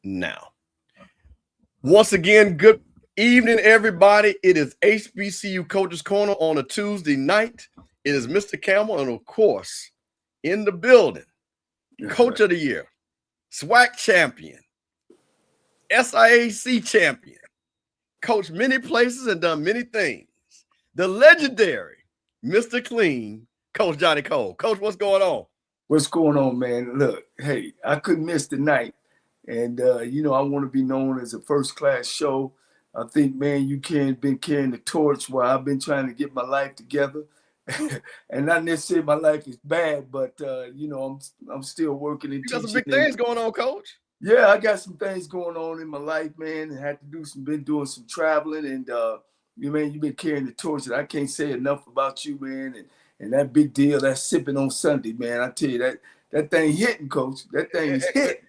now. Once again, good evening, everybody. It is HBCU Coaches Corner on a Tuesday night. It is Mr. Campbell, and of course, in the building, Coach of the Year, SWAC champion, SIAC champion, coached many places and done many things. The legendary Mr. Clean, Coach Johnny Cole. Coach, what's going on? What's going on, man? Look, hey, I couldn't miss the night. And, I want to be known as a first-class show. I think, man, been carrying the torch while I've been trying to get my life together. And not necessarily my life is bad, but, I'm still working and teaching. You got some big things going on, Coach. Yeah, I got some things going on in my life, man, and been doing some traveling. And, you've been carrying the torch. And I can't say enough about you, man, and that big deal, that sipping on Sunday, man. I tell you, that thing hitting, Coach. That thing is hitting.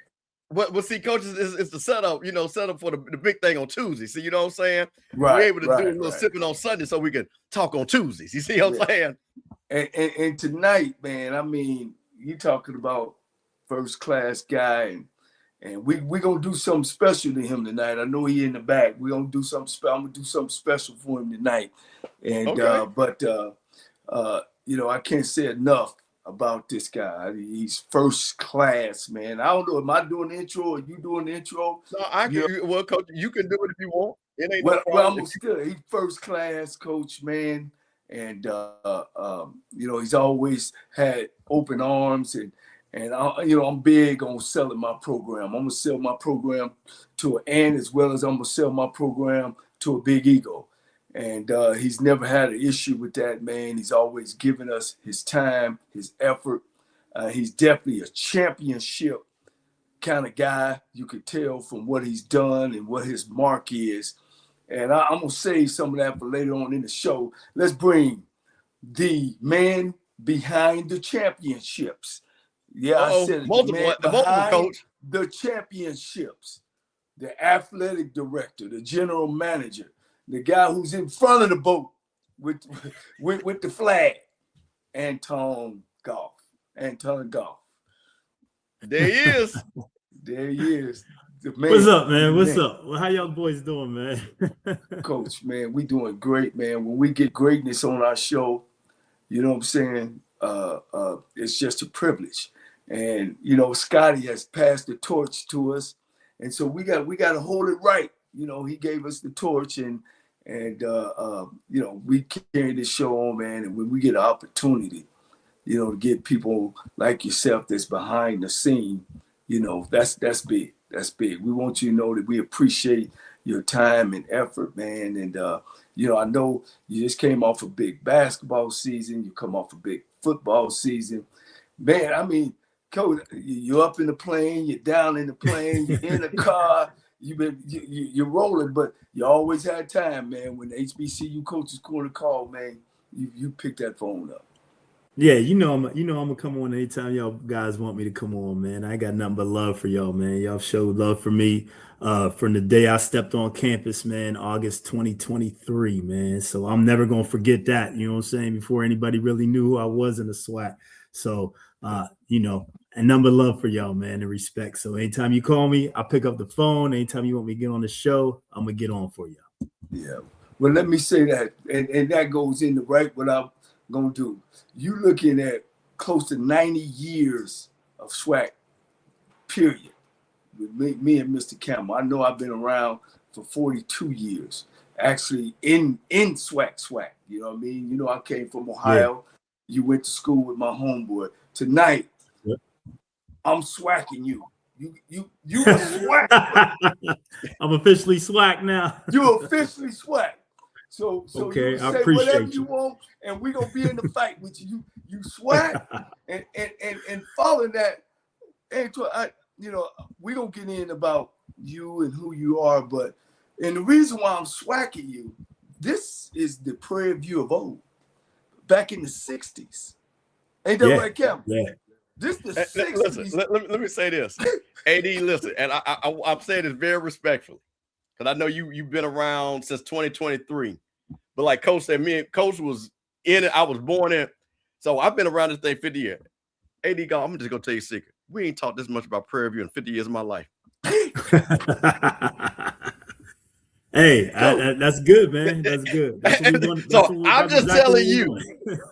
Well, see, Coach, it's the setup, setup for the big thing on Tuesday. See, you know what I'm saying? Right. We're able to do a little sipping on Sunday so we can talk on Tuesdays. You see what I'm saying? And tonight, man, I mean, you talking about first-class guy, and we gonna do something special to him tonight. I know he in the back. We're gonna do something special. I'm gonna do something special for him tonight. And I can't say enough about this guy. He's first class, man. I don't know, am I doing the intro or you doing the intro? No, I can. Well, Coach, you can do it if you want. It ain't he's first class, Coach, man. And he's always had open arms, and I'm big on selling my program. I'm gonna sell my program to an ant as well as I'm gonna sell my program to a big ego. And he's never had an issue with that, man. He's always given us his time, his effort. He's definitely a championship kind of guy. You could tell from what he's done and what his mark is. And I'm going to save some of that for later on in the show. Let's bring the man behind the championships. Yeah, I said it. Multiple coach. The championships, the athletic director, the general manager, the guy who's in front of the boat with the flag, Anton Goff. Anton Goff. There he is. There he is. The man. What's up, man? What's up? Well, how y'all boys doing, man? Coach, man, we doing great, man. When we get greatness on our show, you know what I'm saying? It's just a privilege. And, Scotty has passed the torch to us. And so we got to hold it right. He gave us the torch, and we carry this show on, man. And when we get an opportunity, to get people like yourself that's behind the scene, that's big. That's big. We want you to know that we appreciate your time and effort, man. And, I know you just came off a big basketball season. You come off a big football season. Man, I mean, Coach, you're up in the plane, you're down in the plane, you're in the car. You're rolling, but you always had time, man. When the HBCU Coaches Corner called, man, you pick that phone up. Yeah, I'm gonna come on anytime y'all guys want me to come on, man. I got nothing but love for y'all, man. Y'all showed love for me from the day I stepped on campus, man, August 2023, man. So I'm never gonna forget that. You know what I'm saying? Before anybody really knew who I was in the SWAC. So and number of love for y'all, man, and respect. So anytime you call me, I pick up the phone. Anytime you want me to get on the show, I'm gonna get on for y'all. Yeah. Well, let me say that, and that goes into right what I'm gonna do. You looking at close to 90 years of SWAC, period. With me and Mr. Campbell. I know I've been around for 42 years, actually in SWAC. You know what I mean? I came from Ohio. Yeah. You went to school with my homeboy. Tonight, I'm swacking you. You a SWAC. I'm officially SWAC now. You officially SWAC. So okay, you I say appreciate whatever you you want, and we're gonna be in the fight with you. You SWAC, and following that, we don't get in about you and who you are, and the reason why I'm swacking you, this is the Prairie View of old, back in the 60s. Ain't that right, Kevin? Yeah. This the 60s. Listen, let me say this. AD, listen, and I'm saying this very respectfully, because I know you've been around since 2023. But like Coach said, me and Coach was in it. I was born in. So I've been around this thing 50 years. AD, I'm just going to tell you a secret. We ain't talked this much about Prairie View in 50 years of my life. Hey, that's good, man. That's good. That's what we want. So I'm That's just exactly telling what we you,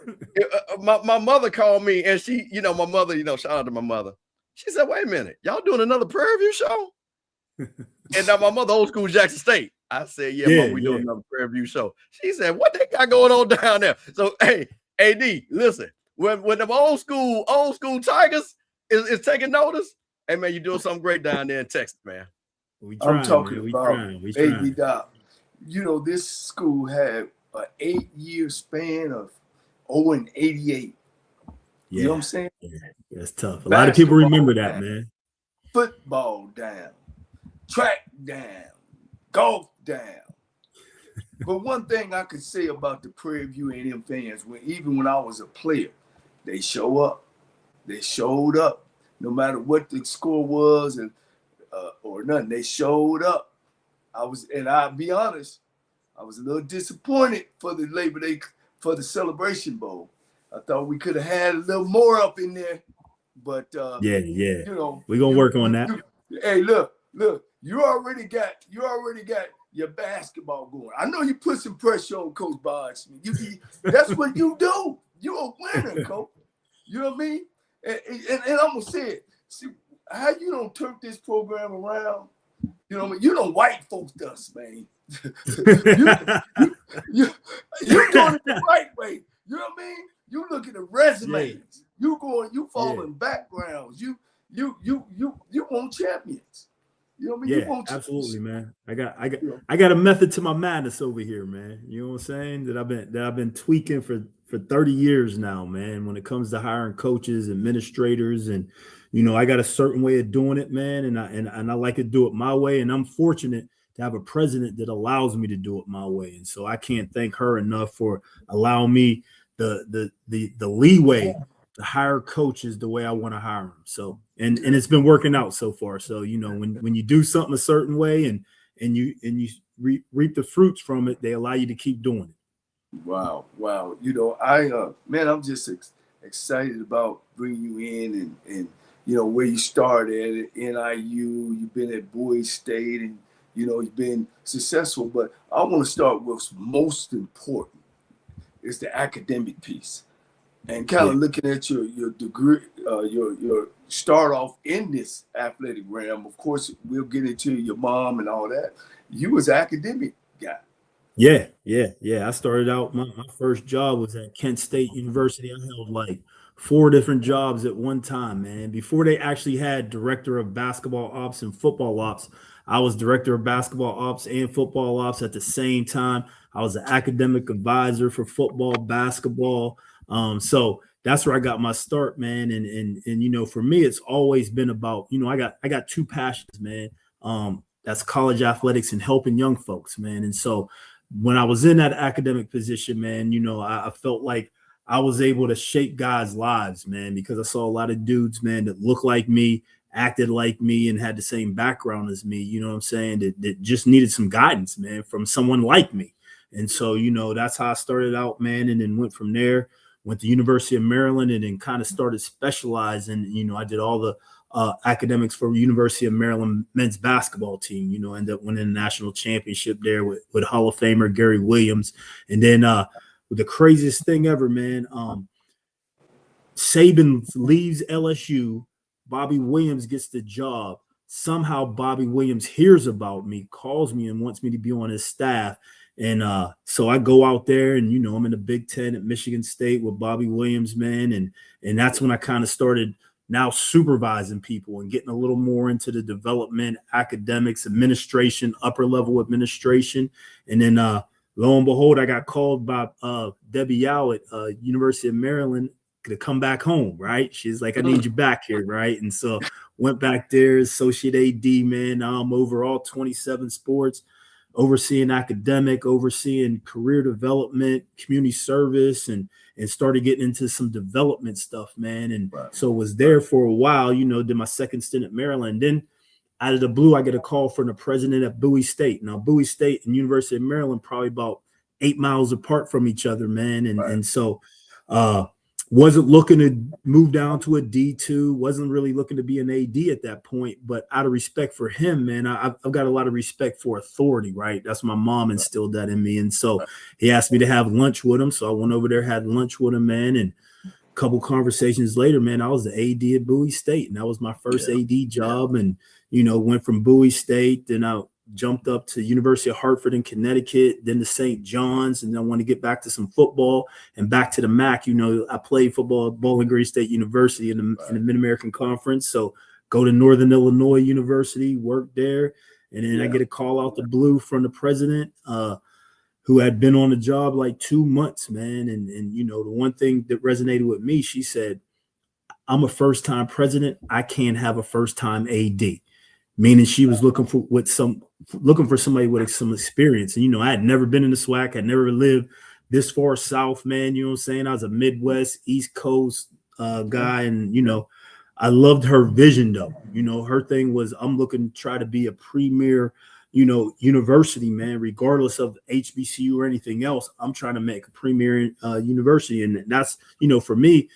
want. my mother called me, and she, my mother, shout out to my mother. She said, "Wait a minute, y'all doing another Prairie View show?" And now my mother, old school Jackson State. I said, "Yeah, Mom, we doing another Prairie View show." She said, "What they got going on down there?" So, hey, AD, listen, when the old school Tigers is taking notice, hey man, you doing something great down there in Texas, man. I'm talking about AD Doc. This school had an 8-year span of 0-88. You know what I'm saying? Yeah, that's tough. A lot of people remember that, man. Football down, track down, golf down. But one thing I could say about the Prairie View A&M fans, even when I was a player, they show up. They showed up. No matter what the score was or nothing, they showed up. I'll be honest, I was a little disappointed for the Labor Day, for the Celebration Bowl. I thought we could have had a little more up in there, but yeah, we're gonna work on that. Hey, look, you already got your basketball going. I know you put some pressure on Coach Boggs. That's what you do. You're a winner, Coach. You know what I mean? And I'm gonna say it. See how you don't turn this program around. You know what I mean? You don't white folks us, man. you're doing it the right way. You know what I mean? You look at the resumes. Yeah. You following backgrounds. You want champions. You know what I mean? Yeah, absolutely, man. I got a method to my madness over here, man. You know what I'm saying? That I've been tweaking for 30 years now, man. When it comes to hiring coaches, administrators, and I got a certain way of doing it, man. And I like to do it my way. And I'm fortunate to have a president that allows me to do it my way. And so I can't thank her enough for allowing me the leeway to hire coaches the way I want to hire them. So and it's been working out so far. So when you do something a certain way and you reap the fruits from it, they allow you to keep doing it. Wow. I'm just excited about bringing you in and where you started at NIU. You've been at Bowie State and you've been successful. But I want to start with what's most important is the academic piece. And kind of looking at your degree, your start off in this athletic realm. Of course, we'll get into your mom and all that. You was an academic guy. Yeah. I started out, my first job was at Kent State University. I held like 4 different jobs at one time, man. Before they actually had director of basketball ops and football ops, I was director of basketball ops and football ops at the same time. I was an academic advisor for football, basketball. So that's where I got my start, man. And for me, it's always been about, I got 2 passions, man. That's college athletics and helping young folks, man. And so when I was in that academic position, man, I felt like I was able to shape guys' lives, man, because I saw a lot of dudes, man, that looked like me, acted like me, and had the same background as me, you know what I'm saying, that just needed some guidance, man, from someone like me. And so, that's how I started out, man, and then went from there, went to University of Maryland, and then kind of started specializing. I did all the academics for University of Maryland men's basketball team, ended up winning the national championship there with Hall of Famer Gary Williams. And then the craziest thing ever, man, Saban leaves LSU. Bobby Williams gets the job. Somehow Bobby Williams hears about me, calls me, and wants me to be on his staff. And so I go out there and, I'm in the Big Ten at Michigan State with Bobby Williams, man. And that's when I kind of started now supervising people and getting a little more into the development, academics, administration, upper level administration. And then lo and behold, I got called by Debbie Yow at University of Maryland to come back home, right? She's like, I need you back here, right? And so went back there, associate AD, man. Now I'm over all 27 sports, overseeing academic, overseeing career development, community service, and started getting into some development stuff, man. And so was there for a while, did my second stint at Maryland. Then out of the blue, I get a call from the president at Bowie State. Now, Bowie State and University of Maryland probably about 8 miles apart from each other, man. And so wasn't looking to move down to a D2, wasn't really looking to be an AD at that point. But out of respect for him, man, I've got a lot of respect for authority, right? That's my mom instilled that in me. And so he asked me to have lunch with him. So I went over there, had lunch with him, man. And a couple conversations later, man, I was the AD at Bowie State. And that was my first AD job. And, you know, went from Bowie State, then I jumped up to University of Hartford in Connecticut, then to St. John's, and then I want to get back to some football and back to the MAC. You know, I played football at Bowling Green State University in the Mid-American Conference. So go to Northern Illinois University, work there, and then I get a call out the blue from the president who had been on the job like 2 months, man. And you know, the one thing that resonated with me, she said, I'm a first-time president. I can't have a first-time AD. Meaning she was looking for somebody with some experience. And, you know, I had never been in the SWAC. I'd never lived this far south, man. You know what I'm saying? I was a Midwest, East Coast guy. And, you know, I loved her vision, though. You know, her thing was, I'm looking to try to be a premier, you know, university, man, regardless of HBCU or anything else. I'm trying to make a premier university. And that's, you know, for me,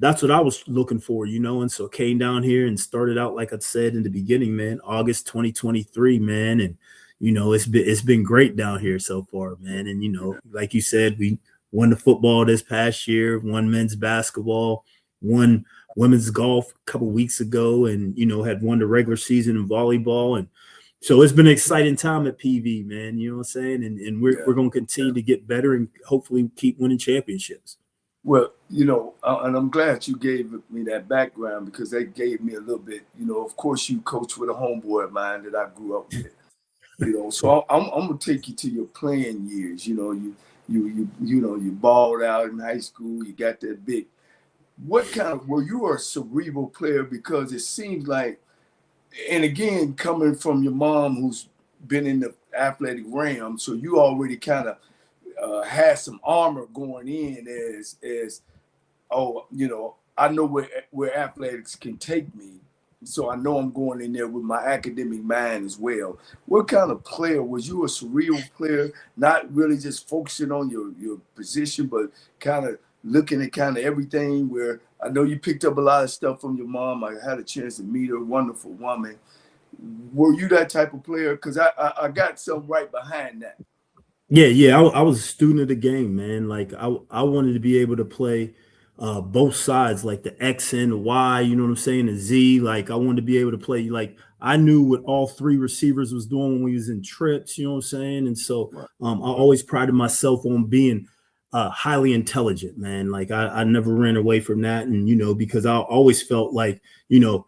that's what I was looking for, you know. And so came down here and started out, like I said in the beginning, man, August 2023, man. And, you know, it's been great down here so far, man. And, you know, like you said, we won the football this past year, won men's basketball, won women's golf a couple weeks ago, and, you know, had won the regular season in volleyball. And so it's been an exciting time at PV, man. You know what I'm saying? And we're going to continue to get better and hopefully keep winning championships. Well, you know, and I'm glad you gave me that background, because that gave me a little bit, you know, of course you coach with a homeboy of mine that I grew up with, you know, so I'm going to take you to your playing years. You know, you balled out in high school, you got that big, were you a cerebral player? Because it seems like, and again, coming from your mom who's been in the athletic realm, so you already kind of had some armor going in as oh, you know, I know where athletics can take me, so I know I'm going in there with my academic mind as well. What kind of player was you? A cerebral player, not really just focusing on your position, but kind of looking at kind of everything? Where I know you picked up a lot of stuff from your mom. I had a chance to meet her, wonderful woman. Were you that type of player? Because I got some right behind that. Yeah. I was a student of the game, man. Like I wanted to be able to play both sides, like the X and the Y, you know what I'm saying, the Z. Like I wanted to be able to play, like I knew what all three receivers was doing when we was in trips, you know what I'm saying? And so I always prided myself on being highly intelligent, man. Like I never ran away from that. And, you know, because I always felt like, you know,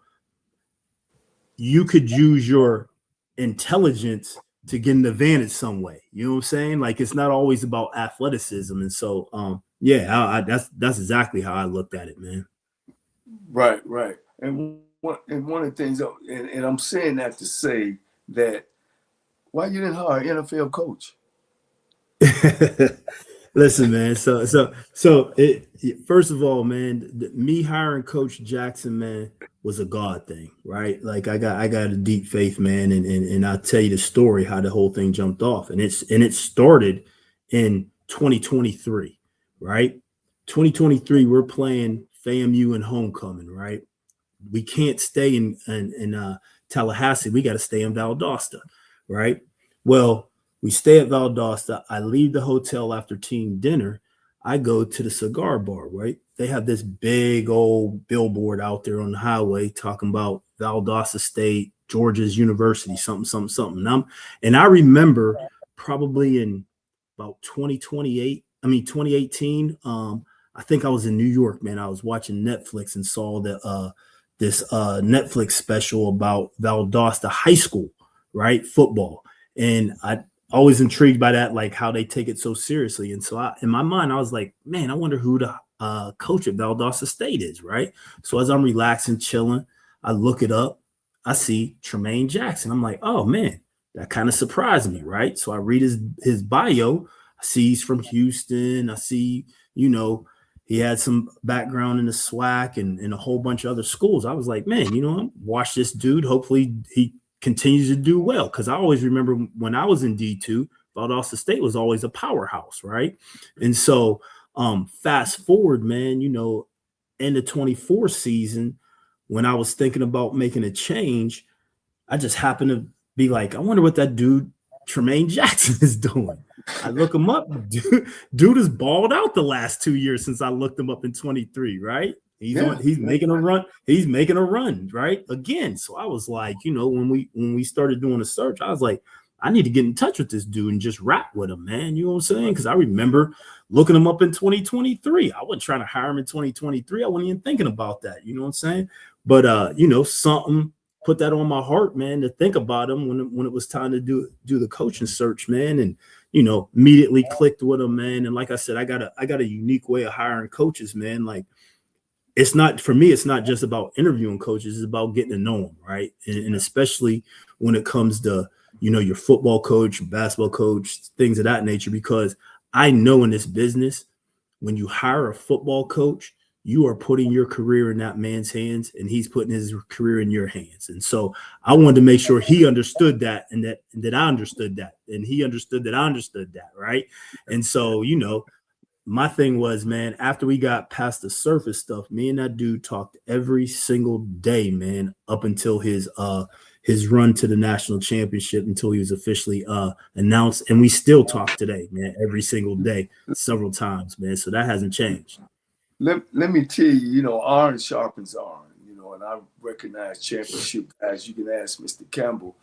you could use your intelligence to get an advantage some way. You know what I'm saying? Like it's not always about athleticism. And so that's exactly how I looked at it, man. Right. And one of the things, and I'm saying that to say that, why you didn't hire an NFL coach? Listen, man. So first of all, man, me hiring Coach Jackson, man, was a God thing, right? Like I got a deep faith, man, and I'll tell you the story how the whole thing jumped off, and it started in 2023, right? 2023, we're playing FAMU and homecoming, right? We can't stay in Tallahassee. We got to stay in Valdosta, right? Well, we stay at Valdosta. I leave the hotel after team dinner. I go to the cigar bar, right? They have this big old billboard out there on the highway talking about Valdosta State, Georgia's University, something. And I remember probably in about 2018, I think I was in New York, man. I was watching Netflix and saw this Netflix special about Valdosta High School, right? Football. And I always intrigued by that, like how they take it so seriously. And so in my mind, I was like, man, I wonder who the coach at Valdosta State is, right? So as I'm relaxing, chilling, I look it up. I see Tremaine Jackson. I'm like, oh, man, that kind of surprised me, right? So I read his bio. I see he's from Houston. I see, you know, he had some background in the SWAC and a whole bunch of other schools. I was like, man, you know, watch this dude. Hopefully he continues to do well, because I always remember when I was in D2, Valdosta State was always a powerhouse, right? And so Fast forward, man, you know, in the 24 season, when I was thinking about making a change, I just happened to be like, I wonder what that dude Tremaine Jackson is doing. I look him up. Dude has balled out the last 2 years since I looked him up in 23, right? He's making a run. He's making a run, right? Again. So I was like, you know, when we started doing a search, I was like, I need to get in touch with this dude and just rap with him, man. You know what I'm saying? Because I remember looking him up in 2023. I wasn't trying to hire him in 2023. I wasn't even thinking about that. You know what I'm saying? But you know, something put that on my heart, man, to think about him when it was time to do the coaching search, man. And you know, immediately clicked with him, man. And like I said, I got a unique way of hiring coaches, man. Like, it's not, for me, it's not just about interviewing coaches, it's about getting to know them, right? And especially when it comes to, you know, your football coach, your basketball coach, things of that nature, because I know in this business, when you hire a football coach, you are putting your career in that man's hands and he's putting his career in your hands. And so I wanted to make sure he understood that, and that I understood that, and he understood that I understood that, right? And so, you know, my thing was, man, after we got past the surface stuff, me and that dude talked every single day, man, up until his run to the national championship, until he was officially announced. And we still talk today, man, every single day, several times, man. So that hasn't changed. Let me tell you, you know, iron sharpens iron, you know, and I recognize championship guys. You can ask Mr. Campbell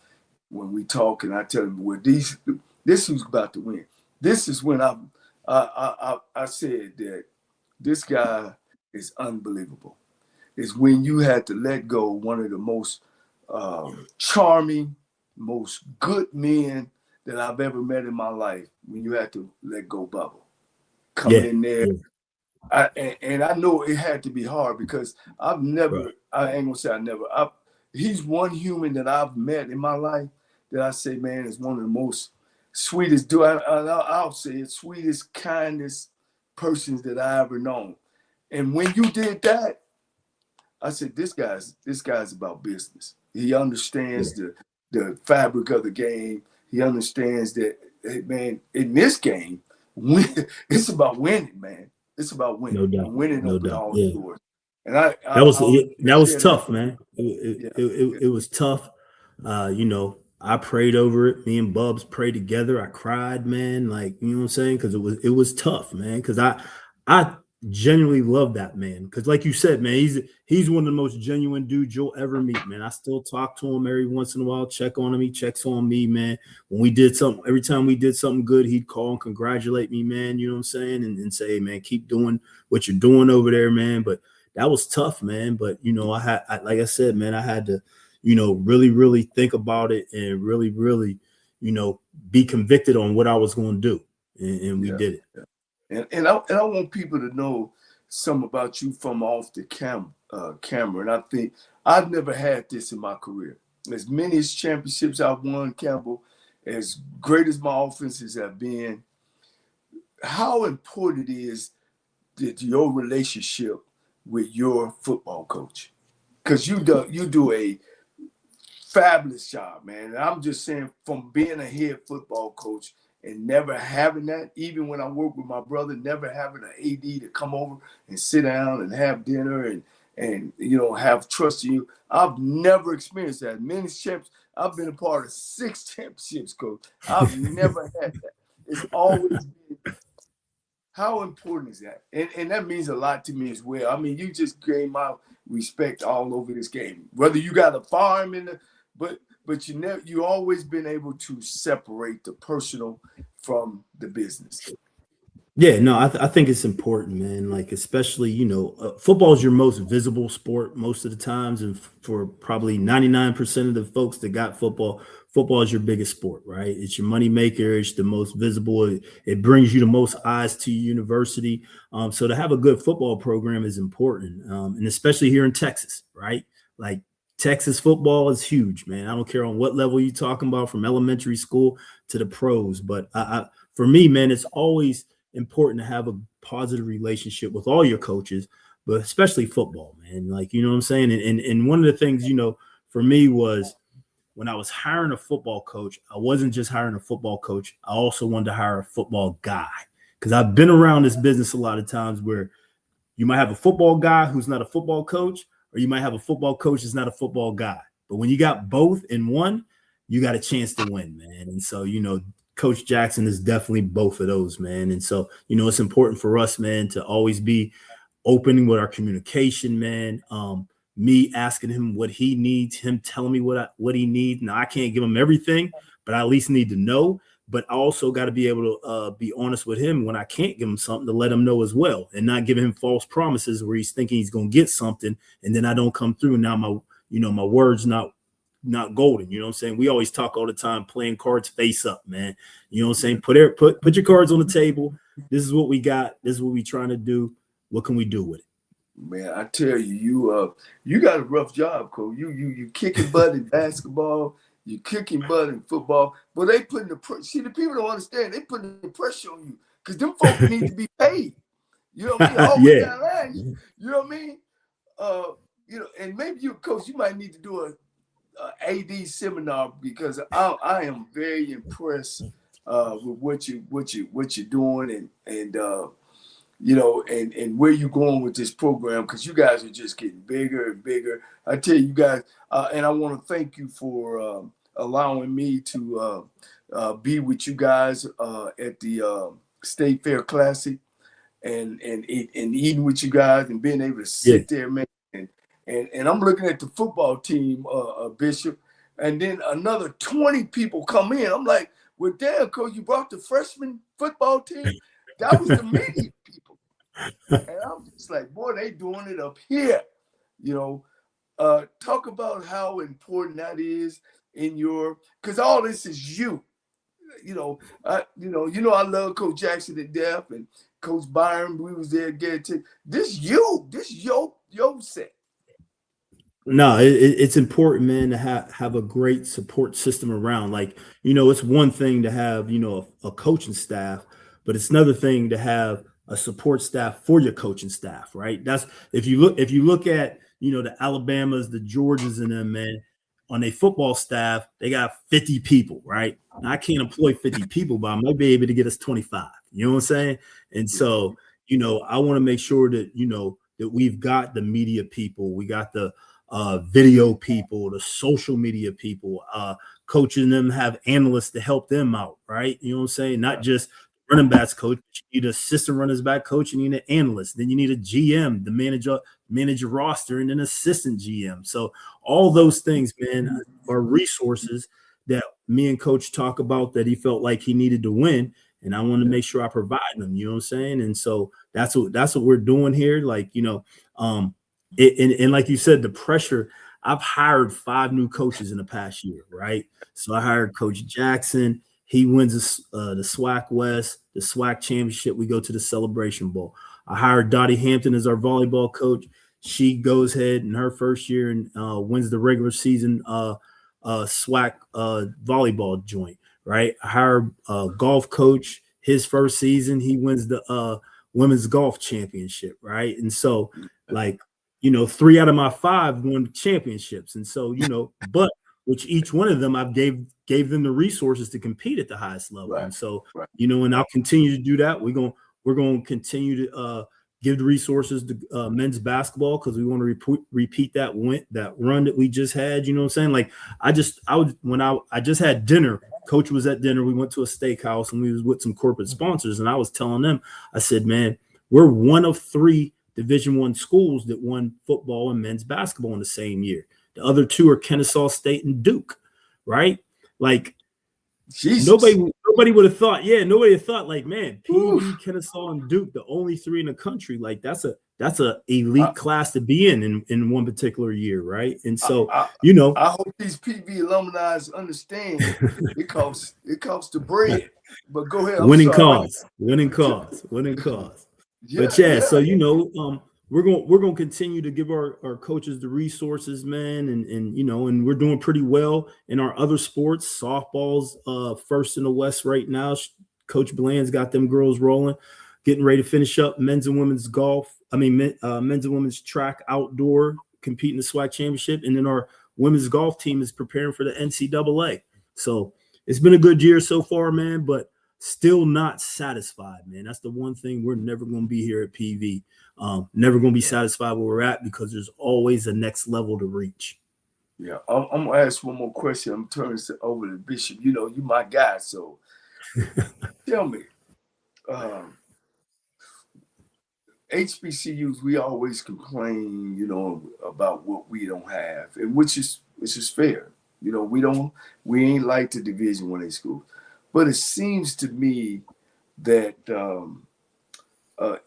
when we talk, and I tell him, well, this who's about to win. This is when I said that this guy is unbelievable. It's when you had to let go one of the most charming, most good men that I've ever met in my life, when you had to let go Bubba. Coming in there. And I know it had to be hard, because I've never, I ain't gonna say I never, he's one human that I've met in my life that I say, man, is one of the most sweetest, I'll say it, sweetest, kindest persons that I ever known. And when you did that, I said, this guy's about business. He understands the fabric of the game. He understands that, hey, man, in this game, it's about winning, man. It's about winning. No doubt. Winning No open doubt. all the doors. And that was tough, man. It was tough. You know, I prayed over it. Me and Bubs prayed together. I cried, man. Like, you know what I'm saying? Because it was tough, man. Because I genuinely love that man. Because like you said, man, he's one of the most genuine dudes you'll ever meet, man. I still talk to him every once in a while, check on him. He checks on me, man. When we did something, every time we did something good, he'd call and congratulate me, man. You know what I'm saying? And say, hey, man, keep doing what you're doing over there, man. But that was tough, man. But, you know, like I said, man, I had to, you know, really, really think about it, and really, really, you know, be convicted on what I was going to do. And we did it. Yeah. And I want people to know something about you from off the camera. And I think I've never had this in my career. As many as championships I've won, Campbell, as great as my offenses have been, how important it is that your relationship with your football coach. Because you do a fabulous job, man. And I'm just saying, from being a head football coach and never having that, even when I work with my brother, never having an AD to come over and sit down and have dinner and you know, have trust in you. I've never experienced that. Many champs, I've been a part of 6 championships, coach. I've never had that. It's always been, how important is that? And that means a lot to me as well. I mean, you just gained my respect all over this game. Whether you got a farm in the, but you always been able to separate the personal from the business. Yeah, no, I think it's important, man. Like, especially, you know, football is your most visible sport most of the times. And for probably 99% of the folks that got football is your biggest sport, right? It's your money maker. It's the most visible. It brings you the most eyes to your university. So to have a good football program is important. And especially here in Texas, right? Like, Texas football is huge, man. I don't care on what level you're talking about, from elementary school to the pros. But for me, man, it's always important to have a positive relationship with all your coaches, but especially football, man. Like, you know what I'm saying? And one of the things, you know, for me was, when I was hiring a football coach, I wasn't just hiring a football coach. I also wanted to hire a football guy. Because I've been around this business a lot of times where you might have a football guy who's not a football coach, or you might have a football coach that's not a football guy. But when you got both in one, you got a chance to win, man. And so, Coach Jackson is definitely both of those, man. And so, it's important for us, man, to always be open with our communication, man. Me asking him what he needs, him telling me what he needs. Now, I can't give him everything, but I at least need to know. But I also got to be able to be honest with him when I can't give him something, to let him know as well, and not giving him false promises where he's thinking he's going to get something and then I don't come through. And now my word's not golden. You know what I'm saying? We always talk all the time, playing cards face up, man. You know what I'm saying? Put your cards on the table. This is what we got. This is what we trying to do. What can we do with it? Man, I tell you, you got a rough job, Cole. You kicking butt in basketball, you kicking butt in football, but they putting see, the people don't understand. They putting the pressure on you because them folks need to be paid. You know what I mean? Always down line, you know what I mean? And maybe you, Coach, you might need to do a AD seminar, because I am very impressed with what you're doing and and where you're going with this program, because you guys are just getting bigger and bigger. I tell you guys, and I want to thank you for allowing me to be with you guys at the State Fair Classic and eating with you guys and being able to sit there, man. And I'm looking at the football team, Bishop, and then another 20 people come in. I'm like, well, damn, Coach, you brought the freshman football team? That was the media people. And I'm just like, boy, they doing it up here. Talk about how important that is in because all this is you. I love Coach Jackson to death, and Coach Byron, we was there getting this your set. No, it's important, man, to have a great support system around. Like, it's one thing to have, a coaching staff, but it's another thing to have a support staff for your coaching staff, right? That's if you look at, the Alabamas, the Georgias and them, man, on a football staff, they got 50 people, right? Now, I can't employ 50 people, but I might be able to get us 25. You know what I'm saying? And so, I want to make sure that, that we've got the media people, we got the video people, the social media people, coaching them, have analysts to help them out, right? You know what I'm saying? Not just running backs coach, but you need an assistant runners back coach, you need an analyst, then you need a GM, the manager roster, and an assistant GM. So all those things, man, are resources that me and Coach talk about that he felt like he needed to win. And I want to make sure I provide them, you know what I'm saying? And so that's what we're doing here. Like, and like you said, the pressure, I've hired 5 new coaches in the past year, right? So I hired Coach Jackson. He wins the SWAC West, the SWAC championship. We go to the Celebration Bowl. I hired Dottie Hampton as our volleyball coach. She goes ahead in her first year and wins the regular season SWAC volleyball joint, right? I hired a golf coach. His first season, he wins the women's golf championship, right? And so, like, 3 out of my 5 won championships. And so, but which each one of them I gave them the resources to compete at the highest level. Right. And so, and I'll continue to do that. We're going to continue to give the resources to men's basketball, because we want to repeat that run that we just had. You know what I'm saying? Like, I just had dinner. Coach was at dinner. We went to a steakhouse and we was with some corporate sponsors. And I was telling them, I said, man, we're one of 3 Division I schools that won football and men's basketball in the same year. The other 2 are Kennesaw State and Duke, right? Like, Jesus. Nobody would have thought, nobody had thought, like, man, PD, Kennesaw, and Duke, the only 3 in the country. Like, that's a elite class to be in one particular year, right? And so, I hope these PV alumni understand it costs the bread. But go ahead. Winning cause. Yeah, so we're going to continue to give our coaches the resources, man, and we're doing pretty well in our other sports. Softball's first in the West right now. Coach Bland's got them girls rolling, getting ready to finish up men's and women's golf. Men's and women's track outdoor, compete in the SWAC championship, and then our women's golf team is preparing for the NCAA. So it's been a good year so far, man, but still not satisfied, man. That's the one thing we're never going to be here at PV. Never going to be satisfied where we're at, because there's always a next level to reach. Yeah, I'm gonna ask one more question. I'm turning it over to Bishop. You know, you my guy, so tell me, HBCUs, we always complain, you know, about what we don't have, and which is fair. You know, we ain't like the Division 1A schools, but it seems to me that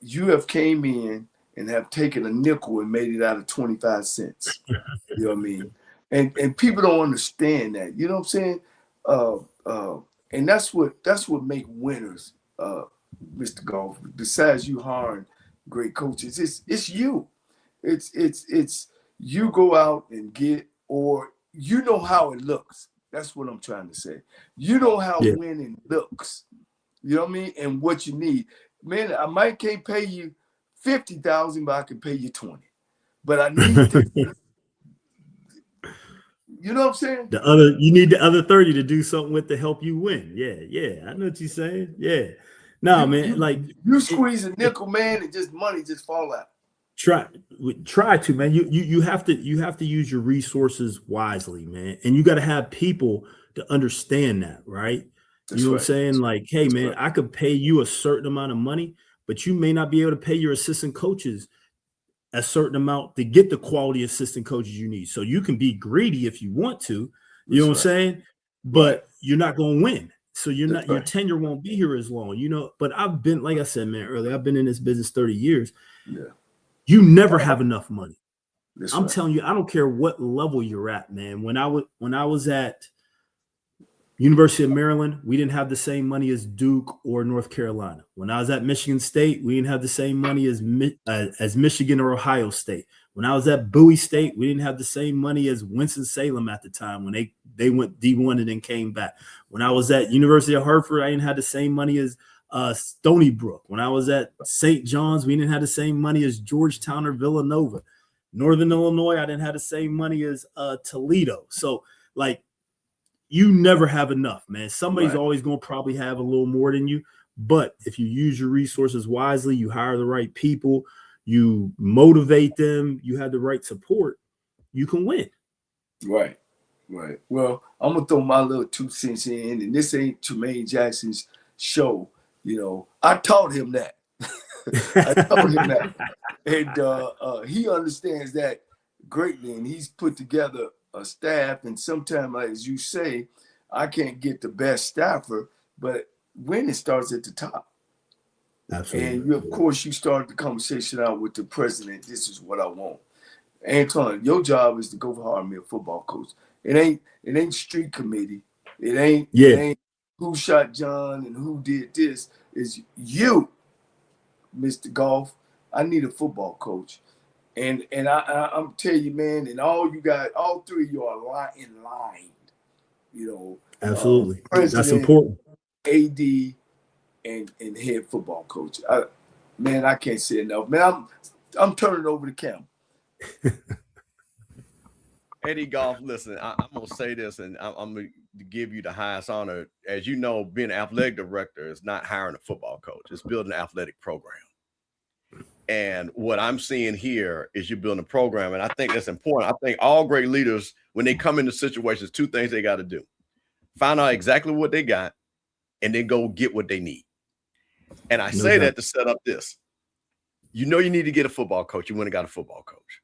you have came in and have taken a nickel and made it out of 25 cents. You know what I mean? And people don't understand that. You know what I'm saying? And that's what make winners, Mr. Goff. Besides you hiring great coaches, it's you. It's you go out and get, or you know how it looks. That's what I'm trying to say. You know how winning looks. You know what I mean? And what you need. Man, I can't pay you $50,000, but I can pay you 20. But I need to. You know what I'm saying? You need the other 30 to do something with to help you win. Yeah. I know what you're saying. Yeah. No, man. You squeeze a nickel, man, and just money just fall out. Try to, man. You have to use your resources wisely, man. And you got to have people to understand that, right? You know what I'm saying? Like, hey, man, I could pay you a certain amount of money, but you may not be able to pay your assistant coaches a certain amount to get the quality assistant coaches you need. So you can be greedy if you want to, you know what I'm saying? But you're not going to win. So your tenure won't be here as long, you know. But I've been, like I said, man, earlier, I've been in this business 30 years. Yeah. You never have enough money. I'm telling you, I don't care what level you're at, man. When I was at University of Maryland, we didn't have the same money as Duke or North Carolina. When I was at Michigan State, we didn't have the same money as Michigan or Ohio State. When I was at Bowie State, we didn't have the same money as Winston-Salem at the time when they went D1 and then came back. When I was at University of Hartford, I didn't have the same money as Stony Brook. When I was at St. John's, we didn't have the same money as Georgetown or Villanova. Northern Illinois, I didn't have the same money as Toledo. So, like, you never have enough, man. Somebody's always going to probably have a little more than you. But if you use your resources wisely, you hire the right people, you motivate them, you have the right support, you can win. Right. Well, I'm going to throw my little 2 cents in, and this ain't Tremaine Jackson's show. You know, I taught him that. And he understands that greatly, and he's put together a staff. And sometimes, as you say, I can't get the best staffer, but winning starts at the top. Absolutely. And of course, you start the conversation out with the president. This is what I want. Anton, your job is to go hire me a football coach. It ain't street committee. It ain't who shot John and who did this. It's you, Mr. Goff. I need a football coach. And I'm telling you, man, and all three of you are in line, you know. Absolutely. That's important. AD and head football coach. I can't say enough. Man, I'm turning over the camera. Eddie Goff, listen, I'm going to say this, and I'm going to give you the highest honor. As you know, being an athletic director is not hiring a football coach. It's building an athletic program. And what I'm seeing here is you're building a program, and I think that's important. I think all great leaders, when they come into situations, 2 things they got to do. Find out exactly what they got, and then go get what they need. And I say that to set up this. You know you need to get a football coach. You went and got a football coach.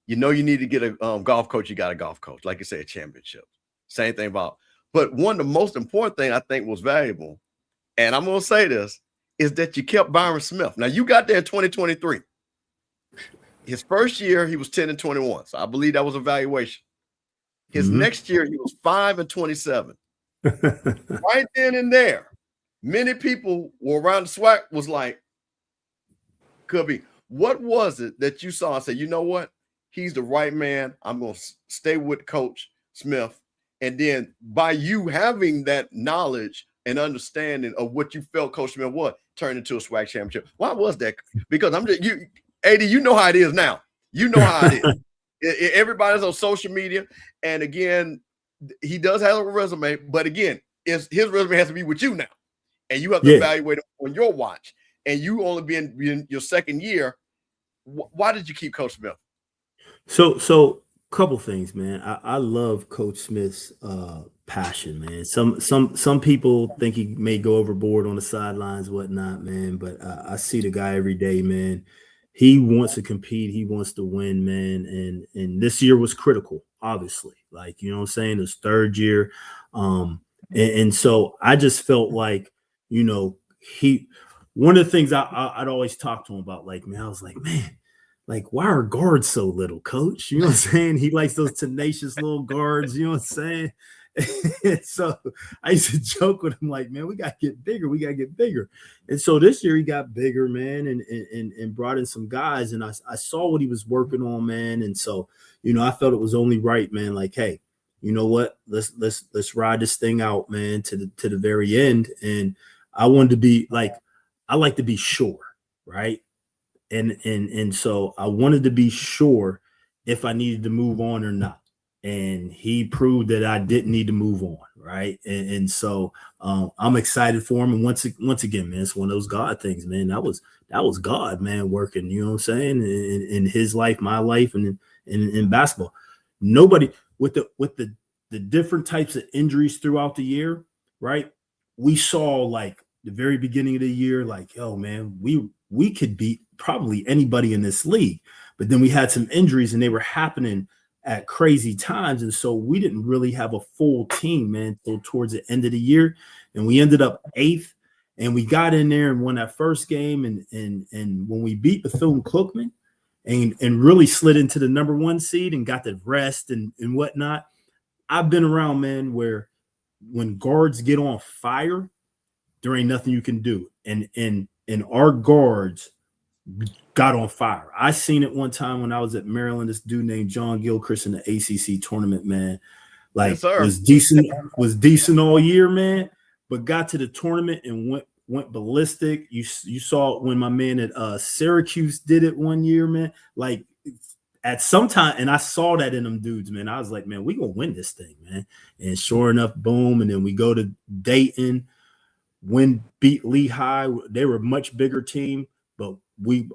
You know you need to get a golf coach. You got a golf coach. Like you say, a championship. Same thing about. But one of the most important thing I think was valuable, and I'm going to say this, is that you kept Byron Smith. Now, you got there in 2023. His first year, he was 10-21. So I believe that was a valuation. His next year, he was 5-27. Right then and there, many people were around the SWAC was like, could be. What was it that you saw and said, you know what? He's the right man. I'm going to stay with Coach Smith. And then by you having that knowledge and understanding of what you felt Coach Smith was, turned into a SWAC championship. Why was that? Because I'm just AD, you know how it is now. You know how it is. Everybody's on social media. And again, he does have a resume, but again, his resume has to be with you now. and you have to evaluate them on your watch, and you only been in your second year. Why did you keep Coach Smith? So couple things, man. I love Coach Smith's passion, man. Some people think he may go overboard on the sidelines, whatnot, man. But I see the guy every day, man. He wants to compete. He wants to win, man. And this year was critical, obviously. Like, you know what I'm saying? His third year. And so I just felt like, you know, one of the things I'd always talk to him about, like, man, I was like, man, like, why are guards so little, coach? You know what I'm saying? He likes those tenacious little guards, you know what I'm saying? So I used to joke with him, like, man, we got to get bigger. We got to get bigger. And so this year he got bigger, man, and brought in some guys. And I saw what he was working on, man. And so, you know, I felt it was only right, man. Like, hey, you know what? Let's ride this thing out, man, to the very end. And I wanted to be like, I like to be sure, right? And so I wanted to be sure if I needed to move on or not. And he proved that I didn't need to move on, right? And so I'm excited for him. And once again, man, it's one of those God things, man. That was God, man, working, you know what I'm saying, in his life, my life, and in basketball. Nobody with the different types of injuries throughout the year, right? We saw, like, the very beginning of the year, like, yo, man, we could beat probably anybody in this league. But then we had some injuries and they were happening at crazy times. And so we didn't really have a full team, man, till towards the end of the year. And we ended up 8th, and we got in there and won that first game. And when we beat Bethune-Cookman and really slid into the number 1 seed and got the rest and whatnot, I've been around, man, where when guards get on fire, there ain't nothing you can do. And our guards got on fire. I seen it one time when I was at Maryland. This dude named John Gilchrist in the ACC tournament, man, like, yes, was decent all year, man, but got to the tournament and went ballistic. You saw it when my man at Syracuse did it one year, man. Like, at some time, and I saw that in them dudes, man. I was like, man, we gonna win this thing, man. And sure enough, boom. And then we go to Dayton, beat Lehigh. They were a much bigger team, but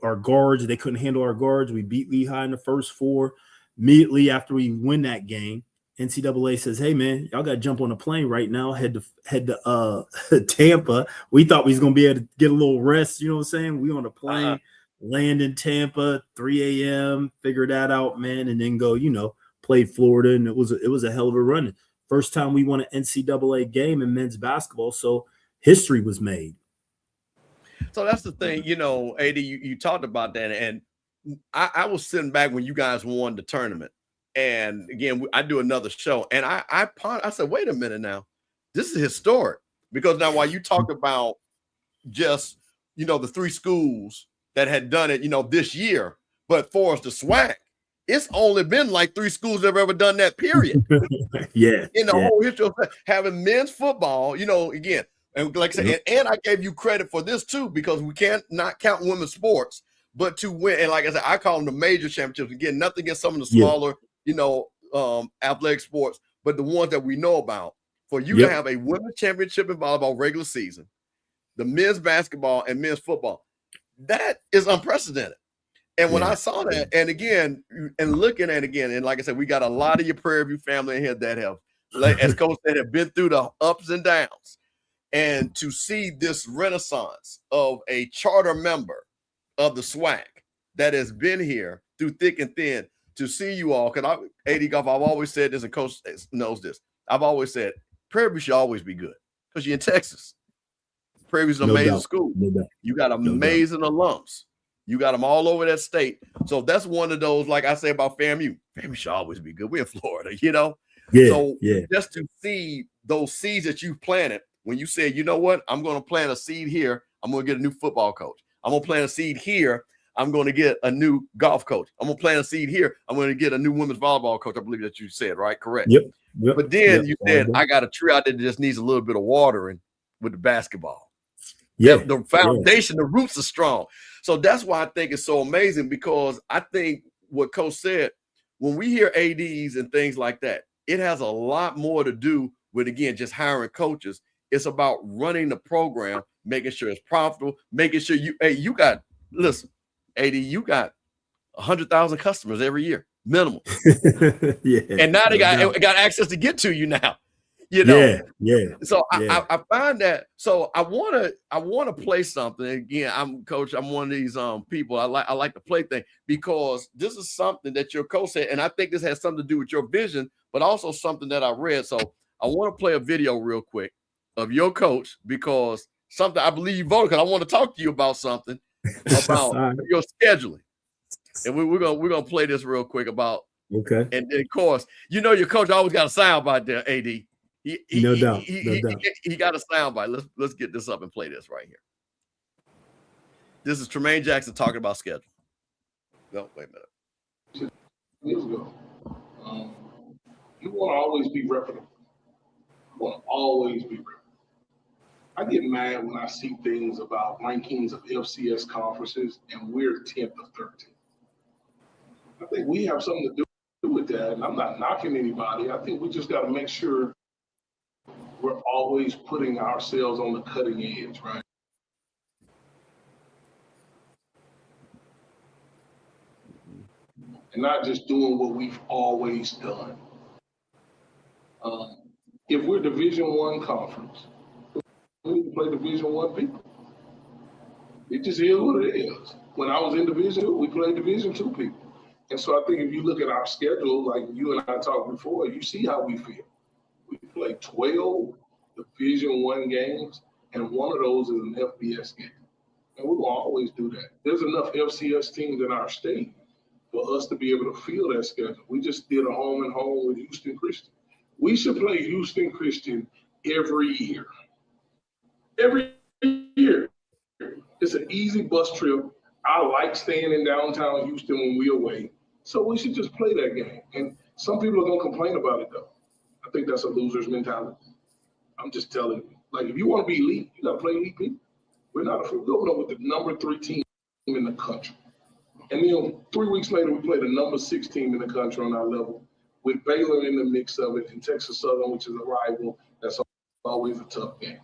our guards, they couldn't handle our guards. We beat Lehigh in the first 4. Immediately after we win that game, NCAA says, hey, man, y'all got to jump on a plane right now, head to Tampa. We thought we was going to be able to get a little rest, you know what I'm saying? We on a plane, land in Tampa, 3 a.m., figure that out, man, and then go, you know, played Florida, and it was a hell of a run. First time we won an NCAA game in men's basketball, so history was made. So that's the thing, you know, AD, you talked about that, and I was sitting back when you guys won the tournament. And again, I do another show, and I said, wait a minute now, this is historic, because now while you talk about just, you know, the 3 schools that had done it, you know, this year, but for us, the SWAC, it's only been like 3 schools that have ever done that, period. Yeah. In the whole history of having men's football, you know, again, and like I said, and I gave you credit for this too, because we can't not count women's sports, but to win, and like I said, I call them the major championships. Again, nothing against some of the smaller, you know, athletic sports, but the ones that we know about. For you to have a women's championship in volleyball regular season, the men's basketball and men's football, that is unprecedented. And when I saw that, and again, and looking at it again, and like I said, we got a lot of your Prairie View family in here that have, like, as Coach said, have been through the ups and downs. And to see this renaissance of a charter member of the SWAC that has been here through thick and thin, to see you all, because AD Goff, I've always said this, and Coach knows this. I've always said Prairie View should always be good, because you're in Texas. Prairie View's an amazing school. You got amazing alums. You got them all over that state. So that's one of those, like I say about FAMU. FAMU should always be good. We're in Florida, you know? Just to see those seeds that you've planted, when you say, you know what, I'm going to plant a seed here, I'm going to get a new football coach. I'm going to plant a seed here, I'm going to get a new golf coach. I'm going to plant a seed here, I'm going to get a new women's volleyball coach. I believe that you said, right? Correct. Yep. But then you said, I got a tree out there that just needs a little bit of watering with the basketball. The foundation, the roots are strong. So that's why I think it's so amazing, because I think what Coach said, when we hear ADs and things like that, it has a lot more to do with, again, just hiring coaches. It's about running the program, making sure it's profitable, making sure you got, listen, AD, you got 100,000 customers every year, minimum. Yeah. And now they got access to get to you now. Yeah. So I find that. So I wanna play something. Again, I'm one of these people. I like to play things because this is something that your coach said, and I think this has something to do with your vision, but also something that I read. So I want to play a video real quick of your coach because something I believe you voted because I want to talk to you about something about your scheduling. And we're gonna play this real quick about and of course, your coach always got a sound bite there, AD. No doubt. He got a sound bite. Let's get this up and play this right here. This is Tremaine Jackson talking about schedule. No, wait a minute. Years ago, you want to always be reputable. You want to always be reputable. I get mad when I see things about rankings of FCS conferences and we're 10th or 13th. I think we have something to do with that, and I'm not knocking anybody. I think we just got to make sure we're always putting ourselves on the cutting edge, right? And not just doing what we've always done. If we're Division I conference, we need to play Division I people. It just is what it is. When I was in Division II, we played Division II people. And so I think if you look at our schedule, like you and I talked before, you see how we feel. We play 12 Division I games, and one of those is an FBS game. And we will always do that. There's enough FCS teams in our state for us to be able to fill that schedule. We just did a home and home with Houston Christian. We should play Houston Christian every year. Every year. It's an easy bus trip. I like staying in downtown Houston when we're away. So we should just play that game. And some people are going to complain about it, though. I think that's a loser's mentality. I'm just telling you. Like, if you want to be elite, you got to play elite people. We're going up with the number 3 team in the country. And then 3 weeks later, we played the number 6 team in the country on our level with Baylor in the mix of it and Texas Southern, which is a rival. That's always a tough game.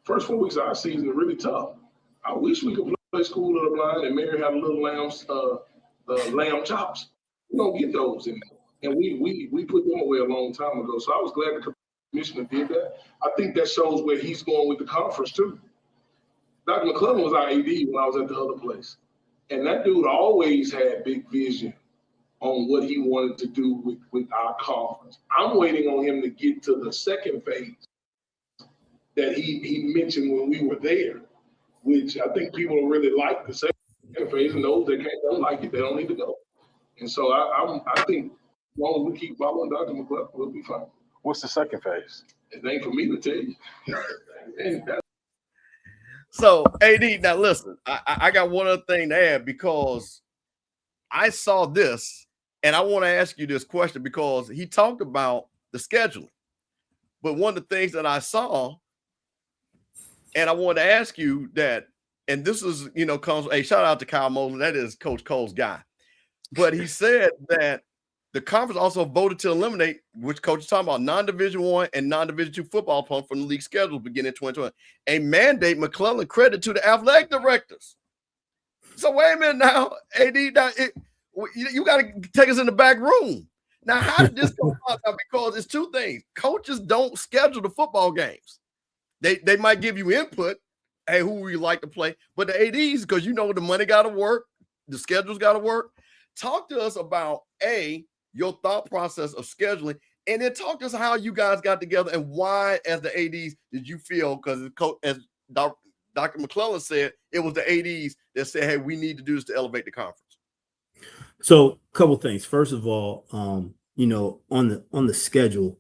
First 4 weeks of our season are really tough. I wish we could play School of the Blind and Mary had a little lamb chops. We don't get those anymore. And we put them away a long time ago. So I was glad the commissioner did that. I think that shows where he's going with the conference too. Dr. McClellan was our AD when I was at the other place. And that dude always had big vision on what he wanted to do with our conference. I'm waiting on him to get to the second phase that he mentioned when we were there, which I think people really like the second phase, and those that don't like it, they don't need to go. And so I think as long as we keep following Dr. McClellan, we'll be fine. What's the second phase? It ain't for me to tell you. So, AD, now listen, I got one other thing to add because I saw this and I want to ask you this question because he talked about the scheduling. But one of the things that I saw, and I want to ask you that, and this is, comes, hey, shout out to Kyle Mosley. That is Coach Cole's guy. But he said that the conference also voted to eliminate, which coach is talking about, non-Division I and non-Division II football opponents from the league schedule beginning in 2020. A mandate McClellan credit to the athletic directors. So wait a minute now, AD, you got to take us in the back room. Now, how did this come out? Because it's two things. Coaches don't schedule the football games. They might give you input, hey, who would you like to play? But the ADs, because the money got to work, the schedule's got to work. Talk to us about, your thought process of scheduling, and then talk to us how you guys got together and why, as the ADs, did you feel, because as Dr. McClellan said, it was the ADs that said, hey, we need to do this to elevate the conference. So a couple things. First of all, on the schedule,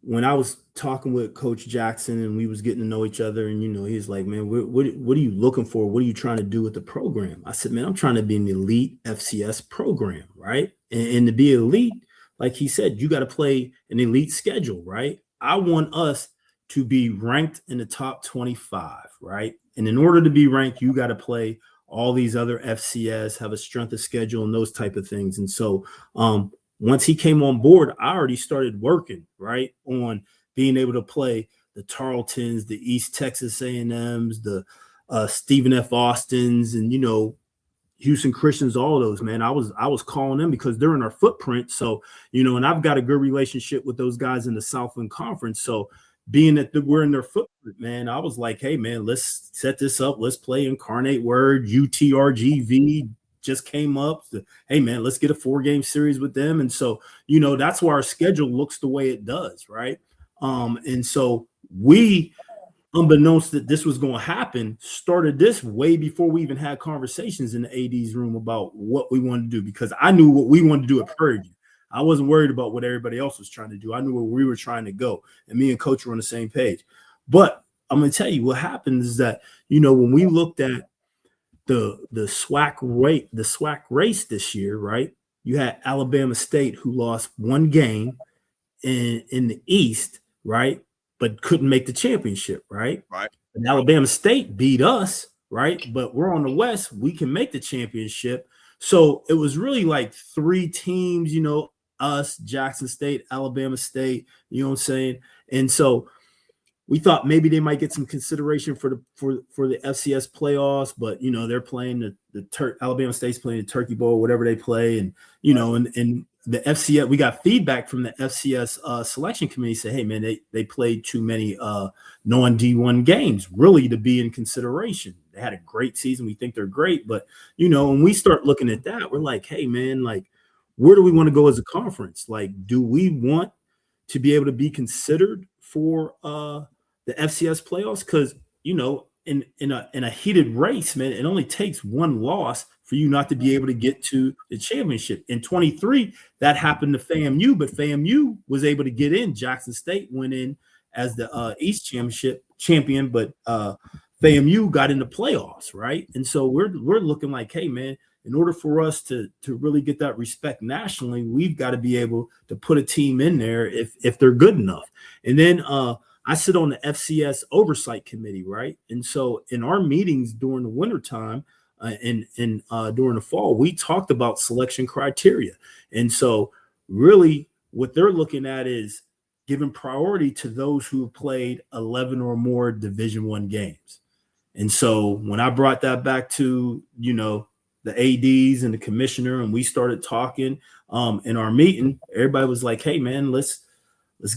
when I was talking with Coach Jackson and we was getting to know each other, and he's like, man, what are you looking for? What are you trying to do with the program? I said, man, I'm trying to be an elite FCS program, right? And to be elite, like he said, you got to play an elite schedule, right? I want us to be ranked in the top 25, right? And in order to be ranked, you got to play all these other FCS, have a strength of schedule and those type of things. And so once he came on board, I already started working, right, on being able to play Tarletons, the East Texas A&Ms, the Stephen F. Austins, and Houston Christians, all those, man. I was calling them because they're in our footprint. So, and I've got a good relationship with those guys in the Southland Conference. So being that we're in their footprint, man, I was like, hey, man, let's set this up. Let's play Incarnate Word. UTRGV just came up. Hey, man, let's get a 4-game series with them. And so, that's why our schedule looks the way it does, right? And so we, unbeknownst that this was going to happen, started this way before we even had conversations in the AD's room about what we wanted to do, because I knew what we wanted to do at Prairie View. I wasn't worried about what everybody else was trying to do. I knew where we were trying to go, and me and Coach were on the same page. But I'm going to tell you what happened is that, when we looked at the SWAC race this year, right? You had Alabama State, who lost 1 game in the East, right? But couldn't make the championship, right? Right. And Alabama State beat us, right? But we're on the West. We can make the championship. So it was really like 3 teams, us, Jackson State, Alabama State, you know what I'm saying? And so we thought maybe they might get some consideration for the FCS playoffs, but they're playing Alabama State's playing the Turkey Bowl, whatever they play, and and the FCS, we got feedback from the FCS selection committee, say, hey man, they played too many non-D1 games really to be in consideration. They had a great season. We think they're great, but when we start looking at that, we're like, hey man, like, where do we want to go as a conference? Like, do we want to be able to be considered for the FCS playoffs? Because in a heated race, man, it only takes 1 loss for you not to be able to get to the championship. In 23, that happened to FAMU, but FAMU was able to get in. Jackson State went in as the East Championship champion, but FAMU got in the playoffs, right? And so we're looking like, hey man, in order for us to really get that respect nationally, we've got to be able to put a team in there if they're good enough. And then I sit on the FCS oversight committee, right? And so in our meetings during the wintertime and during the fall, we talked about selection criteria. And so really what they're looking at is giving priority to those who have played 11 or more Division I games. And so when I brought that back to, the ADs and the commissioner, and we started talking in our meeting, everybody was like, hey man, let's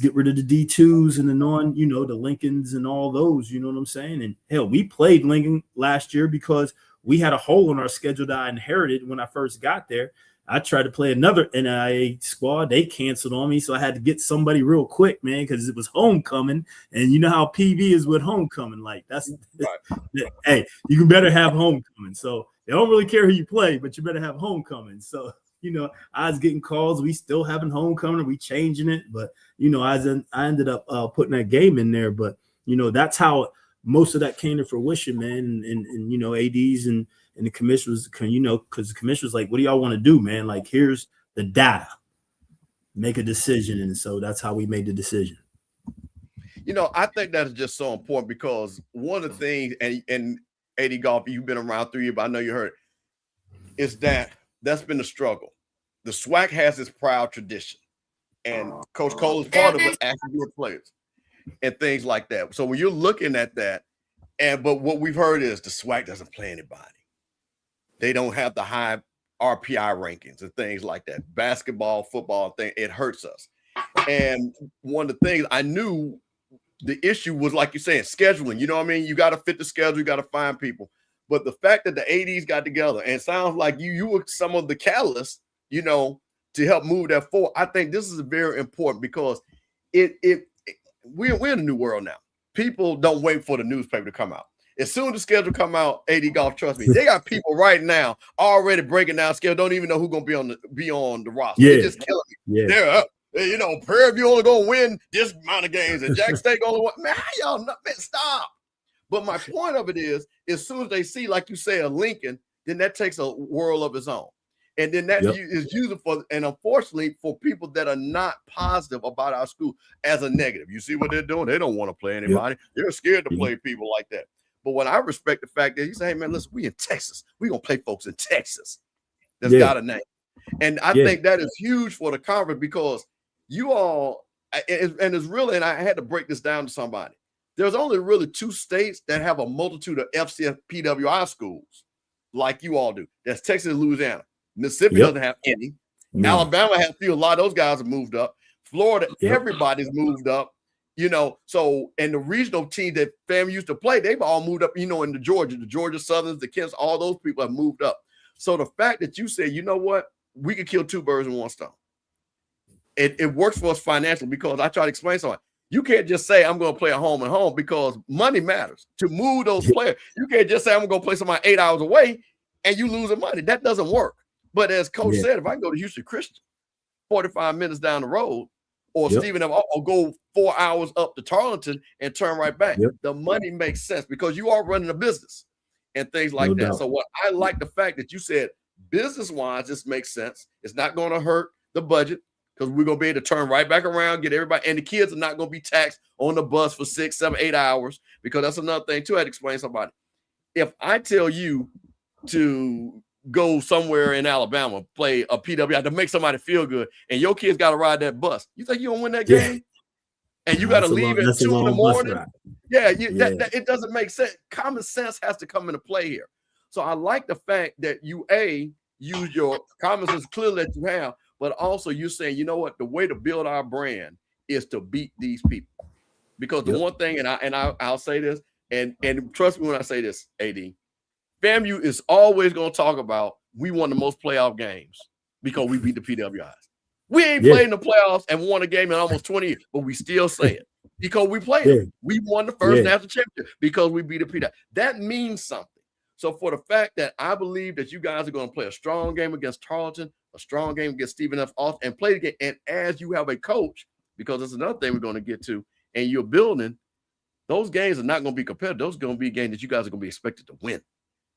get rid of the D2s and the Lincolns and all those, you know what I'm saying? And hell, we played Lincoln last year because we had a hole in our schedule that I inherited when I first got there. I tried to play another NIA squad. They canceled on me. So I had to get somebody real quick, man, because it was homecoming. And you know how PV is with homecoming. Like that's hey, you can better have homecoming. So they don't really care who you play, but you better have homecoming. So, I was getting calls. We still having homecoming. We changing it. But, I ended up putting that game in there. But, that's how most of that came to fruition, man. And ADs and the commissioners, because the commissioner's like, what do y'all want to do, man? Like, here's the data. Make a decision. And so that's how we made the decision. I think that is just so important because one of the things, and AD Goff, you've been around 3 years, but I know you heard it, is that's been the struggle. The SWAC has its proud tradition, and Coach Cole is part of it, asking your players and things like that. So when you're looking at that, but what we've heard is the SWAC doesn't play anybody. They don't have the high RPI rankings and things like that. Basketball, football, it hurts us. And one of the things I knew the issue was, like you're saying, scheduling. You know what I mean? You got to fit the schedule. You got to find people. But the fact that the ADs got together, and it sounds like you were some of the catalysts, to help move that forward. I think this is very important because we're in a new world now. People don't wait for the newspaper to come out. As soon as the schedule come out, AD Golf, trust me, they got people right now already breaking down schedule. Don't even know who's gonna be on the roster. Yeah. They're just killing me. Yeah. They're up. Prairie View only gonna win this amount of games, and Jack State only win. Man, how y'all not, man, stop. But my point of it is, as soon as they see, like you say, a Lincoln, then that takes a world of its own. And then that is used for, and unfortunately, for people that are not positive about our school as a negative. You see what they're doing? They don't want to play anybody. They're scared to play people like that. But what I respect the fact that you say, hey, man, listen, we in Texas. We're going to play folks in Texas that's got a name. And I think that is huge for the conference because you all, and it's really, and I had to break this down to somebody. there's only really 2 states that have a multitude of FCS PWI schools like you all do. That's Texas and Louisiana. Mississippi doesn't have any. No. Alabama has few. A lot of those guys have moved up. Florida, everybody's moved up. So and the regional team that FAMU used to play, they've all moved up, into Georgia, the Georgia Southerns, the Kents, all those people have moved up. So the fact that you say, you know what, we could kill 2 birds with 1 stone. It works for us financially, because I try to explain something. You can't just say I'm going to play at home and home, because money matters. To move those players, you can't just say I'm going to play somebody 8 hours away and you losing money. That doesn't work. But as Coach said, if I go to Houston Christian, 45 minutes down the road, or Stephen, or go 4 hours up to Tarleton and turn right back, the money makes sense, because you are running a business and things like that. doubt. So what I like the fact that you said business-wise, this makes sense. It's not going to hurt the budget, because we're going to be able to turn right back around, get everybody, and the kids are not going to be taxed on the bus for 6, 7, 8 hours, because that's another thing too. I had to explain to somebody. If I tell you to go somewhere in Alabama, play a PWI to make somebody feel good, and your kids got to ride that bus, you think you're going to win that game? And you got to leave at 2 in the morning? That it doesn't make sense. Common sense has to come into play here. So I like the fact that you, use your common sense clearly that you have, but also you're saying, you know what, the way to build our brand is to beat these people. Because the one thing, and I'll say this, and trust me when I say this, AD, FAMU is always going to talk about we won the most playoff games because we beat the PWIs. We ain't played in the playoffs and won a game in almost 20 years, but we still say it because we played them. We won the first national championship because we beat the PWI. That means something. So for the fact that I believe that you guys are going to play a strong game against Tarleton, a strong game against Stephen F. Austin, and play the game, and as you have a coach, because that's another thing we're going to get to, and you're building, those games are not going to be competitive. Those are going to be games that you guys are going to be expected to win.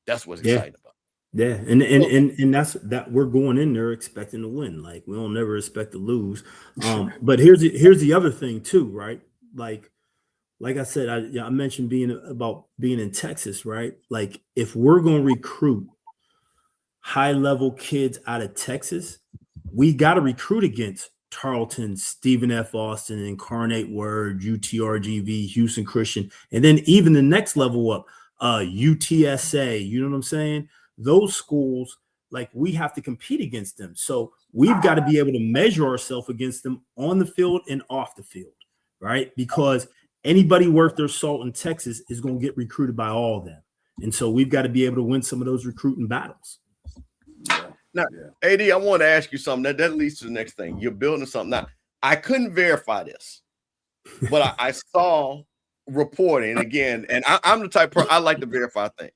That's what's exciting about it. Yeah, and that's that we're going in there expecting to win. Like, we don't never expect to lose. But here's the other thing too, right? Like I said, I mentioned being in Texas, right? Like, if we're going to recruit high-level kids out of Texas, we got to recruit against Tarleton, Stephen F. Austin, Incarnate Word, UTRGV, Houston Christian, and then even the next level up, UTSA. You know what I'm saying? Those schools, like, we have to compete against them. So we've got to be able to measure ourselves against them on the field and off the field, right? Because anybody worth their salt in Texas is going to get recruited by all of them. And so we've got to be able to win some of those recruiting battles. Now, AD, I want to ask you something. That leads to the next thing. You're building something. Now, I couldn't verify this, but I saw reporting again, and I'm the type of person, I like to verify things.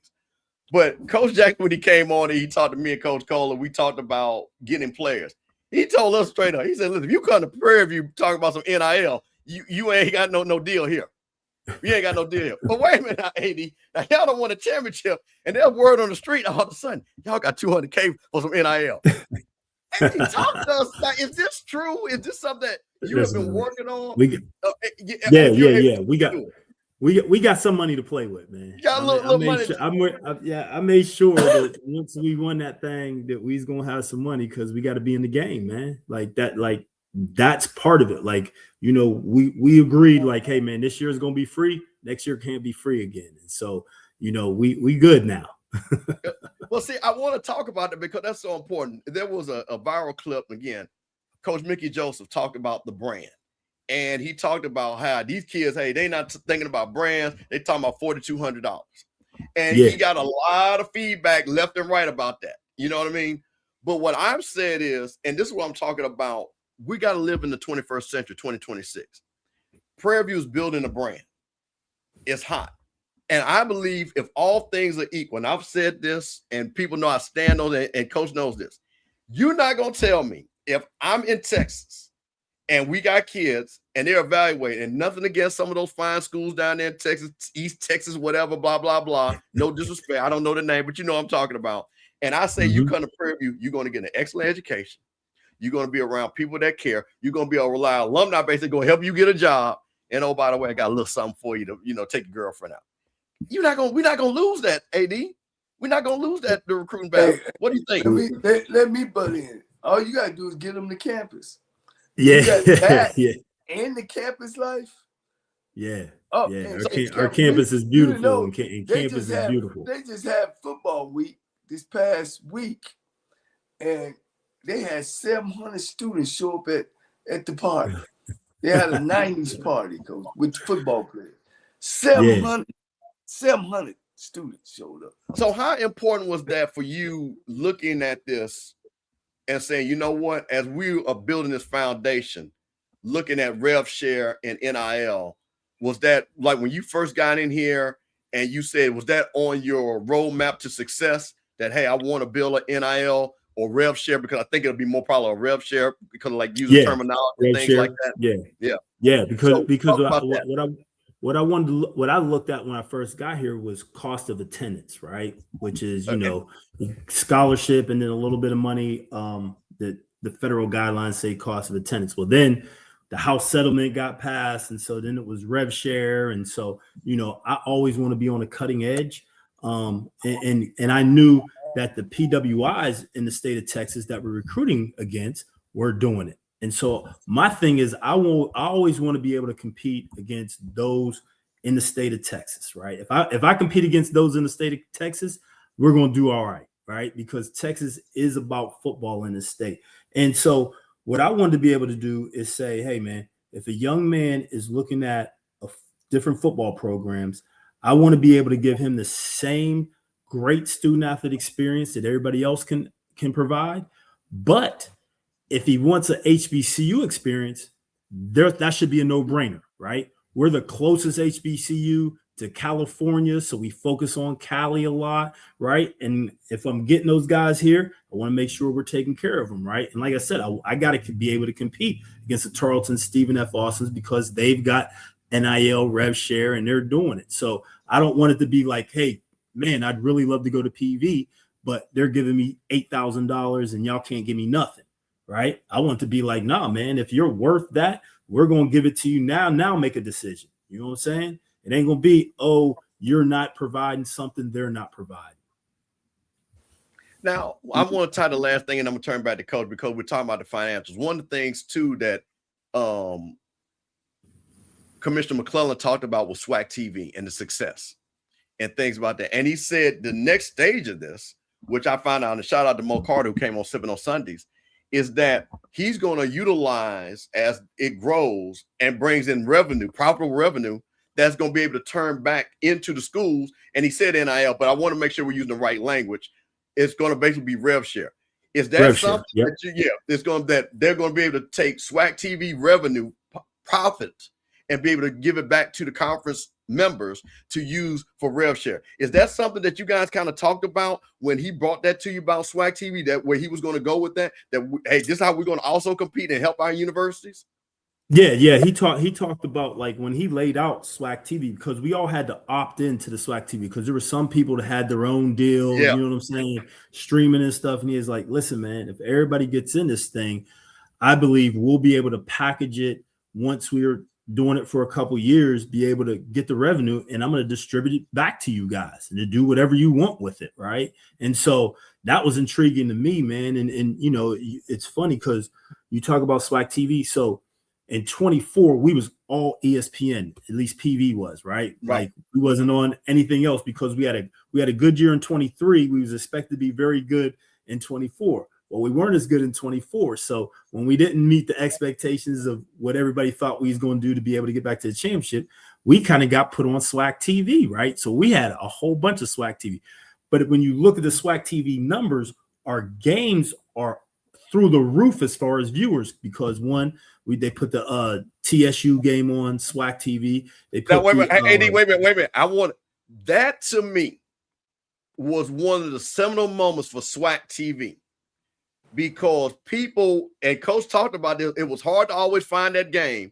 But Coach Jackson, when he came on and he talked to me and Coach Cole, and we talked about getting players, he told us straight up, he said, listen, if you come to Prairie View talking about some NIL, you ain't got no deal here. You ain't got no deal here. But wait a minute, now, AD. Now, y'all don't win a championship, and there's word on the street all of a sudden, y'all got $200K for some NIL. AD, talk to us. Now, is this true? Is this something that you have been working on? We got some money to play with, man. You got a little money. I made sure that once we won that thing, that we was gonna have some money, because we got to be in the game, man. Like that, like that's part of it. Like, you know, we agreed, like, hey, man, this year is gonna be free. Next year can't be free again. And so, you know, we good now. Well, see, I want to talk about that because that's so important. There was a viral clip again. Coach Mickey Joseph talked about the brand. And he talked about how these kids, hey, they not thinking about brands. They talking about $4,200. And he got a lot of feedback left and right about that. You know what I mean? But what I've said is, and this is what I'm talking about, we got to live in the 21st century, 2026. Prairie View is building a brand. It's hot. And I believe if all things are equal, and I've said this, and people know I stand on it, and Coach knows this, you're not going to tell me if I'm in Texas and we got kids and they're evaluating, and nothing against some of those fine schools down there in Texas, East Texas, whatever, blah, blah, blah. No disrespect. I don't know the name, but you know what I'm talking about. And I say, you come to Prairie View, you're going to get an excellent education. You're going to be around people that care. You're going to be a reliable alumni base that's going to help you get a job. And oh, by the way, I got a little something for you to, you know, take your girlfriend out. We're not going to lose that, AD. We're not going to lose that, the recruiting battle. What do you think? Let me butt in. All you got to do is get them to campus. Yeah. You got that and the campus life. Yeah. Oh, Yeah. and Our can campus we, is beautiful, and they campus just is beautiful. they just had football week this past week, and they had 700 students show up at the party. They had a 90s party, coach, with football players. 700 students showed up. So how important was that for you looking at this and saying, you know what, as we are building this foundation, looking at rev share and NIL, was that like when you first got in here and you said, was that on your roadmap to success that, hey, I want to build an NIL or rev share? Because I think it'll be more probably a rev share because of like using terminology and things like that. Yeah. Because what I looked at when I first got here was cost of attendance, right? Which is, you know, scholarship and then a little bit of money that the federal guidelines say cost of attendance. Well, then the House settlement got passed, and so then it was rev share, and so, you know, I always want to be on the cutting edge, and I knew that the PWIs in the state of Texas that we're recruiting against were doing it. And so my thing is I always want to be able to compete against those in the state of Texas, right? If I compete against those in the state of Texas, we're going to do all right? Because Texas is about football in the state. And so what I wanted to be able to do is say, hey, man, if a young man is looking at different football programs, I want to be able to give him the same great student athlete experience that everybody else can provide. But if he wants an HBCU experience, that should be a no-brainer, right? We're the closest HBCU to California, so we focus on Cali a lot, right? And if I'm getting those guys here, I want to make sure we're taking care of them, right? And like I said, I got to be able to compete against the Tarleton, Stephen F. Austins because they've got NIL, rev share, and they're doing it. So I don't want it to be like, hey, man, I'd really love to go to PV, but they're giving me $8,000 and y'all can't give me nothing, right? I want to be like, nah, man, if you're worth that, we're going to give it to you now. Now make a decision. You know what I'm saying? It ain't going to be, oh, you're not providing something they're not providing. Now, I want to tie the last thing, and I'm going to turn back to Coach because we're talking about the financials. One of the things, too, that Commissioner McClellan talked about was SWAC TV and the success and things about that. And he said the next stage of this, which I found out, and shout out to Mo Carter who came on Sipping on Sundays, is that he's going to utilize as it grows and brings in revenue, profitable revenue, that's going to be able to turn back into the schools. And he said NIL, but I want to make sure we're using the right language. It's going to basically be rev share. Is that rev something that it's going that they're going to be able to take SWAC TV revenue profit and be able to give it back to the conference members to use for rev share? Is that something that you guys kind of talked about when he brought that to you about SWAC TV, that where he was going to go with that hey, this is how we're going to also compete and help our universities? Yeah. He talked about like when he laid out SWAC TV, because we all had to opt into the SWAC TV because there were some people that had their own deal, you know what I'm saying, streaming and stuff. And he was like, listen, man, if everybody gets in this thing, I believe we'll be able to package it once we're doing it for a couple years, be able to get the revenue, and I'm going to distribute it back to you guys and to do whatever you want with it, right? And so that was intriguing to me, man. And you know, it's funny because you talk about SWAC TV. So in 24, we was all ESPN, at least PV was, right? Like we wasn't on anything else because we had a good year in 23. We was expected to be very good in 24. Well, we weren't as good in 24. So when we didn't meet the expectations of what everybody thought we was going to do to be able to get back to the championship, we kind of got put on SWAC TV, right? So we had a whole bunch of SWAC TV. But when you look at the SWAC TV numbers, our games are through the roof as far as viewers because one, they put the TSU game on SWAC TV. They put now, wait a minute. I want that, to me, was one of the seminal moments for SWAC TV. Because people, and Coach talked about this, it was hard to always find that game.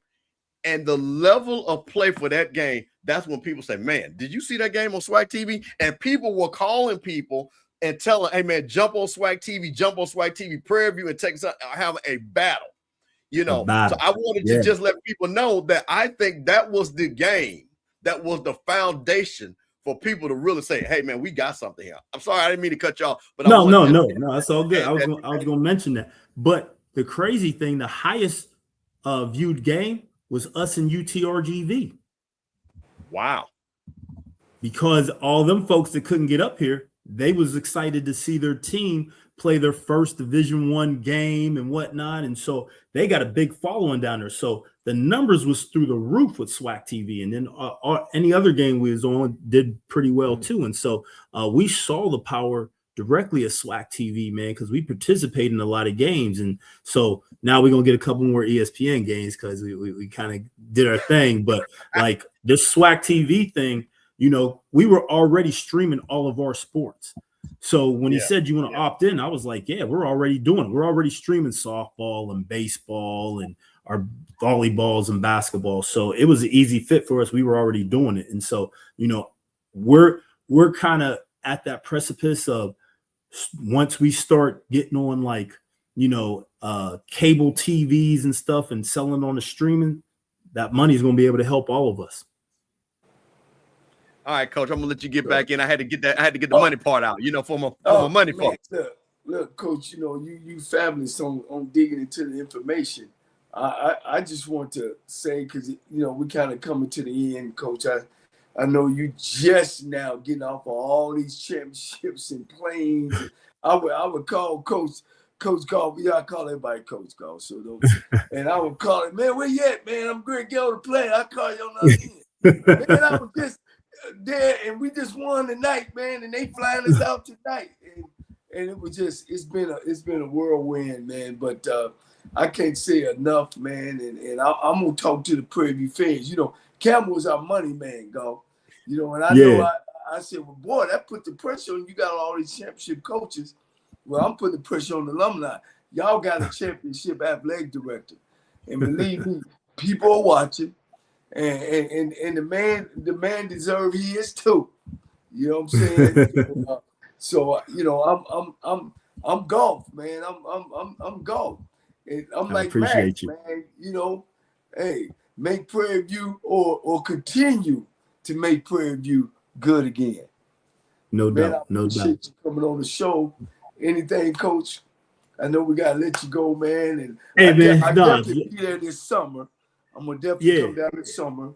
And the level of play for that game, that's when people say, man, did you see that game on SWAC TV? And people were calling people and telling, hey, man, jump on SWAC TV, Prairie View and Texas are having a battle. You know, so I wanted to just let people know that I think that was the game, that was the foundation for people to really say, hey, man, we got something here. I'm sorry, I didn't mean to cut you off. But no, that's all good. I was going to mention that. But the crazy thing, the highest viewed game was us and UTRGV. Wow. Because all them folks that couldn't get up here, they was excited to see their team play their first Division I game and whatnot. And so they got a big following down there. So the numbers was through the roof with SWAC TV. And then any other game we was on did pretty well too. And so we saw the power directly at SWAC TV, man, because we participate in a lot of games. And so now we're going to get a couple more ESPN games because we kind of did our thing. But like this SWAC TV thing, you know, we were already streaming all of our sports. So when he said you want to opt in, I was like, yeah, we're already doing it. We're already streaming softball and baseball and our volleyballs and basketball. So it was an easy fit for us. We were already doing it. And so, you know, we're kind of at that precipice of once we start getting on like, you know, cable TVs and stuff and selling on the streaming, that money is going to be able to help all of us. All right, Coach, I'm gonna let you get back in. I had to get the money part out, you know, for my money part. Look, Coach, you know, you fabulous on digging into the information. I just want to say, because you know we kind of coming to the end, Coach. I know you just now getting off of all these championships and planes. I would call Coach Goff. Yeah, I call everybody Coach Goff. So and I would call it, man, where you at, man? I'm great, get on the plane. I call you on the other end. Man, I was just there, and we just won tonight, man, and they flying us out tonight, and it was just it's been a whirlwind, man. But I can't say enough, man, and I'm gonna talk to the Prairie View fans. You know, Campbell was our money man, go. You know, and I know I said, well, boy, that put the pressure on you. Got all these championship coaches. Well, I'm putting the pressure on the alumni. Y'all got a championship athletic director, and believe me, people are watching. And the man deserves his too. You know what I'm saying? So you know, I'm Golf, man. I'm Golf. And I'm like Max, man. You know, hey, make Prairie View or continue to make Prairie View good again. No man, doubt, no doubt. You coming on the show. Anything, Coach? I know we gotta let you go, man. And hey, man, I definitely be there this summer. I'm gonna definitely come down this summer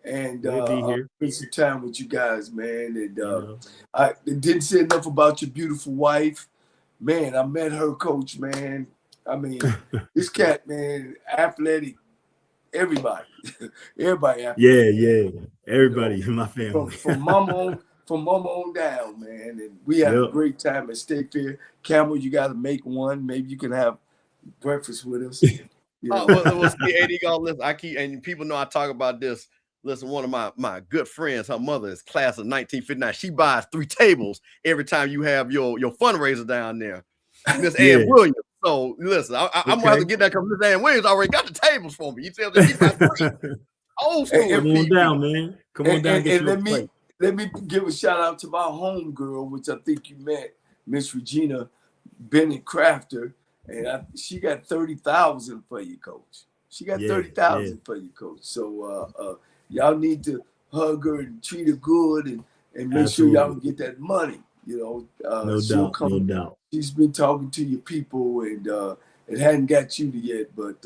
and spend some time with you guys, man. And I didn't say enough about your beautiful wife, man. I met her, Coach, man. I mean, this cat, man, athletic. Everybody athletic. Yeah. Everybody in my family. From mama on down, man. And we had a great time at State Fair. Campbell, you got to make one. Maybe you can have breakfast with us. Yeah. Well, see, AD, listen, and people know I talk about this. Listen, one of my good friends, her mother is class of 1959. She buys 3 tables every time you have your fundraiser down there. Miss Ann Williams. So listen, I'm gonna have to get that because Miss Ann Williams already got the tables for me. You tell me she buys 3. Old school. Come on down, man. Come on down. And let me give a shout out to my home girl, which I think you met, Miss Regina Bennett Crafter. And she got 30,000 for you, Coach. She got 30,000 for you, Coach. So y'all need to hug her and treat her good and make sure y'all can get that money. You know, no doubt. She's been talking to your people and it hadn't got you yet. But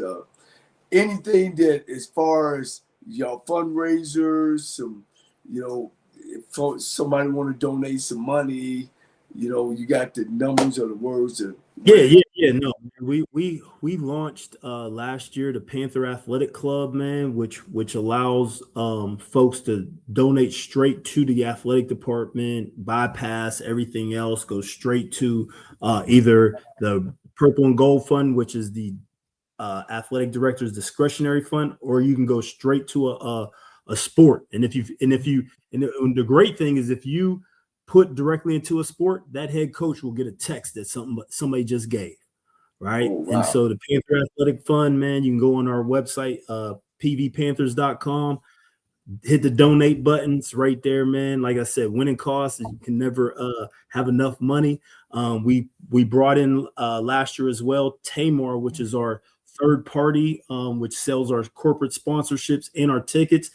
anything that, as far as y'all fundraisers, some, you know, if somebody want to donate some money, you know, you got the numbers or the words. No, we launched last year the Panther Athletic Club, man, which allows folks to donate straight to the athletic department, bypass everything else, go straight to either the Purple and Gold Fund, which is the athletic director's discretionary fund, or you can go straight to a sport. And the great thing is if you put directly into a sport, that head coach will get a text that somebody just gave, right? Oh, wow. And so the Panther Athletic Fund, man, you can go on our website, pvpanthers.com, hit the donate buttons right there, man. Like I said, winning costs, you can never have enough money. We brought in last year as well, Tamar, which is our third party, which sells our corporate sponsorships and our tickets.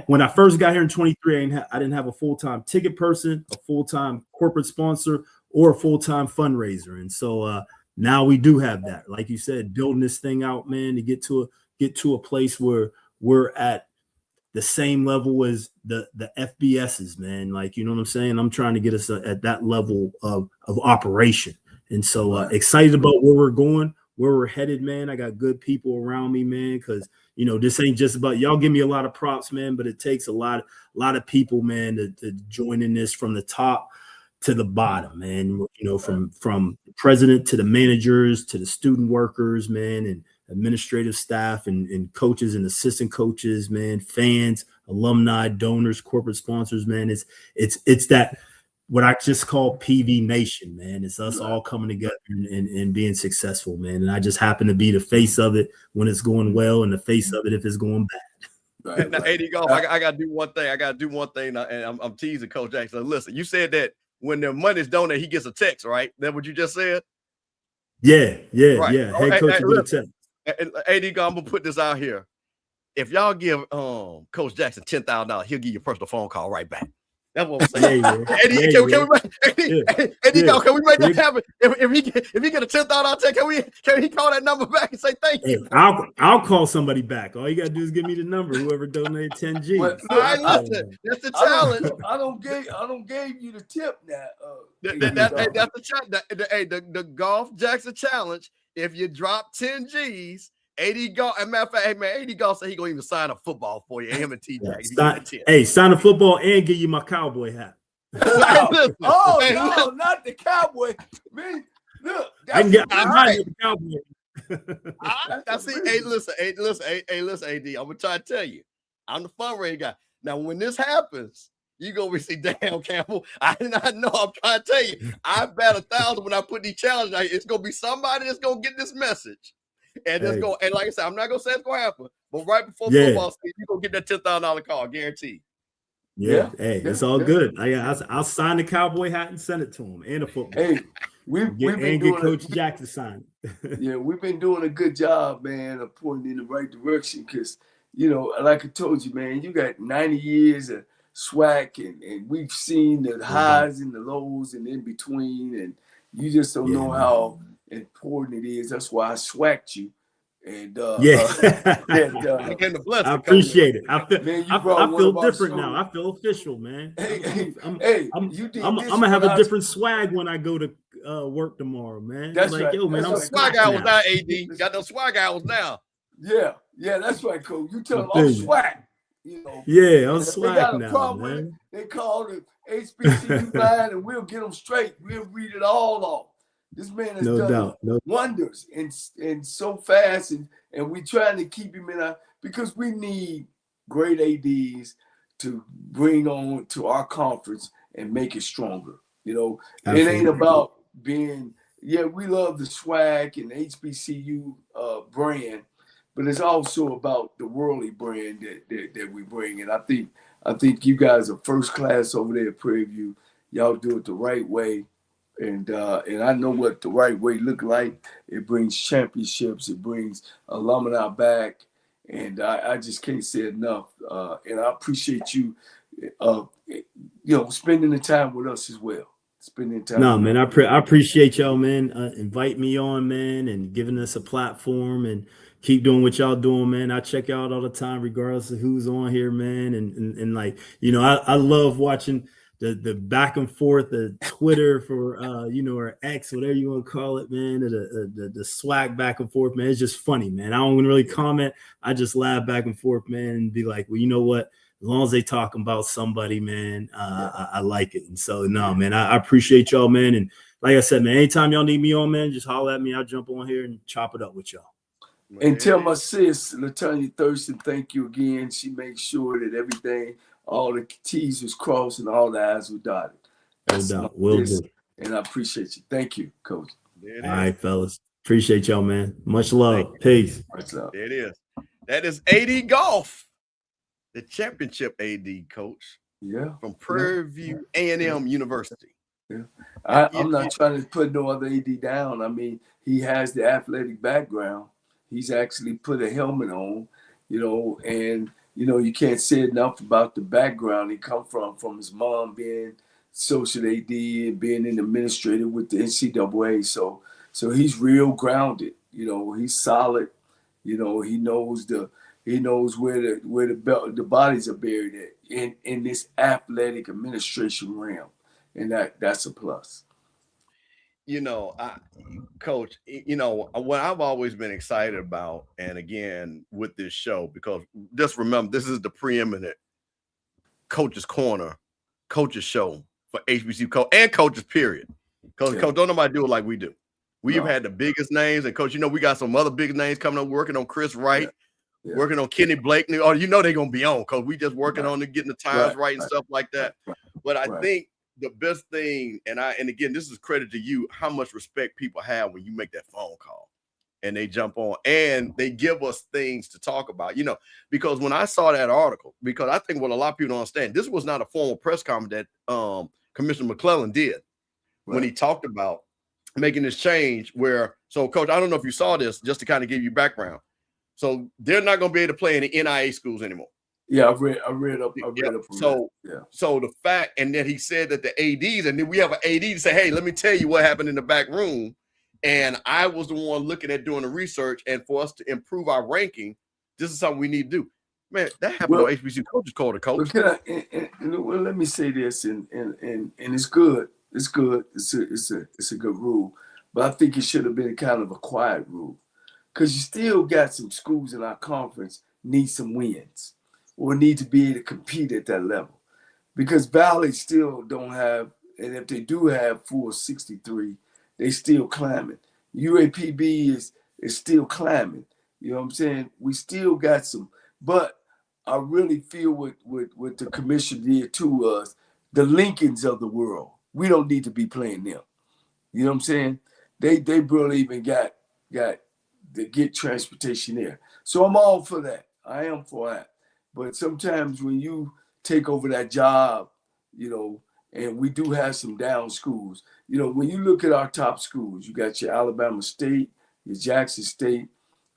When I first got here in 23, I didn't have a full-time ticket person, a full-time corporate sponsor, or a full-time fundraiser. And so now we do have that. Like you said, building this thing out, man, to get to a place where we're at the same level as the FBSs, man. Like, you know what I'm saying? I'm trying to get us at that level of operation. And so excited about where we're going, where we're headed, man. I got good people around me, man, because, you know, this ain't just about, y'all give me a lot of props, man, but it takes a lot of people, man, to join in this from the top to the bottom, man. You know, from the president to the managers to the student workers, man, and administrative staff and coaches and assistant coaches, man, fans, alumni, donors, corporate sponsors, man. It's that what I just call PV Nation, man. It's us all coming together and being successful, man. And I just happen to be the face of it when it's going well and the face of it if it's going bad. Now, AD Goff, I got to do one thing. And I'm teasing Coach Jackson. Listen, you said that when the money's donated, he gets a text, right? That what you just said? Yeah. Right. Head coach will get a text. AD Goff, I'm going to put this out here. If y'all give Coach Jackson $10,000, he'll give you a personal phone call right back. That's what I'm saying. Can we make that happen? If he get a $10,000 check, can he call that number back and say thank you? Hey, I'll call somebody back. All you gotta do is give me the number. Whoever donated 10 G. All right, listen, that's the challenge. I don't give you the tip now. That's the challenge. The Goff Jackson challenge. If you drop 10 G's. AD Goff, as a matter of fact, hey man, AD Goff said he gonna even sign a football for you. Him and TJ. Sign a football and give you my cowboy hat. No, not the cowboy. Man, look, I can get the cowboy. I see. Hey, listen, AD. I'm gonna try to tell you, I'm the fundraising guy. Now, when this happens, you gonna be saying, "Damn, Campbell, I did not know." I'm trying to tell you, I bet 1,000 when I put these challenges out. It's gonna be somebody that's gonna get this message. And just go, and like I said, I'm not gonna say it's gonna happen, but right before football season, you're gonna get that $10,000 call, guaranteed. Yeah, it's all good. I'll sign the cowboy hat and send it to him and a football. Hey, we've been doing Coach Jack to sign it. Yeah, we've been doing a good job, man, of pointing in the right direction because, you know, like I told you, man, you got 90 years of SWAC and we've seen the highs and the lows and in between, and you just don't know how important it is. That's why I SWAC'd you. And I appreciate it. I feel different now. I feel official, man. I'm gonna have a different swag when I go to work tomorrow, man. That's like, right. yo, man, I'm swag hours now, AD. Got those swag hours now. Yeah, that's right, Coach. You tell them I'm swag. You know, I'm swag now, man. They call the HBCU line, and we'll get them straight. We'll read it all off. This man has done wonders and so fast, and we're trying to keep him in because we need great ADs to bring on to our conference and make it stronger. You know, Absolutely. It ain't about being, we love the SWAC and HBCU brand, but it's also about the worldly brand that we bring. And I think you guys are first class over there at Prairie View. Y'all do it the right way. And I know what the right way look like. It brings championships. It brings alumni back. And I just can't say enough. And I appreciate you, spending the time with us as well. Man, I appreciate y'all, man. Invite me on, man, and giving us a platform and keep doing what y'all doing, man. I check y'all out all the time, regardless of who's on here, man. And like, you know, I love watching the back and forth, the Twitter for or X, whatever you want to call it, man. The swag back and forth, man. It's just funny, man. I don't really comment. I just laugh back and forth, man, and be like, well, you know what? As long as they talking about somebody, man, I like it. And so, no, man, I appreciate y'all, man. And like I said, man, anytime y'all need me on, man, just holler at me. I'll jump on here and chop it up with y'all. And tell my sis, LaTanya Thurston, thank you again. She makes sure that everything, all the T's was crossed and all the I's were dotted. No doubt. Will do. And I appreciate you. Thank you, Coach. All right, fellas. Appreciate y'all, man. Much love. Peace. Much love. There it is. That is AD Goff, the championship AD coach from Prairie View A&M University. Yeah. I'm not trying to put no other AD down. I mean, he has the athletic background. He's actually put a helmet on, and, you can't say enough about the background he come from his mom being social AD and being an administrator with the NCAA. So he's real grounded. He's solid. He knows He knows where the bodies are buried at in this athletic administration realm, and that's a plus. Coach, what I've always been excited about, and again with this show, because just remember, this is the preeminent Coaches Corner, coaches show for HBCU and coaches, period. Coach, don't nobody do it like we do. We've had the biggest names, and Coach, we got some other big names coming up, working on Chris Wright, working on Kenny Blakeney. Or they're gonna be on, Coach. We just working on getting the times right and stuff like that. But I think the best thing, and again, this is credit to you, how much respect people have when you make that phone call and they jump on and they give us things to talk about, because when I saw that article, because I think what a lot of people don't understand, this was not a formal press conference that Commissioner McClellan did when he talked about making this change so Coach, I don't know if you saw this, just to kind of give you background. So they're not going to be able to play in the NIA schools anymore. Yeah, I read up. So the fact, and then he said that the ADs, and then we have an AD to say, hey, let me tell you what happened in the back room. And I was the one looking at doing the research, and for us to improve our ranking, this is something we need to do. Man, that happened on HBCU Coaches Corner, Coach. Well, let me say this, and it's good. It's good. It's a good rule, but I think it should have been kind of a quiet rule, because you still got some schools in our conference need some wins, or need to be able to compete at that level, because Valley still don't have, and if they do have 463, they still climbing. UAPB is still climbing. You know what I'm saying? We still got some, but I really feel what the commission did to us, the Lincolns of the world. We don't need to be playing them. You know what I'm saying? They barely even got to get transportation there. So I'm all for that. I am for that. But sometimes when you take over that job, and we do have some down schools, when you look at our top schools, you got your Alabama State, your Jackson State,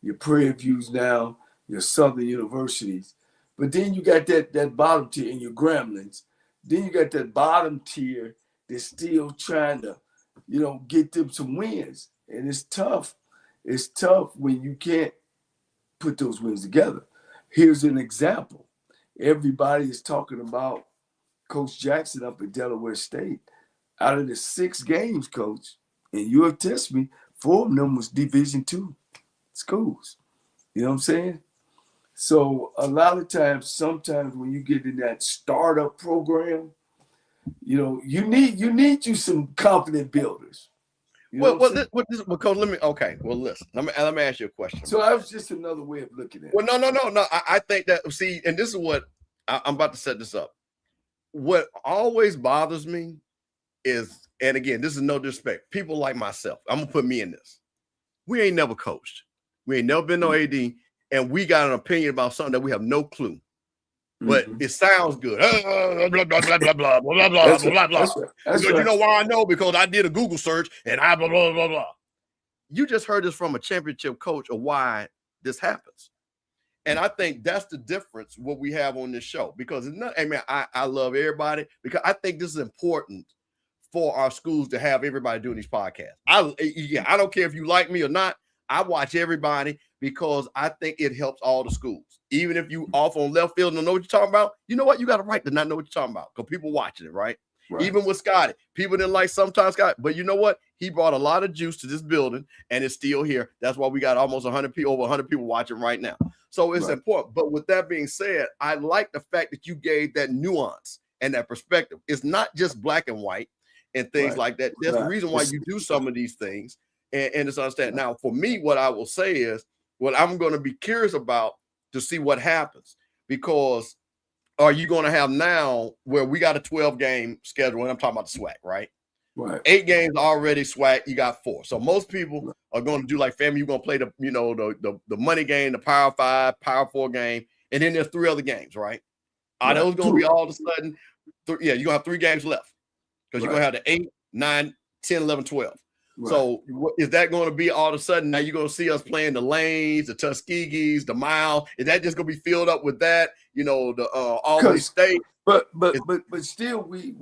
your Prairie Views now, your Southern universities. But then you got that bottom tier, and your Gremlins. Then you got that bottom tier that's still trying to, get them some wins. And it's tough. It's tough when you can't put those wins together. Here's an example. Everybody is talking about Coach Jackson up at Delaware State. Out of the 6 games, Coach, and you'll test me, 4 of them was Division II schools. You know what I'm saying? So a lot of times, sometimes when you get in that startup program, you need some confident builders. Because listen, let me ask you a question. So that was just another way of looking at it. Well, no. I think that, and this is what I'm about to set this up. What always bothers me is, and again, this is no disrespect, people like myself, I'm going to put me in this. We ain't never coached. We ain't never been no AD, and we got an opinion about something that we have no clue. But it sounds good. Blah, blah, blah, blah, blah, blah, blah, blah, blah. Because you know why I know? Because I did a Google search and I blah, blah, blah, blah. You just heard this from a championship coach of why this happens. And I think that's the difference what we have on this show. Because it's not, I love everybody, because I think this is important for our schools to have everybody doing these podcasts. I don't care if you like me or not. I watch everybody because I think it helps all the schools. Even if you off on left field and don't know what you're talking about, you know what? You got a right to not know what you're talking about, because people watching it, right? Even with Scotty, people didn't like sometimes Scott, but you know what? He brought a lot of juice to this building, and it's still here. That's why we got almost 100 people, over 100 people watching right now. So it's important. But with that being said, I like the fact that you gave that nuance and that perspective. It's not just black and white and things like that. There's the reason why you do some of these things, and it's understand. Now, for me, what I will say is, what I'm going to be curious about to see what happens, because are you going to have now where we got a 12-game schedule, and I'm talking about the SWAC, right? 8 games already SWAC, you got 4. So most people are going to do like family. You're going to play the money game, the Power 5, Power 4 game, and then there's 3 other games, right? Are those going to be all of a sudden? You're going to have 3 games left, because you're going to have the 8, 9, 10, 11, 12. So is that going to be all of a sudden now you're going to see us playing the Lanes, the Tuskegees, the Mile? Is that just going to be filled up with that? The Albany State. But still, we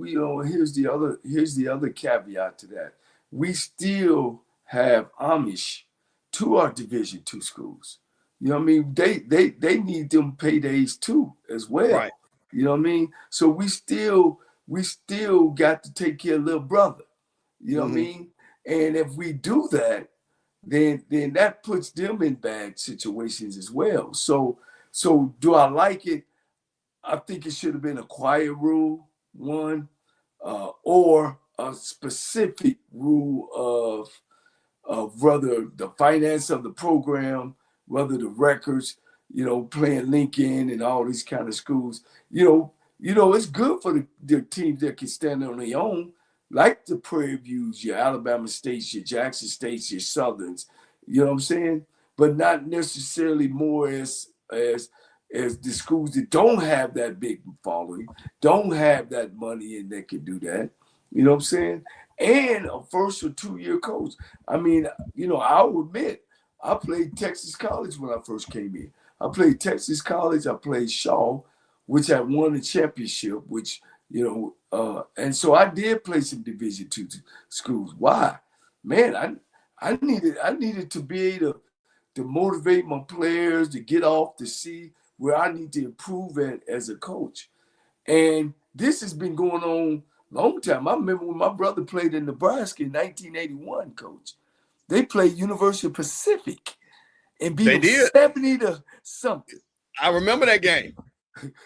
here's the other caveat to that. We still have Amish to our Division II schools. You know what I mean? They need them paydays too as well. Right. You know what I mean? So we still got to take care of little brother. You know what I mean? And if we do that, then that puts them in bad situations as well. So do I like it? I think it should have been a quiet rule, one, or a specific rule of whether the finance of the program, whether the records, playing Lincoln and all these kind of schools, it's good for the teams that can stand on their own, like the Prairie Views, your Alabama States, your Jackson States, your Southerns, you know what I'm saying? But not necessarily more as the schools that don't have that big following, don't have that money, and they can do that. You know what I'm saying? And a 1st or 2-year coach. I mean, I'll admit, I played Texas College when I first came in. I played Texas College. I played Shaw, which had won the championship, and so I did play some Division II schools. Why? Man, I needed to be able to motivate my players, to get off, to see where I need to improve at as a coach. And this has been going on a long time. I remember when my brother played in Nebraska in 1981, coach. They played University of Pacific and beat them 70 to something. I remember that game.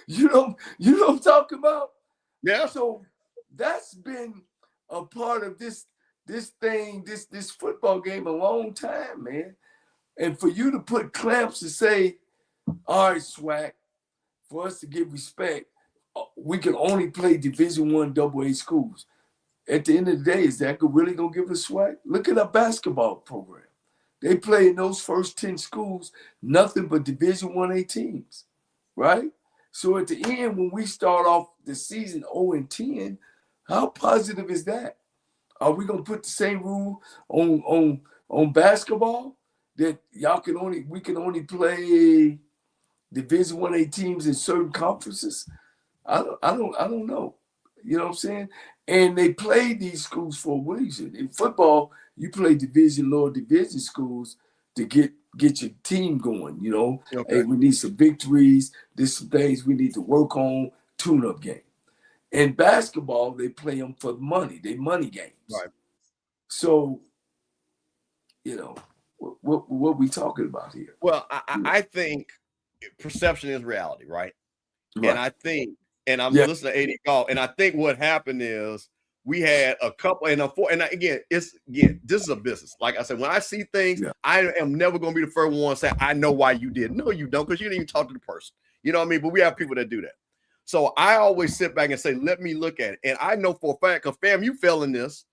You know what I'm talking about? Yeah. So that's been a part of this thing, this football game a long time, man. And for you to put clamps and say, all right, SWAC, for us to give respect, we can only play Division I AA schools. At the end of the day, is that really going to give us SWAC? Look at our basketball program. They play in those first 10 schools, nothing but Division I teams, right? So at the end, when we start off the season 0-10, how positive is that? Are we going to put the same rule on basketball that we can only play Division I teams in certain conferences? I don't know. You know what I'm saying? And they play these schools for a reason. In football, you play lower division schools to get your team going. Okay. Hey, we need some victories. There's some things we need to work on. Tune-up game. In basketball, they play them for the money. They money games. Right. So, what we talking about here? Well, I think perception is reality, right? And I think, and I'm listening to AD Goff, and I think what happened is we had a couple, and this is a business. Like I said, when I see things, I am never going to be the first one to say, I know why you did. No, you don't, because you didn't even talk to the person. You know what I mean? But we have people that do that. So I always sit back and say, let me look at it. And I know for a fact, because fam, you fell in this.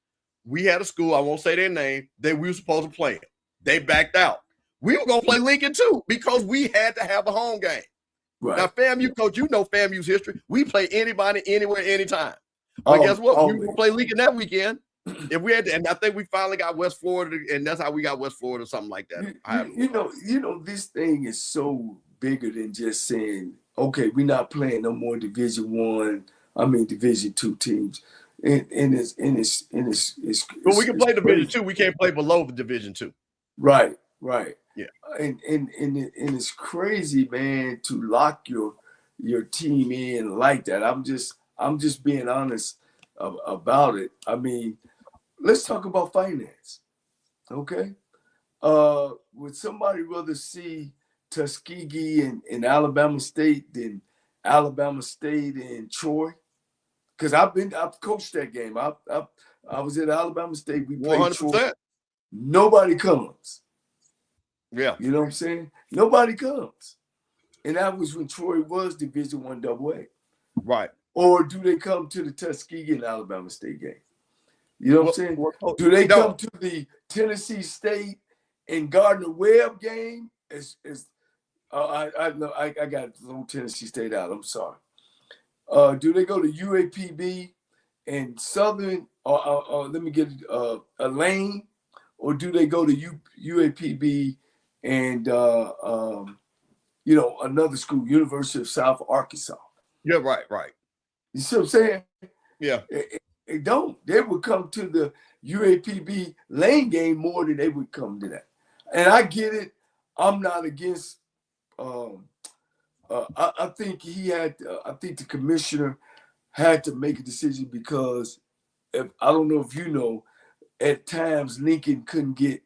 We had a school, I won't say their name, that we were supposed to play it. They backed out. We were going to play Lincoln too, because we had to have a home game. Right. Now, FAMU, coach, FAMU's history. We play anybody, anywhere, anytime. But guess what? We will play Lincoln that weekend. If we had to, and I think we finally got West Florida, and that's how we got West Florida, something like that. This thing is so bigger than just saying, okay, we're not playing no more Division II teams. And it's but we can play Division II. We can't play below the Division II. Right. Yeah. And it's crazy, man, to lock your team in like that. I'm just being honest about it. I mean, let's talk about finance. Okay. Would somebody rather see Tuskegee and Alabama State than Alabama State and Troy? Because I've coached that game. I was at Alabama State. We played 100%. Troy. Nobody comes. Yeah. You know what I'm saying? Nobody comes. And that was when Troy was Division I AA. Right. Or do they come to the Tuskegee and Alabama State game? You know what I'm saying? Do they come to the Tennessee State and Gardner-Webb game? I got to throw Tennessee State out. I'm sorry. Do they go to UAPB and Southern, or let me get a lane, or do they go to UAPB and another school, University of South Arkansas? Yeah, right. You see what I'm saying? Yeah. They don't. They would come to the UAPB lane game more than they would come to that. And I get it. I'm not against I think he had. I think the commissioner had to make a decision because I don't know if you know, at times Lincoln couldn't get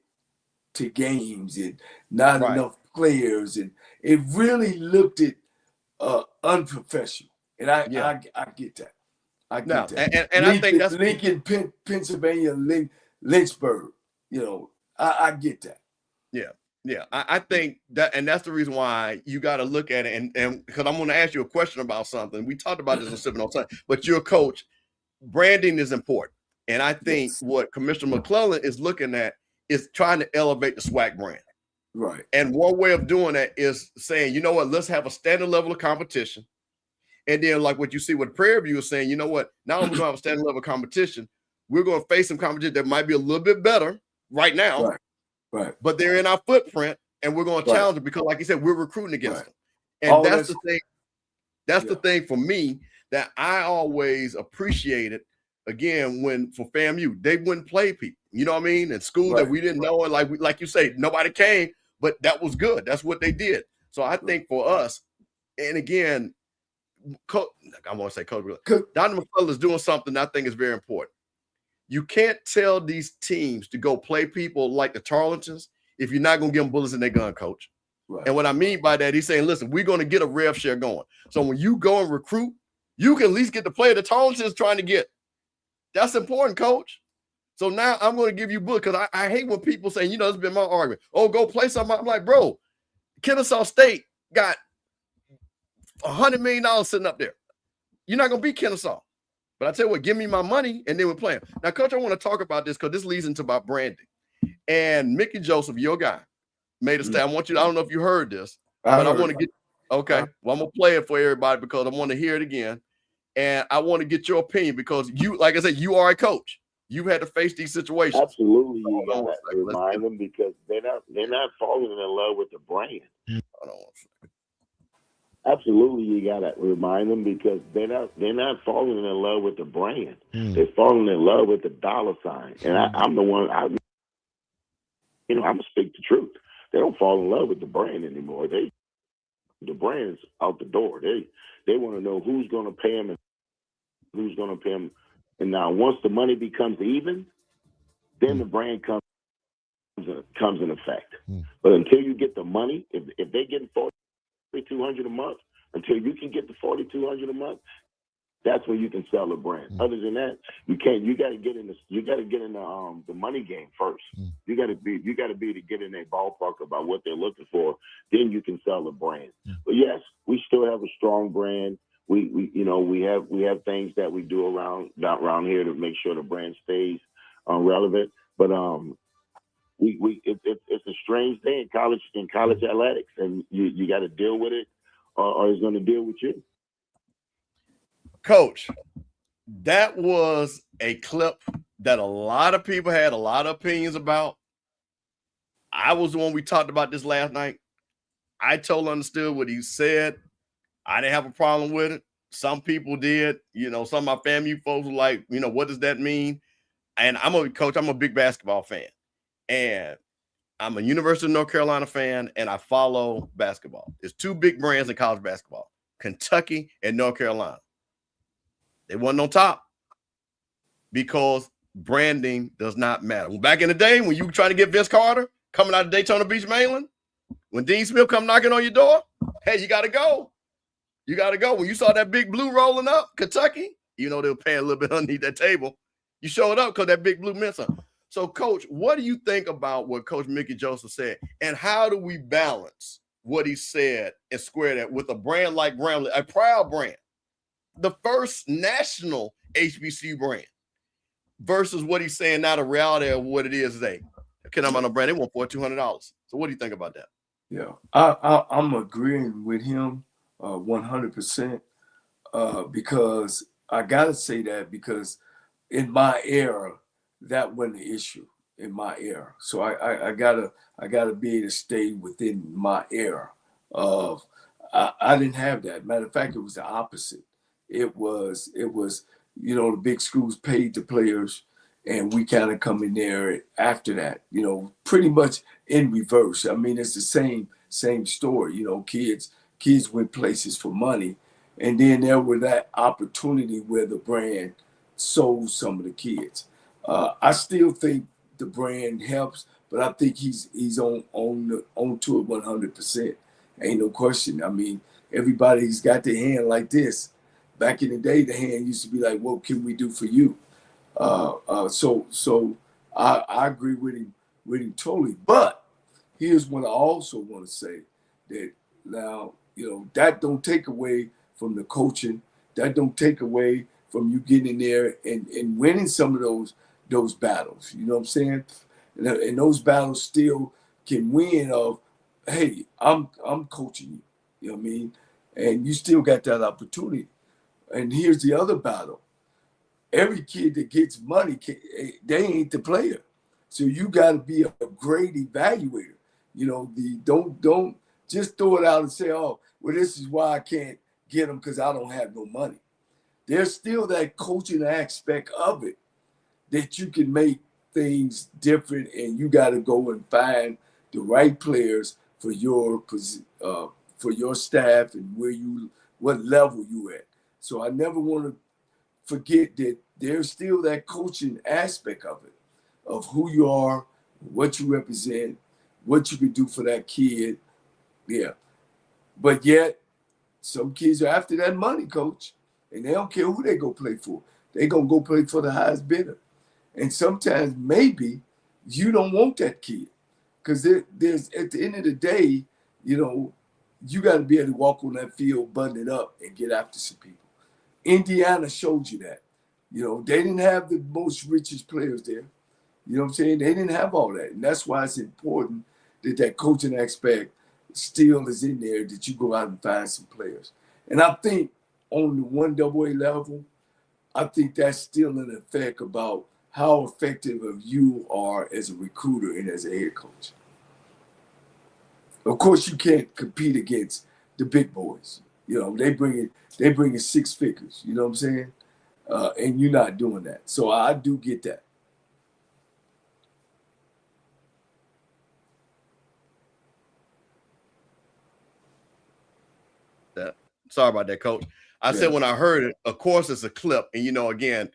to games and not enough players, and it really looked at unprofessional. And I get that. I get that. And Lincoln, I think that's Lincoln, Pennsylvania, Lynchburg. You know, I get that. Yeah, I think that, and that's the reason why you got to look at it, and because I'm going to ask you a question about something. We talked about this on Sipping on Sunday, but you're a coach. Branding is important, and I think what Commissioner McClellan is looking at is trying to elevate the SWAC brand. Right. And one way of doing that is saying, you know what, let's have a standard level of competition, and then like what you see with Prairie View is saying, you know what, now we're going to have a standard level of competition. We're going to face some competition that might be a little bit better right now. Right. But they're in our footprint, and we're going to challenge them because, like you said, we're recruiting against them. And that's the thing. That's the thing for me that I always appreciated. Again, when for FAMU, they wouldn't play people. You know what I mean? In school that we didn't know, and like you say, nobody came, but that was good. That's what they did. So I think for us, and again, I want to say Coach Dr. McCullough is doing something I think is very important. You can't tell these teams to go play people like the Tarleton's if you're not going to give them bullets in their gun, coach. Right. And what I mean by that, he's saying, listen, we're going to get a rev share going. So when you go and recruit, you can at least get the player the Tarleton's trying to get. That's important, coach. So now I'm going to give you bullets because I hate when people say, you know, it's been my argument. Oh, go play somebody. I'm like, bro, Kennesaw State got $100 million sitting up there. You're not going to beat Kennesaw. But I tell you what, give me my money, and then we're playing. Now, Coach, I want to talk about this because this leads into about branding. And Mickey Joseph, your guy, made a statement. I don't know if you heard this, but I want to get – okay. Well, I'm going to play it for everybody because I want to hear it again. And I want to get your opinion because you, like I said, you are a coach. You've had to face these situations. Absolutely. You got to remind them because they're not falling in love with the brand. Hold on one second. Absolutely, you gotta remind them because they're not falling in love with the brand. They're falling in love with the dollar sign. And I'm the one. I'm gonna speak the truth. They don't fall in love with the brand anymore. The brand's out the door. They want to know who's gonna pay them and who's gonna pay them. And now, once the money becomes even, then the brand comes in effect. But until you get the money, if they get $4,200 a month, until you can get the $4,200 a month, that's when you can sell a brand. Other than that, you can't. You got to get in the money game first. You got to be to get in their ballpark about what they're looking for. Then you can sell a brand. But yes, we still have a strong brand. We have things that we do around here to make sure the brand stays relevant. But it's a strange thing in college athletics, and you got to deal with it, or it's going to deal with you. Coach, that was a clip that a lot of people had a lot of opinions about. I was the one we talked about this last night. I totally understood what he said. I didn't have a problem with it. Some people did. You know, some of my family folks were like, you know, what does that mean? And I'm a big basketball fan. And I'm a University of North Carolina fan, and I follow basketball. There's two big brands in college basketball, Kentucky and North Carolina. They wasn't on top because branding does not matter. Well, back in the day when you were trying to get Vince Carter coming out of Daytona Beach, Maryland, when Dean Smith come knocking on your door, hey, you got to go. You got to go. When you saw that big blue rolling up, Kentucky, you know they were paying a little bit underneath that table. You showed up because that big blue meant something. So, Coach, what do you think about what Coach Mickey Joseph said, and how do we balance what he said and square that with a brand like Grambling, a proud brand, the first national HBCU brand, versus what he's saying now, the reality of what it is today? I'm on a brand, they want $4,200. So, what do you think about that? Yeah, I'm agreeing with him 100% because I gotta say that because in my era, that wasn't the issue in my era. So I gotta be able to stay within my era of I didn't have that. Matter of fact, it was the opposite. It was the big schools paid the players, and we kind of come in there after that, pretty much in reverse. I mean, it's the same story. You know, kids went places for money, and then there was that opportunity where the brand sold some of the kids. I still think the brand helps, but I think he's on to it 100%. Ain't no question. I mean, everybody's got their hand like this. Back in the day, the hand used to be like, "What can we do for you?" So I agree with him totally. But here's what I also want to say, that now, you know, that don't take away from the coaching. That don't take away from you getting in there and winning some of those battles. You know what I'm saying? And those battles still can win of, hey, I'm coaching you. You know what I mean? And you still got that opportunity. And here's the other battle. Every kid that gets money, they ain't the player. So you got to be a great evaluator. You know, don't just throw it out and say, "Oh, well, this is why I can't get them because I don't have no money." There's still that coaching aspect of it that you can make things different, and you got to go and find the right players for your staff and what level you at. So I never want to forget that there's still that coaching aspect of it, of who you are, what you represent, what you can do for that kid. Yeah. But yet, some kids are after that money, coach, and they don't care who they go play for. They going to go play for the highest bidder. And sometimes maybe you don't want that kid, because there's at the end of the day, you know, you got to be able to walk on that field, button it up, and get after some people. Indiana showed you that. You know, they didn't have the most richest players there. You know what I'm saying? They didn't have all that. And that's why it's important that coaching aspect still is in there, that you go out and find some players. And I think on the 1AA level, I think that's still an effect about how effective of you are as a recruiter and as a head coach. Of course, you can't compete against the big boys. You know, they bring in six figures. You know what I'm saying? And you're not doing that. So I do get that. Sorry about that, Coach. I said when I heard it, of course, it's a clip. And, you know, again,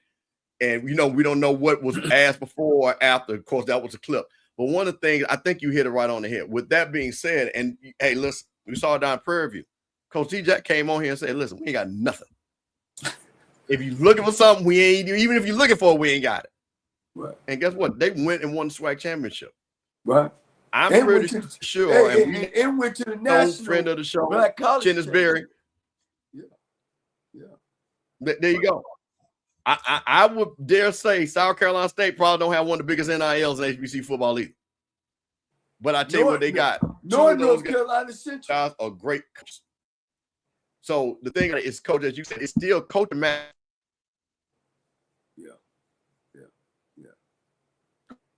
and, you know, we don't know what was asked before or after. Of course, that was a clip. But one of the things, I think you hit it right on the head. With that being said, and, hey, listen, we saw it down in Prairie View. Coach T-Jack came on here and said, listen, we ain't got nothing. If you're looking for something, we ain't, even if you're looking for it, we ain't got it. Right. And guess what? They went and won the SWAC championship. Right. I'm pretty sure. It went to the national friend of the show, Black College. Chennis Berry. Yeah. There you go. I would dare say South Carolina State probably don't have one of the biggest NILs in HBC football either. But I tell you what they got. North Carolina Central guys are great coaches. So the thing is, Coach, as you said, it's still coaching match. Yeah.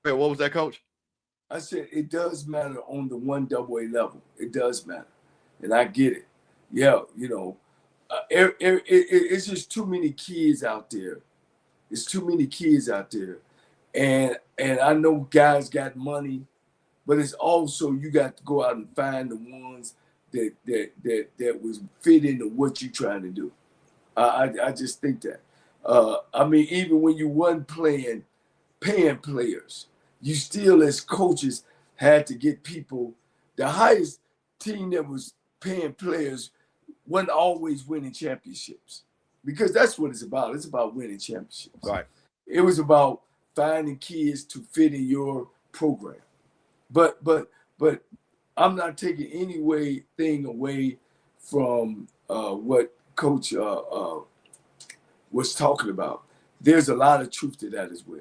What was that, Coach? I said it does matter on the 1AA level. It does matter, and I get it. Yeah, you know, it's just too many kids out there. It's too many kids out there, and I know guys got money, but it's also you got to go out and find the ones that was fit into what you're trying to do. I just think that. I mean, even when you weren't paying players, you still as coaches had to get people. The highest team that was paying players wasn't always winning championships, because that's what it's about. It's about winning championships. Right. It was about finding kids to fit in your program. But I'm not taking anything away from what Coach was talking about. There's a lot of truth to that as well.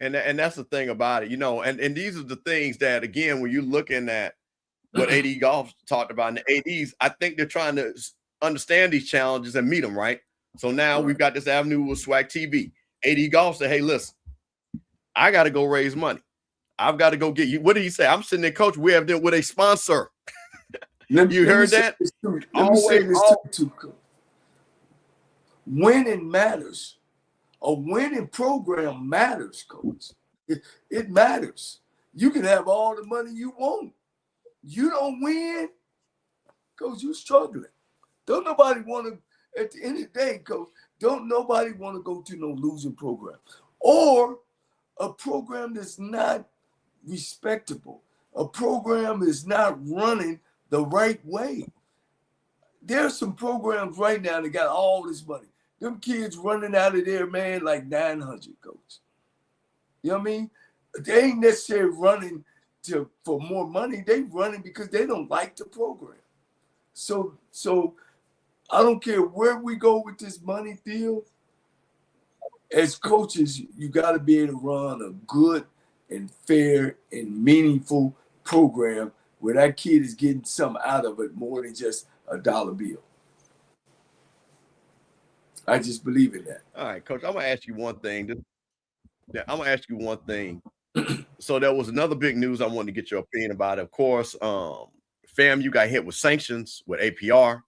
And that's the thing about it, you know, and these are the things that, again, when you're looking at what AD Goff talked about in the ADs, I think they're trying to understand these challenges and meet them, right? So now we've got this avenue with SWAC TV. AD Goff said, hey, listen, I got to go raise money. I've got to go get you. What did he say? I'm sitting there, Coach, we have them with a sponsor. You heard that? Let me say this too. Winning matters. A winning program matters, Coach. It matters. You can have all the money you want. you don't win, Coach, you're struggling. Don't nobody want to, at the end of the day, Coach, don't nobody want to go to no losing program or a program that's not respectable, a program that's not running the right way. There's some programs right now that got all this money. Them kids running out of there, man, like 900, Coach. You know what I mean? They ain't necessarily running for more money. They running because they don't like the program. So I don't care where we go with this money deal. As coaches, you got to be able to run a good and fair and meaningful program where that kid is getting something out of it more than just a dollar bill. I just believe in that. All right, Coach, I'm going to ask you one thing. So there was another big news I wanted to get your opinion about. Of course, FAMU got hit with sanctions with APR,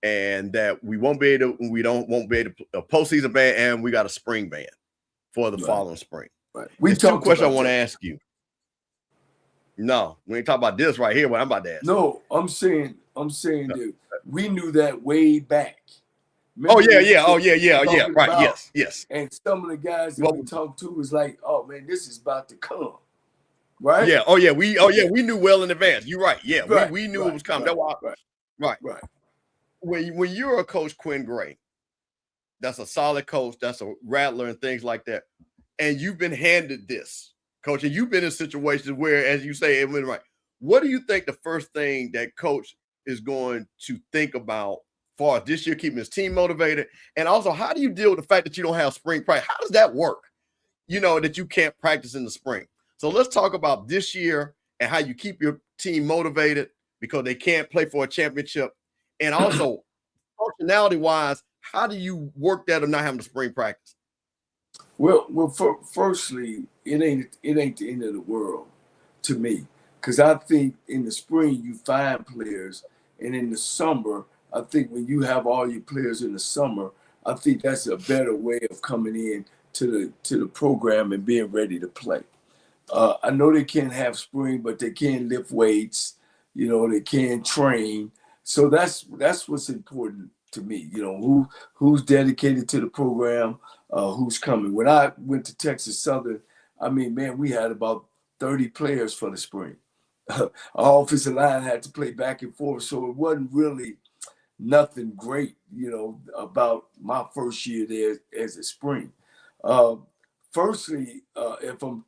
and that we won't be able to a postseason ban, and we got a spring ban for the following spring. Right. There's two questions I want to ask you. No, we ain't talking about this right here. What I'm about to ask. No, I'm saying that we knew that way back. Remember yeah. Right. Yes. And some of the guys that we talked to was like, "Oh man, this is about to come." Right? Yeah. We knew well in advance. You're right. Yeah. Right. We knew it was coming. Right. When you're a coach, Quinn Gray, that's a solid coach, that's a rattler and things like that, and you've been handed this, Coach, and you've been in situations where, as you say, it went right. What do you think the first thing that Coach is going to think about far as this year keeping his team motivated? And also, how do you deal with the fact that you don't have spring practice? How does that work? You know, that you can't practice in the spring. So let's talk about this year and how you keep your team motivated because they can't play for a championship. And also, functionality-wise, how do you work that of not having the spring practice? Well, firstly, it ain't the end of the world to me, because I think in the spring you find players, and in the summer, I think when you have all your players in the summer, I think that's a better way of coming in to the program and being ready to play. I know they can't have spring, but they can lift weights. You know, they can train. So that's what's important to me. You know, who's dedicated to the program, who's coming. When I went to Texas Southern, I mean, man, we had about 30 players for the spring. Our offensive line had to play back and forth, so it wasn't really nothing great, you know, about my first year there as a spring. Firstly, if I'm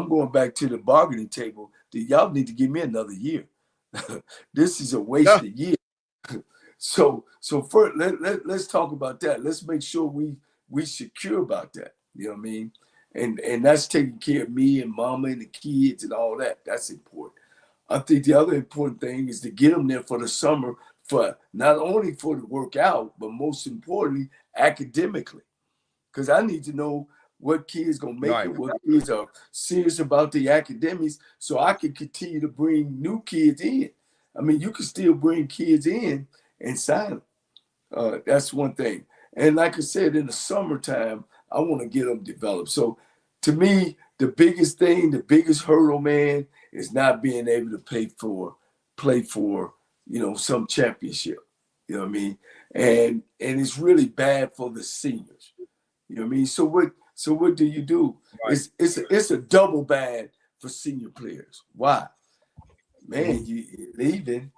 going back to the bargaining table, y'all need to give me another year. This is a wasted year. So first, let's talk about that. Let's make sure we secure about that. You know what I mean? And that's taking care of me and mama and the kids and all that. That's important. I think the other important thing is to get them there for the summer, for not only for the workout, but most importantly, academically. Because I need to know what kids gonna make it, what kids are serious about the academics, so I can continue to bring new kids in. I mean, you can still bring kids in and sign them. That's one thing. And like I said, in the summertime, I want to get them developed. So to me, the biggest thing, the biggest hurdle, man, is not being able to play for, you know, some championship. You know what I mean? And it's really bad for the seniors. You know what I mean? So what do you do? Right. It's a double bad for senior players. Why? Man, you're leaving.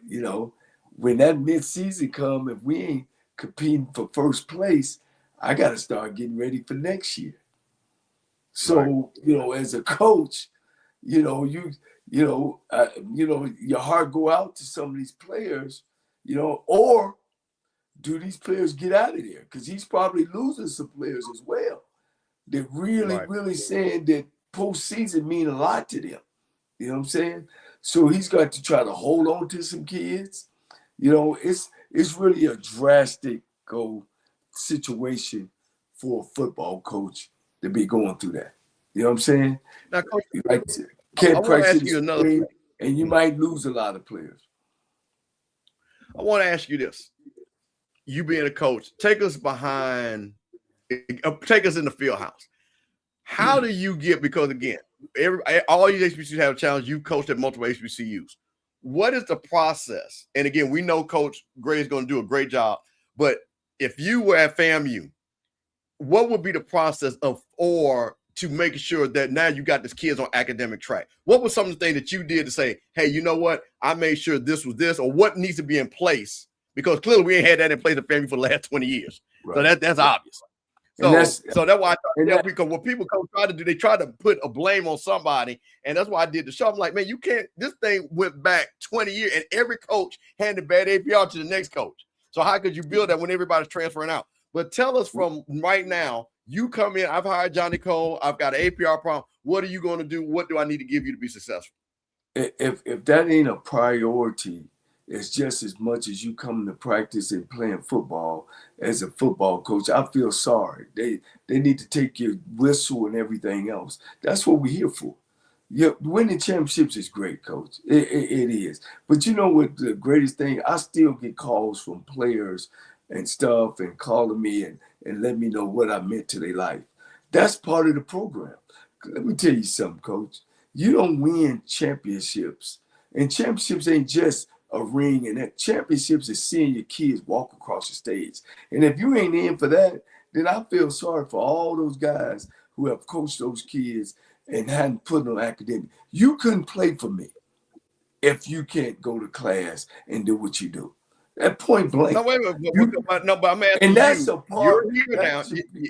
You know, when that mid-season come, if we ain't competing for first place, I got to start getting ready for next year. So, you know, as a coach, you know, your heart go out to some of these players, you know, or do these players get out of there? Because he's probably losing some players as well. They're really saying that postseason mean a lot to them. You know what I'm saying? So he's got to try to hold on to some kids. You know, it's really a drastic situation for a football coach to be going through that. You know what I'm saying? Now, Coach, can't practice you another, and you might lose a lot of players. I want to ask you this. You being a coach, take us in the field house. How do you get, because again, all these HBCUs have a challenge. You coached at multiple HBCUs. What is the process? And again, we know Coach Gray is going to do a great job. But if you were at FAMU, what would be the process to make sure that now you got these kids on academic track? What was some of the things that you did to say, hey, you know what? I made sure this was this, or what needs to be in place? Because clearly we ain't had that in place at FAMU for the last 20 years. Right. So that's obvious. So that's why I thought, because what people try to do, they try to put a blame on somebody. And that's why I did the show. I'm like, man, you can't, this thing went back 20 years and every coach handed bad APR to the next coach. So how could you build that when everybody's transferring out? But tell us from right now, you come in, I've hired Johnny Cole, I've got an APR problem. What are you going to do? What do I need to give you to be successful? If that ain't a priority, it's just as much as you come to practice and playing football as a football coach. I feel sorry. They need to take your whistle and everything else. That's what we're here for. Yeah, winning championships is great, Coach. It is. But you know what the greatest thing? I still get calls from players and stuff and calling me and let me know what I meant to their life. That's part of the program. Let me tell you something, Coach. You don't win championships. And championships ain't just a ring, and that championships is seeing your kids walk across the stage. And if you ain't in for that, then I feel sorry for all those guys who have coached those kids and hadn't put them on academic. You couldn't play for me if you can't go to class and do what you do. That point blank. No, wait a minute. But I'm asking and that's a part. You're here now.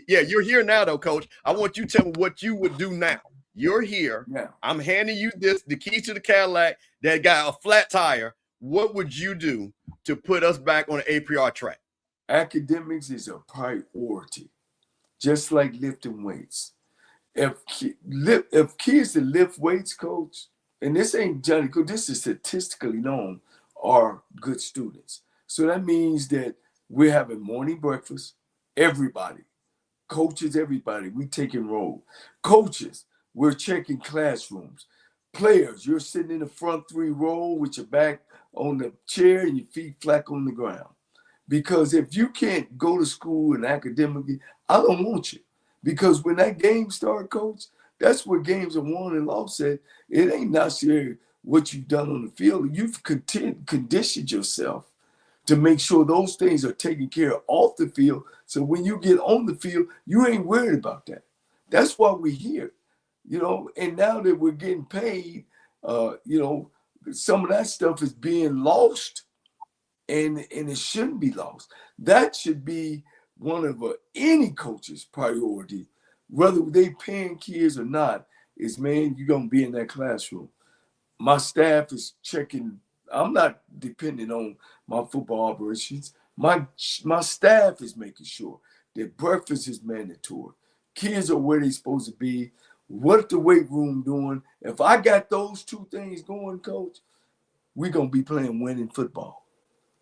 Yeah, you're here now, though, Coach. I want you to tell me what you would do now. You're here. Yeah. I'm handing you the keys to the Cadillac that got a flat tire. What would you do to put us back on the APR track? Academics is a priority, just like lifting weights. If kids that lift weights, Coach, and this ain't Johnny Coach, this is statistically known, are good students. So that means that we're having morning breakfast, everybody, coaches, everybody, we taking roll. Coaches, we're checking classrooms. Players, you're sitting in the front 3 row with your back on the chair and your feet flat on the ground. Because if you can't go to school and academically, I don't want you. Because when that game starts, Coach, that's where games are won and lost at. It ain't necessarily what you've done on the field. You've conditioned yourself to make sure those things are taken care of off the field. So when you get on the field, you ain't worried about that. That's why we're here. You know, and now that we're getting paid, you know, some of that stuff is being lost, and it shouldn't be lost. That should be one of any coach's priority, whether they paying kids or not, is, man, you're going to be in that classroom. My staff is checking. I'm not depending on my football operations. My staff is making sure that breakfast is mandatory. Kids are where they're supposed to be. What the weight room doing? If I got those 2 things going, Coach, we're going to be playing winning football.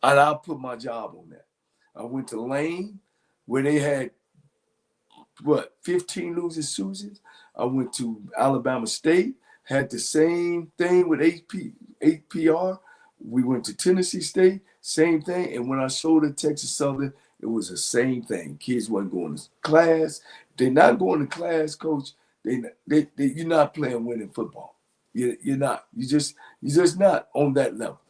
And I'll put my job on that. I went to Lane where they had, 15 losing Susans. I went to Alabama State, had the same thing with APR. We went to Tennessee State, same thing. And when I showed at Texas Southern, it was the same thing. Kids wasn't going to class. They're not going to class, Coach. You're not playing winning football. You're not. You're just not on that level.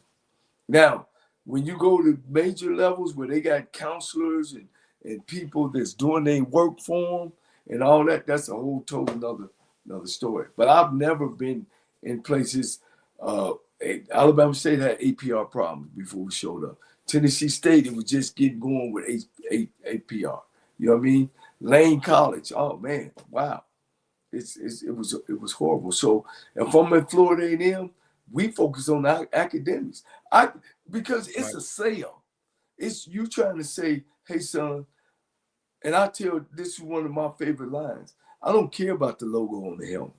Now, when you go to major levels where they got counselors and people that's doing their work for them and all that, that's a whole total another story. But I've never been in places. Alabama State had APR problems before we showed up. Tennessee State, it was just getting going with APR. You know what I mean? Lane College. Oh man, wow. It was horrible. So if I'm at Florida A&M, we focus on academics. Because it's right. A sale. It's you trying to say, hey son, and I tell this is one of my favorite lines. I don't care about the logo on the helmet.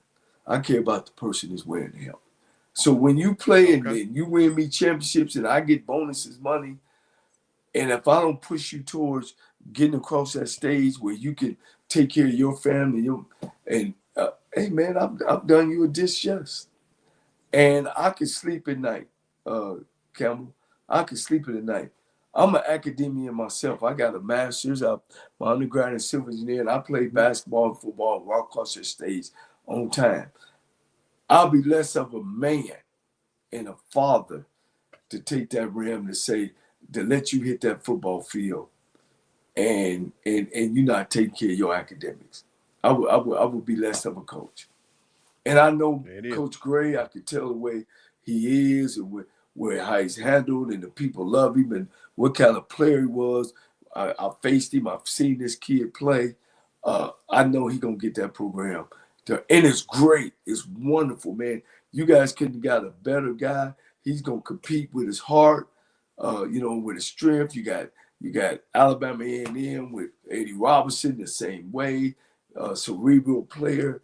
I care about the person who's wearing the helmet. So when you play and you win me championships and I get bonuses, money, and if I don't push you towards getting across that stage where you can take care of your family, hey man, I've done you a disjustice, and I can sleep at night, Campbell. I can sleep at night. I'm an academician myself. I got a master's, my undergrad in civil engineering. I played basketball and football, walk across the stage on time. I'll be less of a man and a father to take that rim to let you hit that football field and you not take care of your academics. I would be less of a coach. And I know Coach Gray, I could tell the way he is and how he's handled, and the people love him and what kind of player he was. I faced him. I've seen this kid play. I know he's going to get that program. And it's great. It's wonderful, man. You guys couldn't have got a better guy. He's going to compete with his heart, with his strength. You got Alabama A&M with A.D. Robinson the same way, cerebral player.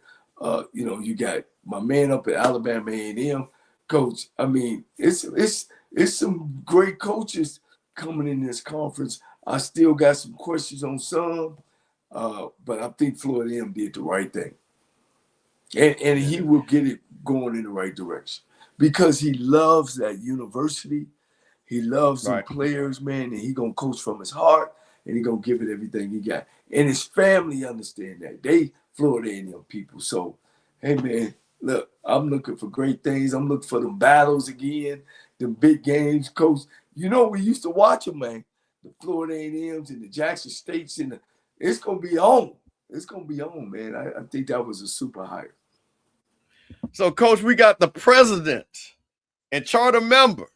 You got my man up at Alabama A&M, coach. I mean, it's some great coaches coming in this conference. I still got some questions on some, but I think Florida A&M did the right thing. And he will get it going in the right direction because he loves that university. He loves the players, man, and he going to coach from his heart, and he going to give it everything he got. And his family understand that. They Florida A&M people. So, hey, man, look, I'm looking for great things. I'm looking for them battles again, them big games. Coach, we used to watch them, man. The Florida A&Ms and the Jackson States. It's going to be on. It's going to be on, man. I think that was a super hire. So, Coach, we got the president and charter member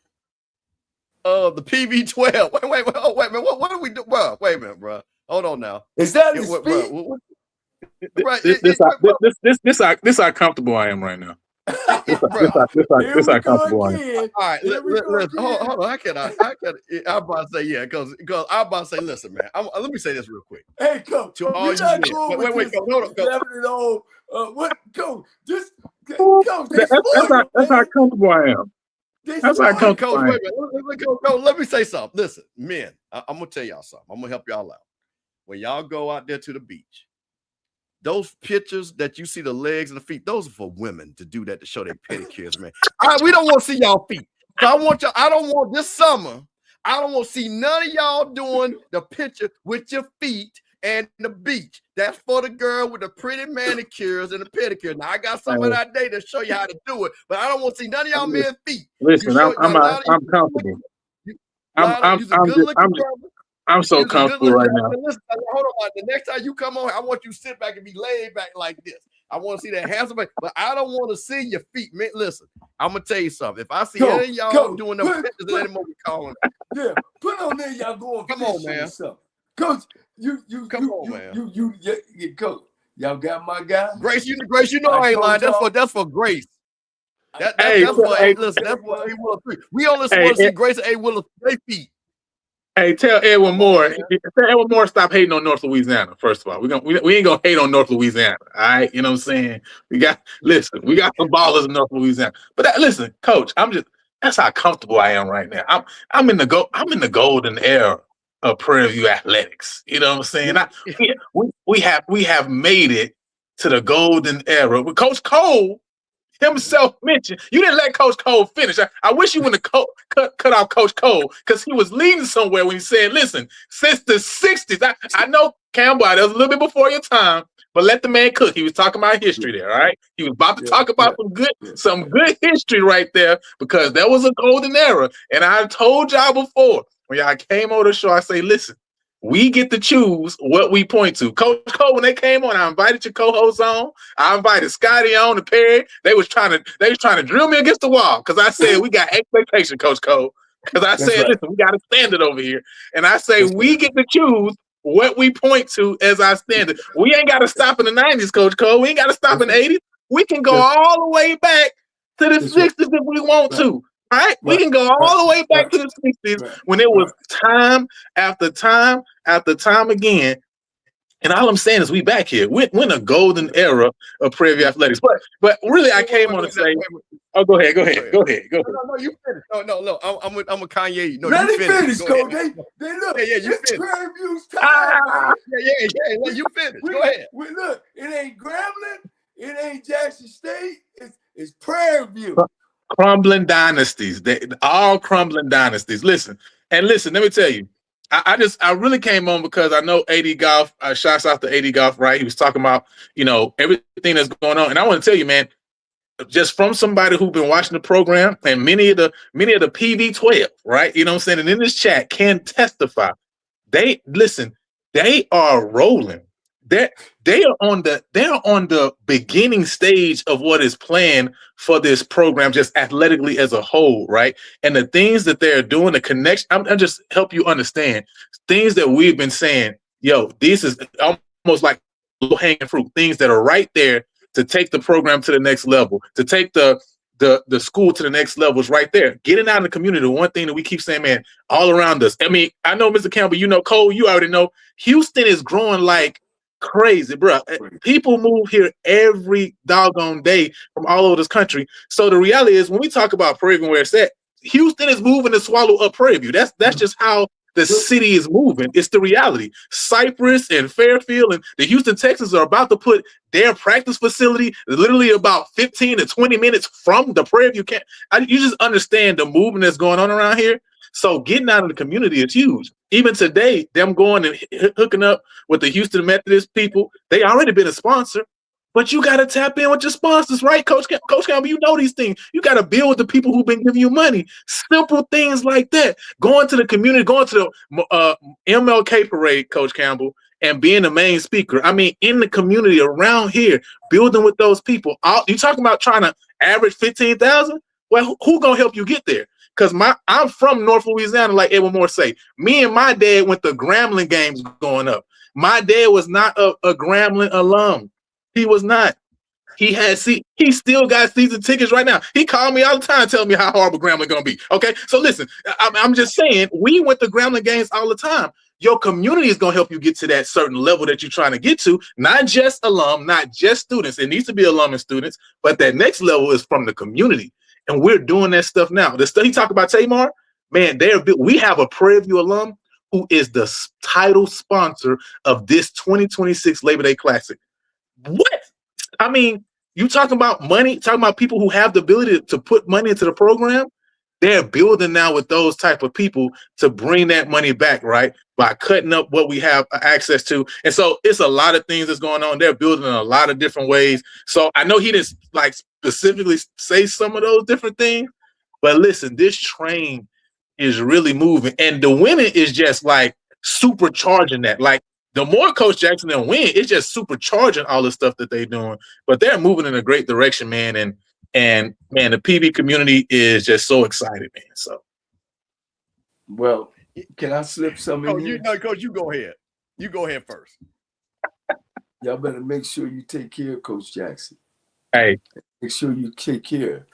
of the PV12. Wait a minute. What do we do? Bro, wait a minute, bro. Hold on now. Is that his speech? This how comfortable I am right now. This how comfortable I am. All right, hold on. I'm about to say, yeah, because I'm about to say, listen, man. Let me say this real quick. Hey, Coach, to all you men. Wait, hold on. What, Coach? Coach, that's how comfortable I am. That's how comfortable I am. Coach, let me say something. Listen, men, I'm gonna tell y'all something. I'm gonna help y'all out. When y'all go out there to the beach, those pictures that you see the legs and the feet, those are for women to do that, to show their pedicures, man. We don't want to see y'all feet. So I don't want this summer, I don't want to see none of y'all doing the picture with your feet and the beach. That's for the girl with the pretty manicures and the pedicures. Now, I got some of that day to show you how to do it, but I don't want to see none of y'all men's feet. Listen, I'm comfortable. I'm so comfortable right now. Listen, hold on. The next time you come on, I want you to sit back and be laid back like this. I want to see that handsome, but I don't want to see your feet, man. Listen, I'm gonna tell you something. If I see any of y'all doing them pictures anymore, we calling. Yeah, put on there, y'all going. Come on, man. Coach, Coach, y'all got my guy. Grace, you know I ain't lying. That's for Grace. That's for A Willis. We only want to see Grace and A Willis feet. Hey, tell Edwin Moore. Tell Edwin Moore stop hating on North Louisiana. First of all, we ain't gonna hate on North Louisiana. All right, you know what I'm saying? We got some ballers in North Louisiana. But listen, Coach, that's how comfortable I am right now. I'm in the golden era of Prairie View athletics. You know what I'm saying? We have made it to the golden era with Coach Cole himself mentioned. You didn't let Coach Cole finish. I wish you wouldn't have cut off Coach Cole, because he was leading somewhere when he said, listen, since the 60s, I know, Campbell, that was a little bit before your time, but let the man cook. He was talking about history there, all right? He was about to talk about some good history right there, because there was a golden era. And I told y'all before, when y'all came on the show, I say, listen, we get to choose what we point to. Coach Cole, when they came on, I invited your co-hosts on. I invited Scotty on, and Perry. They was trying to drill me against the wall, because I said we got expectation, Coach Cole. Because I said, listen, we got a standard over here, and I say we get to choose what we point to as our standard. We ain't got to stop in the 90s, Coach Cole. We ain't got to stop in the 80s. We can go all the way back to the 60s if we want to. Right? We can go all the way back to the 60s when it was time after time after time again. And all I'm saying is we back here. We're in a golden era of Prairie View athletics. But really, I came on to say, go ahead. No, you finish. No. I'm a Kanye. No, let you finish, Coach. They look. Yeah, you finish. Prairie View's time. Yeah. Let you finish. Go ahead. Look, it ain't Grambling. It ain't Jackson State. It's Prairie View. Crumbling dynasties. They all crumbling dynasties. Listen, let me tell you, I really came on because I know AD Goff, shouts out to AD Goff, right? He was talking about, everything that's going on. And I want to tell you, man, just from somebody who's been watching the program, and many of the PV12, right? You know what I'm saying? And in this chat can testify. They are rolling. They are on the beginning stage of what is planned for this program, just athletically as a whole, right? And the things that they're doing, the connection, I'm just help you understand things that we've been saying. Yo, this is almost like low-hanging fruit, things that are right there to take the program to the next level, to take the school to the next level is right there. Getting out in the community, the one thing that we keep saying, man, all around us. I mean, I know, Mr. Campbell, you know, Cole, you already know, Houston is growing like crazy, bro. People move here every doggone day from all over this country. So the reality is, when we talk about Prairie View, where it's at, Houston is moving to swallow up Prairie View. That's just how the city is moving. It's the reality. Cypress and Fairfield and the Houston Texans are about to put their practice facility literally about 15 to 20 minutes from the Prairie View camp. You just understand the movement that's going on around here. So getting out of the community is huge. Even today, them going and hooking up with the Houston Methodist people, they already been a sponsor. But you got to tap in with your sponsors, right, Coach Campbell? You know these things. You got to build with the people who've been giving you money. Simple things like that. Going to the community, going to the MLK parade, Coach Campbell, and being the main speaker. I mean, in the community around here, building with those people. You talking about trying to average 15,000? Well, who gonna help you get there? Because I'm from North Louisiana, like Edwin Moore say. Me and my dad went to Grambling games going up. My dad was not a Grambling alum. He was not. He still got season tickets right now. He called me all the time telling me how horrible Grambling gonna be. Okay, so listen, I'm just saying, we went to Grambling games all the time. Your community is gonna help you get to that certain level that you're trying to get to. Not just alum, not just students. It needs to be alum and students, but that next level is from the community. And we're doing that stuff now. The stuff he talked about, Tamar, man, we have a Prairie View alum who is the title sponsor of this 2026 Labor Day Classic. What? I mean, you talking about money, talking about people who have the ability to put money into the program. They're building now with those type of people to bring that money back, right? By cutting up what we have access to. And so it's a lot of things that's going on. They're building in a lot of different ways. So I know he didn't like specifically say some of those different things, but listen, this train is really moving. And the winning is just like supercharging that. Like, the more Coach Jackson and win, it's just supercharging all the stuff that they're doing. But they're moving in a great direction, man. And man, the PV community is just so excited, man. So, well, can I slip some in here? No, Coach, you go ahead. You go ahead first. Y'all better make sure you take care of Coach Jackson. Hey, make sure you take care.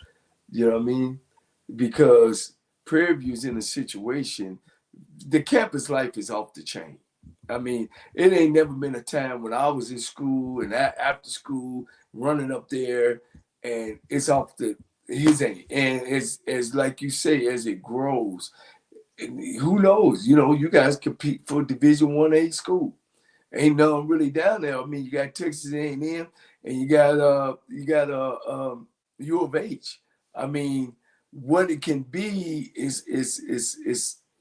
You know what I mean? Because Prairie View's in a situation. The campus life is off the chain. I mean, it ain't never been a time when I was in school and after school running up there, and it's off his end. And as like you say, as it grows, who knows? You know, you guys compete for Division 1A school. Ain't nothing really down there. I mean, you got Texas A&M and you got U of H. I mean, what it can be is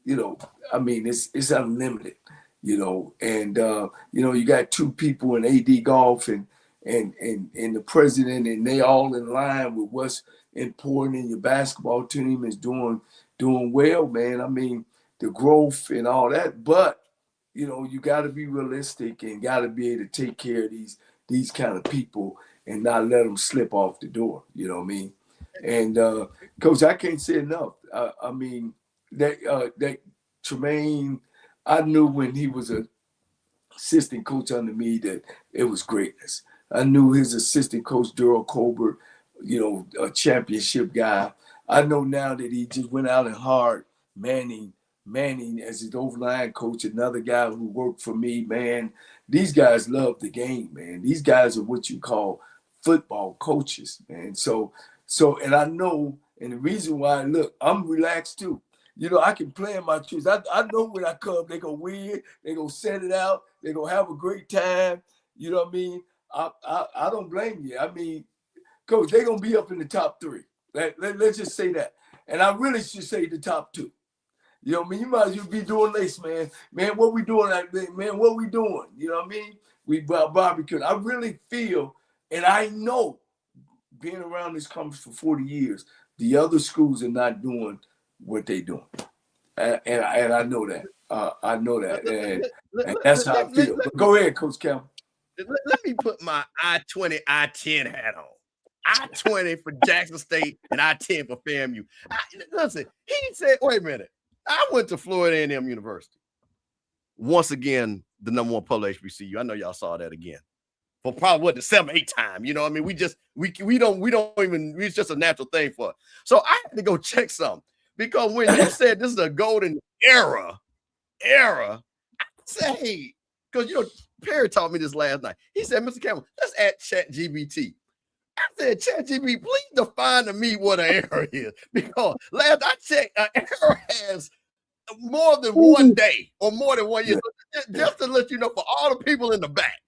you know, I mean, it's unlimited. You know, and you know, you got two people in AD Goff and the president, and they all in line with what's important in your basketball team is doing well, man. I mean, the growth and all that, but you know, you got to be realistic and got to be able to take care of these kind of people and not let them slip off the door. You know what I mean? And Coach, I can't say enough. I mean, that Tremaine, I knew when he was an assistant coach under me that it was greatness. I knew his assistant coach, Daryl Colbert, you know, a championship guy. I know now that he just went out and hired Manning as his overline coach, another guy who worked for me, man. These guys love the game, man. These guys are what you call football coaches, man. So, and I know, and the reason why, look, I'm relaxed too. You know, I can play in my shoes. I know when I come, they're going to win. They're going to set it out. They're going to have a great time. You know what I mean? I don't blame you. I mean, Coach, they're going to be up in the top three. Let's just say that. And I really should say the top two. You know what I mean? You might as well be doing this, man. Man, what we doing? Man, what we doing? You know what I mean? We barbecue. I really feel, and I know being around this conference for 40 years, the other schools are not doing what they're doing. And I know that. I know that. And that's how I feel. But go ahead, Coach Campbell. Let me put my I-20, I-10 hat on. I-20 for Jackson State and I-10 for FAMU. Listen, he said, wait a minute. I went to Florida A&M University. Once again, the #1 public HBCU. I know y'all saw that again. For probably what the 7, 8 time. You know what I mean? We don't even, it's just a natural thing for us. So I had to go check something. Because when you said this is a golden era, I said, hey, because Perry taught me this last night. He said, Mr. Campbell, let's add ChatGPT. I said, ChatGPT, please define to me what an error is. Because last I checked, an error has more than one day or more than 1 year. So just to let you know, for all the people in the back.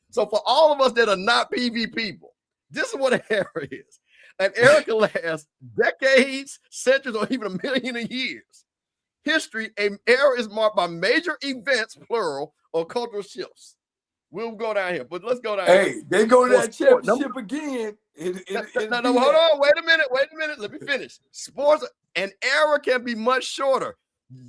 So for all of us that are not PV people, this is what an error is. An error can last decades, centuries, or even a million of years. History, an error is marked by major events, plural, or cultural shifts. We'll go down here, but let's go down here. Hey, they go to that championship again. No, hold on. Wait a minute. Let me finish. Sports, an error can be much shorter,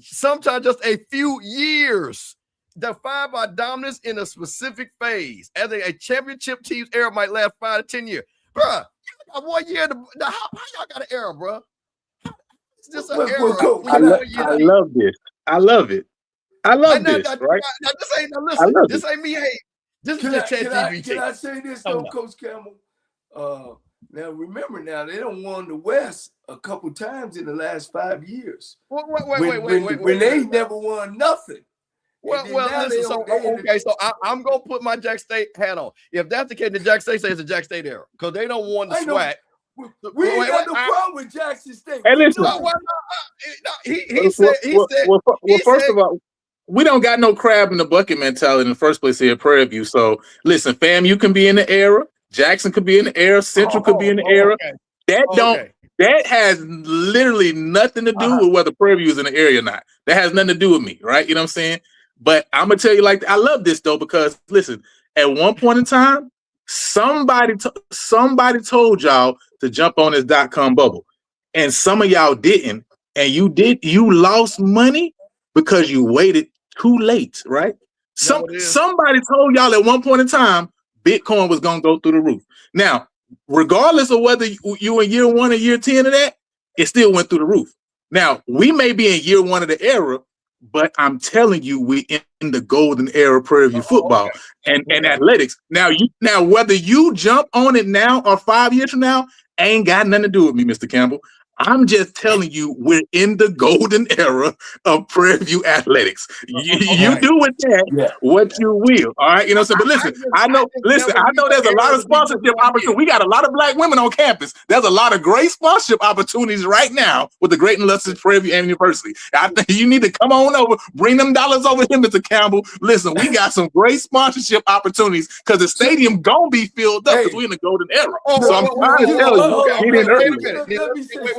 sometimes just a few years, defined by dominance in a specific phase. As a championship team's error might last 5 to 10 years. Bruh, 1 year, how y'all got an error, bruh? It's just an error. I love this. I love it. I love this, right? This ain't me. Hey, this is the ChatGPT. Can I say this though, Coach Campbell? Now remember, they don't won the West a couple times in the last 5 years. Wait. When they never won nothing. Listen. So I'm gonna put my Jack State hat on. If that's the case, the Jack State says it's a Jack State error because they don't want the SWAC. We ain't got no problem with Jackson State. Hey, listen. He said. First of all, we don't got no crab in the bucket mentality in the first place here at Prairie View. So listen, FAMU can be in the era, Jackson could be in the era, Central could be in the era. Okay. That has literally nothing to do with whether Prairie View is in the area or not. That has nothing to do with me, right? You know what I'm saying? But I'm gonna tell you, I love this though, because listen, at one point in time, somebody told y'all to jump on this .com bubble, and some of y'all didn't, and you lost money because you waited too late, right? Somebody told y'all at one point in time Bitcoin was gonna go through the roof. Now, regardless of whether you in year 1 or year 10 of that, it still went through the roof. Now, we may be in year 1 of the era, but I'm telling you, we in the golden era of Prairie View football and athletics. Now, whether you jump on it now or 5 years from now, ain't got nothing to do with me, Mr. Campbell. I'm just telling you, we're in the golden era of Prairie View athletics. You do with that what you will. All right, you know what I'm saying? But listen, I know there's a lot of sponsorship opportunities. We got a lot of black women on campus. There's a lot of great sponsorship opportunities right now with the great and illustrious Prairie View A&M University. I think you need to come on over, bring them dollars over here, Mr. Campbell. Listen, we got some great sponsorship opportunities because the stadium gonna be filled up because we're in the golden era. So I'm trying to tell you, get in early.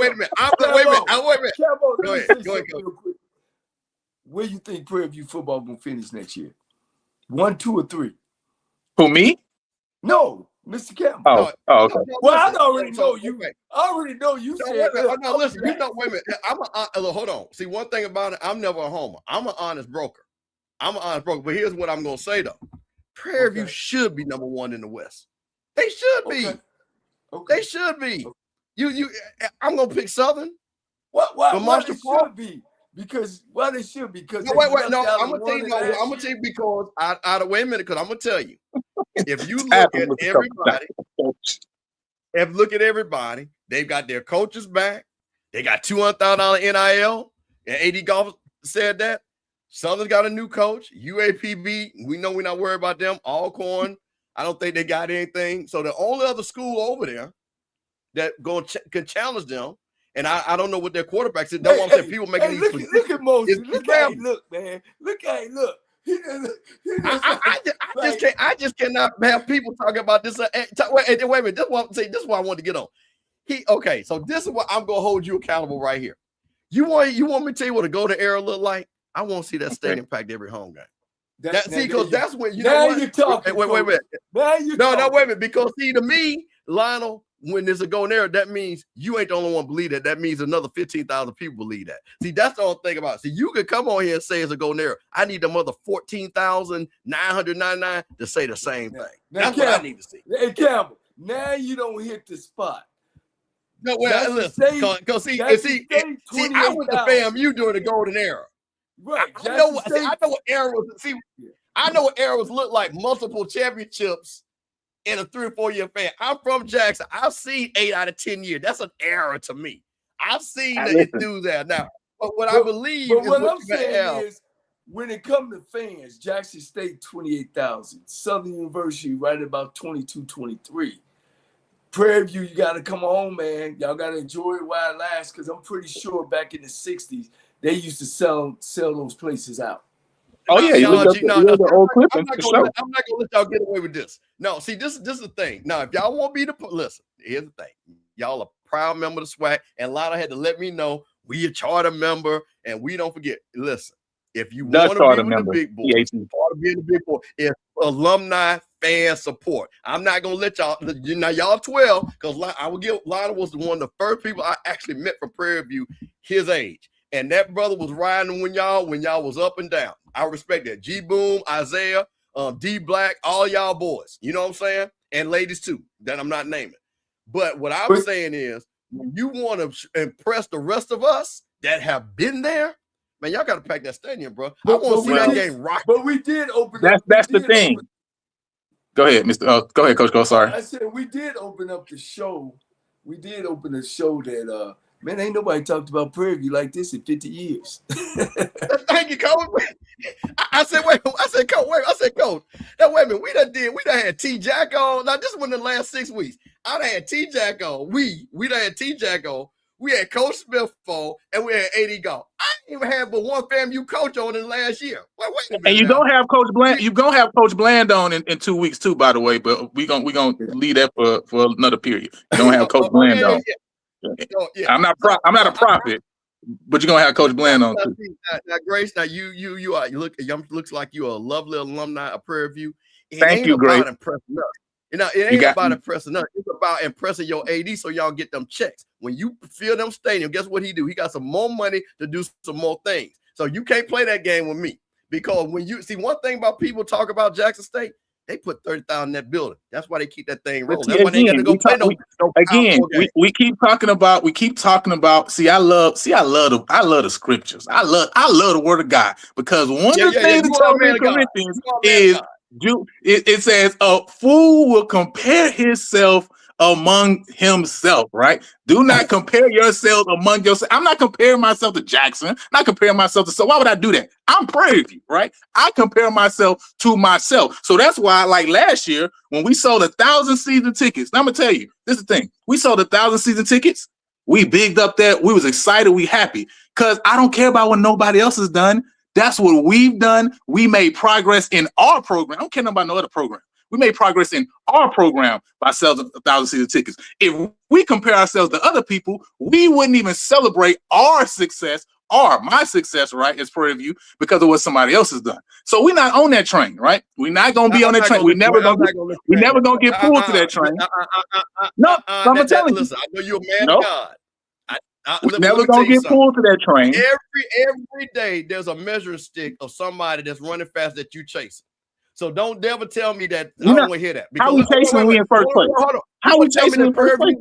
Wait a minute. Wait a minute. Go ahead. Where you think Prairie View football gonna finish next year? 1, 2, or 3? Who, me? No, Mr. Campbell. Oh, okay. Well, I already know you. I already know you said. No, listen. Wait a minute. Hold on. See, one thing about it, I'm never a homer. I'm an honest broker. But here's what I'm gonna say though: Prairie View should be #1 in the West. They should be. Okay. They should be. I'm gonna pick Southern. Why they should be? Because they should be? Because wait. No, I'm gonna tell you. I'm gonna tell you because wait a minute. Because I'm gonna tell you. If you look at everybody, they've got their coaches back. They got $200,000 NIL. And AD Goff said that. Southern's got a new coach. UAPB. We know we're not worried about them. Alcorn. I don't think they got anything. So the only other school over there that can challenge them, and I don't know what their quarterback said. That's what I'm saying. People making these. Look at Moses. Look at him. Look, man. Look at him. Look. I just cannot have people talking about this. Wait a minute. This is what I want to get on. So this is what I'm gonna hold you accountable right here. You want me to tell you what a golden era look like? I want to see that stadium packed every home game. Because that's when you know what? You're talking. Wait a minute. No, wait a minute. Because see, to me, Lionel, when there's a golden era, that means you ain't the only one believe that. That means another 15,000 people believe that. See, that's the only thing about it. See, you could come on here and say it's a golden era. I need them other 14,999 to say the same thing. That's Campbell, what I need to see. Hey, Campbell, now you don't hit the spot. No, well, listen, because see, I went to FAMU during the golden era. Right. I know what eras. See, I know what eras look like. Multiple championships in a 3 or 4 year span. I'm from Jackson. I've seen 8 out of 10 years. That's an era to me. I've seen it do that now. But what I believe is what I'm saying is, when it comes to fans, Jackson State 28,000, Southern University right about 22, 23. Prairie View, you got to come on, man. Y'all got to enjoy it while it lasts, because I'm pretty sure back in the 60s, they used to sell those places out. Oh, yeah. I'm not going to let y'all get away with this. No, see, this is the thing. Now, if y'all want me to listen, here's the thing. Y'all a proud member of the SWAC, and Lana had to let me know we a charter member, and we don't forget. Listen, if you want to be with the big boy, it's alumni fan support. I'm not gonna let y'all. Y'all 12, because I will give. Lana was one of the first people I actually met from Prairie View, his age, and that brother was riding when y'all was up and down. I respect that. G Boom, Isaiah, D Black, all y'all boys. You know what I'm saying, and ladies too. That I'm not naming. But what I'm saying is, when you want to impress the rest of us that have been there, man, y'all got to pack that stadium, bro. I want to see that game rock. But we did open. That's the thing. Go ahead, Mr. Go ahead, Coach. Go. Sorry. I said we did open up the show. We did open a show that man, ain't nobody talked about Prairie View like this in 50 years. Thank you, Coach. I said, Coach. Now, wait a minute. We done had T-Jack on. Now, this was in the last 6 weeks. I done had T-Jack on. We done had T-Jack on. We had Coach Smith on, and we had AD Goff. I ain't even had but one FAMU coach on in the last year. Wait a minute. And you don't have Coach Bland. You're gonna have Coach Bland on in 2 weeks too, by the way. But we gonna leave that for another period. You don't have Coach Bland on. Yeah. I'm not a prophet, but you're gonna have Coach Bland on too. Now, Grace. Now you are. You looks like you're a lovely alumni of Prairie View. Thank you, Grace. Impressing us. You know, it ain't about impressing us. It's about impressing your AD so y'all get them checks. When you fill them stadium, guess what he do? He got some more money to do some more things. So you can't play that game with me, because when you see one thing about people talk about Jackson State, they put 30,000 in that building. That's why they keep that thing rolling. That's why they got to go play we keep talking about. See, I love the scriptures. I love the word of God, because one of the things that tell me in Corinthians is. It says a fool will compare himself among himself, right? Do not compare yourself among yourself. I'm not comparing myself to Jackson, not comparing myself to, so why would I do that? I'm Prairie View, right? I compare myself to myself. So that's why, like last year, when we sold 1,000 season tickets, now I'm gonna tell you, this is the thing. We sold 1,000 season tickets. We bigged up that. We was excited. We happy, because I don't care about what nobody else has done. That's what we've done. We made progress in our program. I don't care about no other program. We made progress in our program by selling 1,000 season tickets. If we compare ourselves to other people, we wouldn't even celebrate our success, my success, right, as Prairie View, because of what somebody else has done. So we're not on that train, right? We're not going to be on that train. We're never going to get pulled to that train. No, I'm telling you. Listen, I know you're a man of God. We're never gonna get pulled to that train. Every day there's a measuring stick of somebody that's running fast that you chasing. So don't ever tell me that. I don't want to hear that. How we chasing we in first place? How we chasing in first place?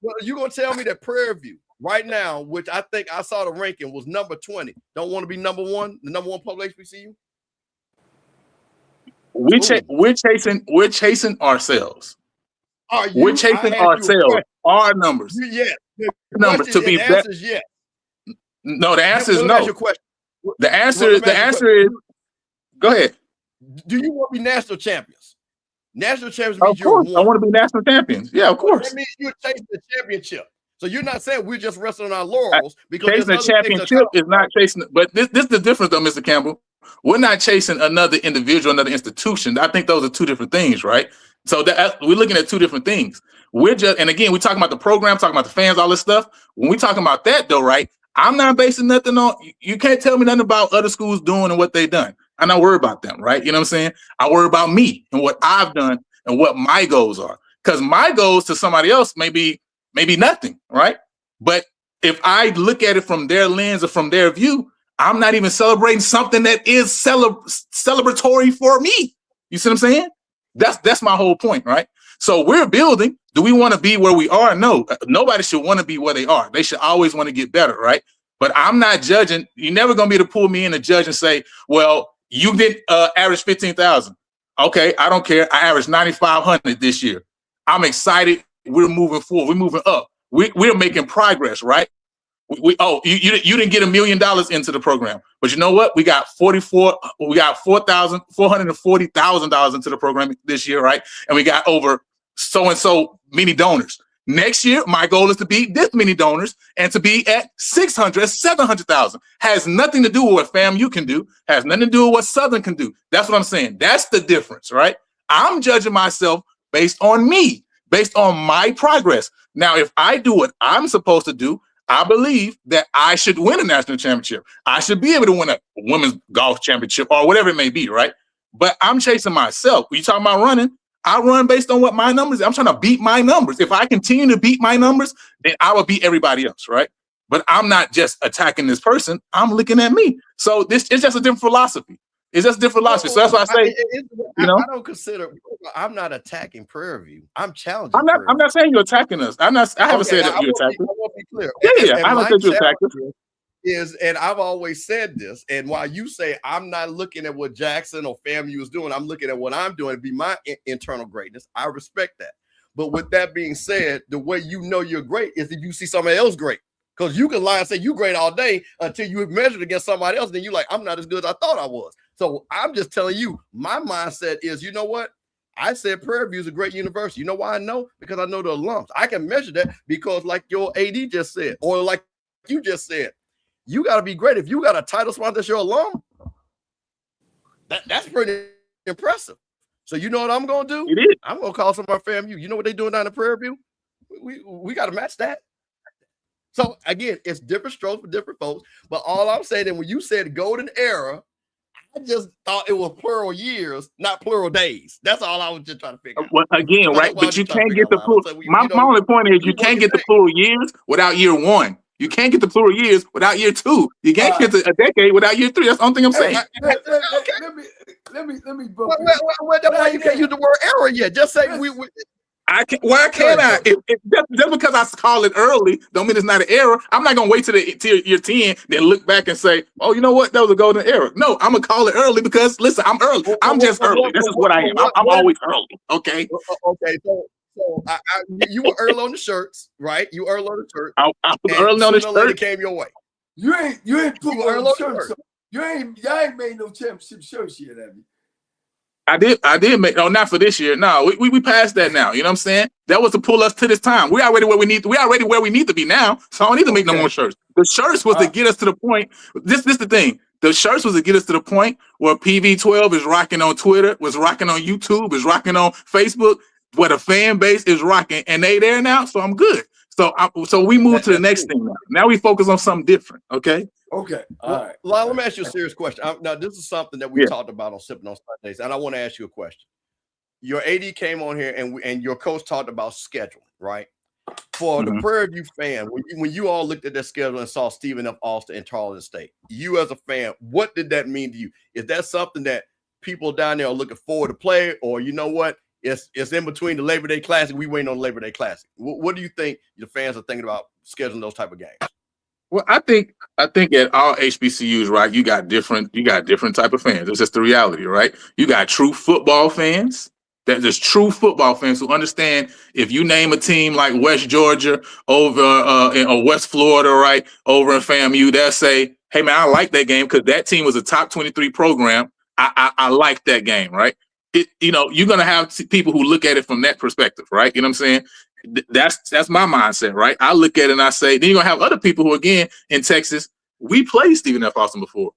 Well, you gonna tell me that Prairie View right now, which I think I saw the ranking was number 20, don't want to be number one, the number one public HBCU? We're chasing ourselves. We're chasing ourselves. Our numbers. Yes. Numbers to be better. Yes. No, the answer is no. The answer is go ahead. Do you want to be national champions? National champions means of course, I want to be national champions. Yeah, of course. That means you're chasing the championship. So you're not saying we're just resting on our laurels, because chasing a championship is not chasing. But this is the difference, though, Mr. Campbell. We're not chasing another individual, another institution. I think those are two different things, right? So we're looking at two different things. We're just, and again, we're talking about the program, talking about the fans, all this stuff. When we're talking about that, though, right? I'm not basing nothing on. You can't tell me nothing about other schools doing and what they've done. I'm not worried about them, right? You know what I'm saying? I worry about me and what I've done and what my goals are. Because my goals to somebody else may be nothing, right? But if I look at it from their lens or from their view, I'm not even celebrating something that is celebratory for me. You see what I'm saying? That's my whole point, right? So we're building. Do we want to be where we are? No. Nobody should want to be where they are. They should always want to get better, right? But I'm not judging. You're never going to be able to pull me in and judge and say, well, you did average 15,000. Okay, I don't care. I averaged 9,500 this year. I'm excited. We're moving forward. We're moving up. We're making progress, right? You didn't get $1 million into the program, but you know what? We got $440,000 into the program this year, right? And we got over so and so many donors. Next year, my goal is to be this many donors and to be at 600, 700,000. Has nothing to do with what FAMU can do. Has nothing to do with what Southern can do. That's what I'm saying. That's the difference, right? I'm judging myself based on me, based on my progress. Now, if I do what I'm supposed to do, I believe that I should win a national championship. I should be able to win a women's golf championship or whatever it may be, right? But I'm chasing myself. When you talking about running, I run based on what my numbers. I'm trying to beat my numbers. If I continue to beat my numbers, then I will beat everybody else, right? But I'm not just attacking this person. I'm looking at me. So it's just a different philosophy. It's just a different philosophy. So that's why I say, I don't consider. I'm not attacking Prairie View. I'm challenging. I'm not saying you're attacking us. I haven't said that you're attacking. I want to be clear. Yeah. I haven't said you're attacking. And I've always said this, and while you say I'm not looking at what Jackson or FAMU is doing, I'm looking at what I'm doing to be my internal greatness. I respect that. But with that being said, the way you know you're great is if you see somebody else great. Because you can lie and say you're great all day until you measured against somebody else, then you're like, I'm not as good as I thought I was. So I'm just telling you, my mindset is, you know what? I said Prairie View is a great university. You know why I know? Because I know the alums. I can measure that because like your AD just said, or like you just said, you got to be great. If you got a title sponsor that's your alum, that's pretty impressive. So you know what I'm going to do? It is. I'm going to call some of our FAMU. You know what they're doing down in Prairie View? We got to match that. So again, it's different strokes for different folks. But all I'm saying, and when you said golden era, I just thought it was plural years, not plural days. That's all I was just trying to figure out. Well, again, right? But you can't get the plural. My only point is you can't get the plural years without year one. You can't get the plural years without year two. You can't get a decade without year three. That's the only thing I'm saying. Let me. Why you can't use the word era yet? Just say we. Why can't I? Just because I call it early, don't mean it's not an error. I'm not gonna wait till year 10, then look back and say, "Oh, you know what? That was a golden era." No, I'm gonna call it early because listen, I'm early. I'm just early. This is what I am. I'm always early. Okay. Okay. So you were early on the shirts, right? You were early on the shirts. I was early on the shirt. Came your way. You ain't put early on on shirts. the Y'all ain't made no championship shirts yet, have you? I did make not for this year. No, we passed that now. You know what I'm saying? That was to pull us to this time. We already where we need to be now. So I don't need to make no more shirts. The shirts was to get us to the point. This the thing. The shirts was to get us to the point where PV12 is rocking on Twitter, was rocking on YouTube, is rocking on Facebook, where the fan base is rocking, and they there now. So I'm good. So we move to the next thing now. Now we focus on something different. Okay. Okay. All right. Well, let me ask you a serious question. Now, this is something that we talked about on Sipping on Sundays, and I want to ask you a question. Your AD came on here, and your coach talked about scheduling, right? For the Prairie View fan, when you all looked at that schedule and saw Stephen F. Austin and Tarleton State, you as a fan, what did that mean to you? Is that something that people down there are looking forward to play, or you know what? It's in between the Labor Day Classic. We waiting on the Labor Day Classic. What do you think the fans are thinking about scheduling those type of games? Well, I think at all HBCUs, right, you got different type of fans. It's just the reality, right? You got true football fans. There's true football fans who understand if you name a team like West Georgia over or West Florida, right, over in FAMU, they'll say, hey, man, I like that game because that team was a top 23 program. I like that game, right? You're going to have people who look at it from that perspective, right? You know what I'm saying? That's my mindset, right? I look at it and I say, then you're gonna have other people who, again, in Texas, we played Stephen F. Austin before.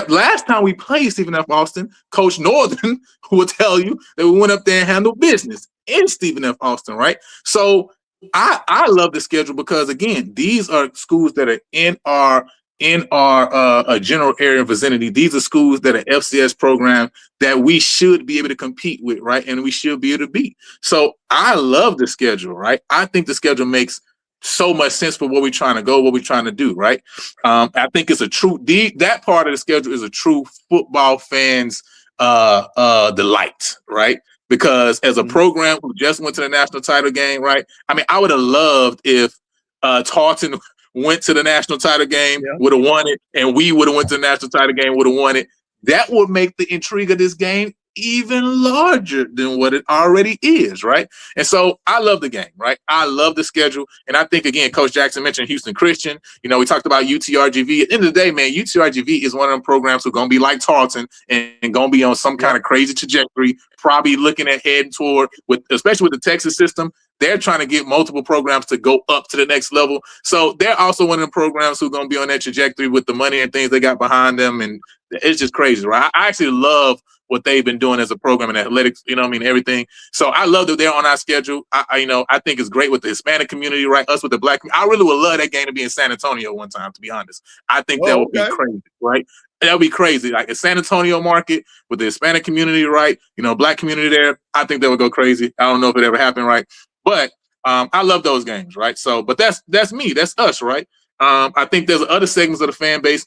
Last time we played Stephen F. Austin, Coach Northern will tell you that we went up there and handled business in Stephen F. Austin, right? So I love the schedule because, again, these are schools that are in our in our general area vicinity, these are schools that are FCS programs that we should be able to compete with, right? And we should be able to beat. So I love the schedule, right? I think the schedule makes so much sense for where we're trying to go, what we're trying to do, right? I think it's a true, that part of the schedule is a true football fans delight, right? Because as a program who just went to the national title game, right? I mean, I would have loved if Tarleton went to the national title game, would have won it, and we would have went to the national title game, would have won it. That would make the intrigue of this game even larger than what it already is, right? And so I love the game, right? I love the schedule. And I think, again, Coach Jackson mentioned Houston Christian. You know, we talked about UTRGV. At the end of the day, man, UTRGV is one of them programs who are going to be like Tarleton and going to be on some kind of crazy trajectory, probably looking at heading toward, especially with the Texas system, they're trying to get multiple programs to go up to the next level. So they're also one of the programs who are going to be on that trajectory with the money and things they got behind them. And it's just crazy, right? I actually love what they've been doing as a program in athletics, you know what I mean, everything. So I love that they're on our schedule. I think it's great with the Hispanic community, right? Us with the Black community. I really would love that game to be in San Antonio one time, to be honest. I think that would be crazy, right? That would be crazy. Like a San Antonio market with the Hispanic community, right? You know, Black community there. I think that would go crazy. I don't know if it ever happened, right? But I love those games, right? So, but that's me. That's us, right? I think there's other segments of the fan base.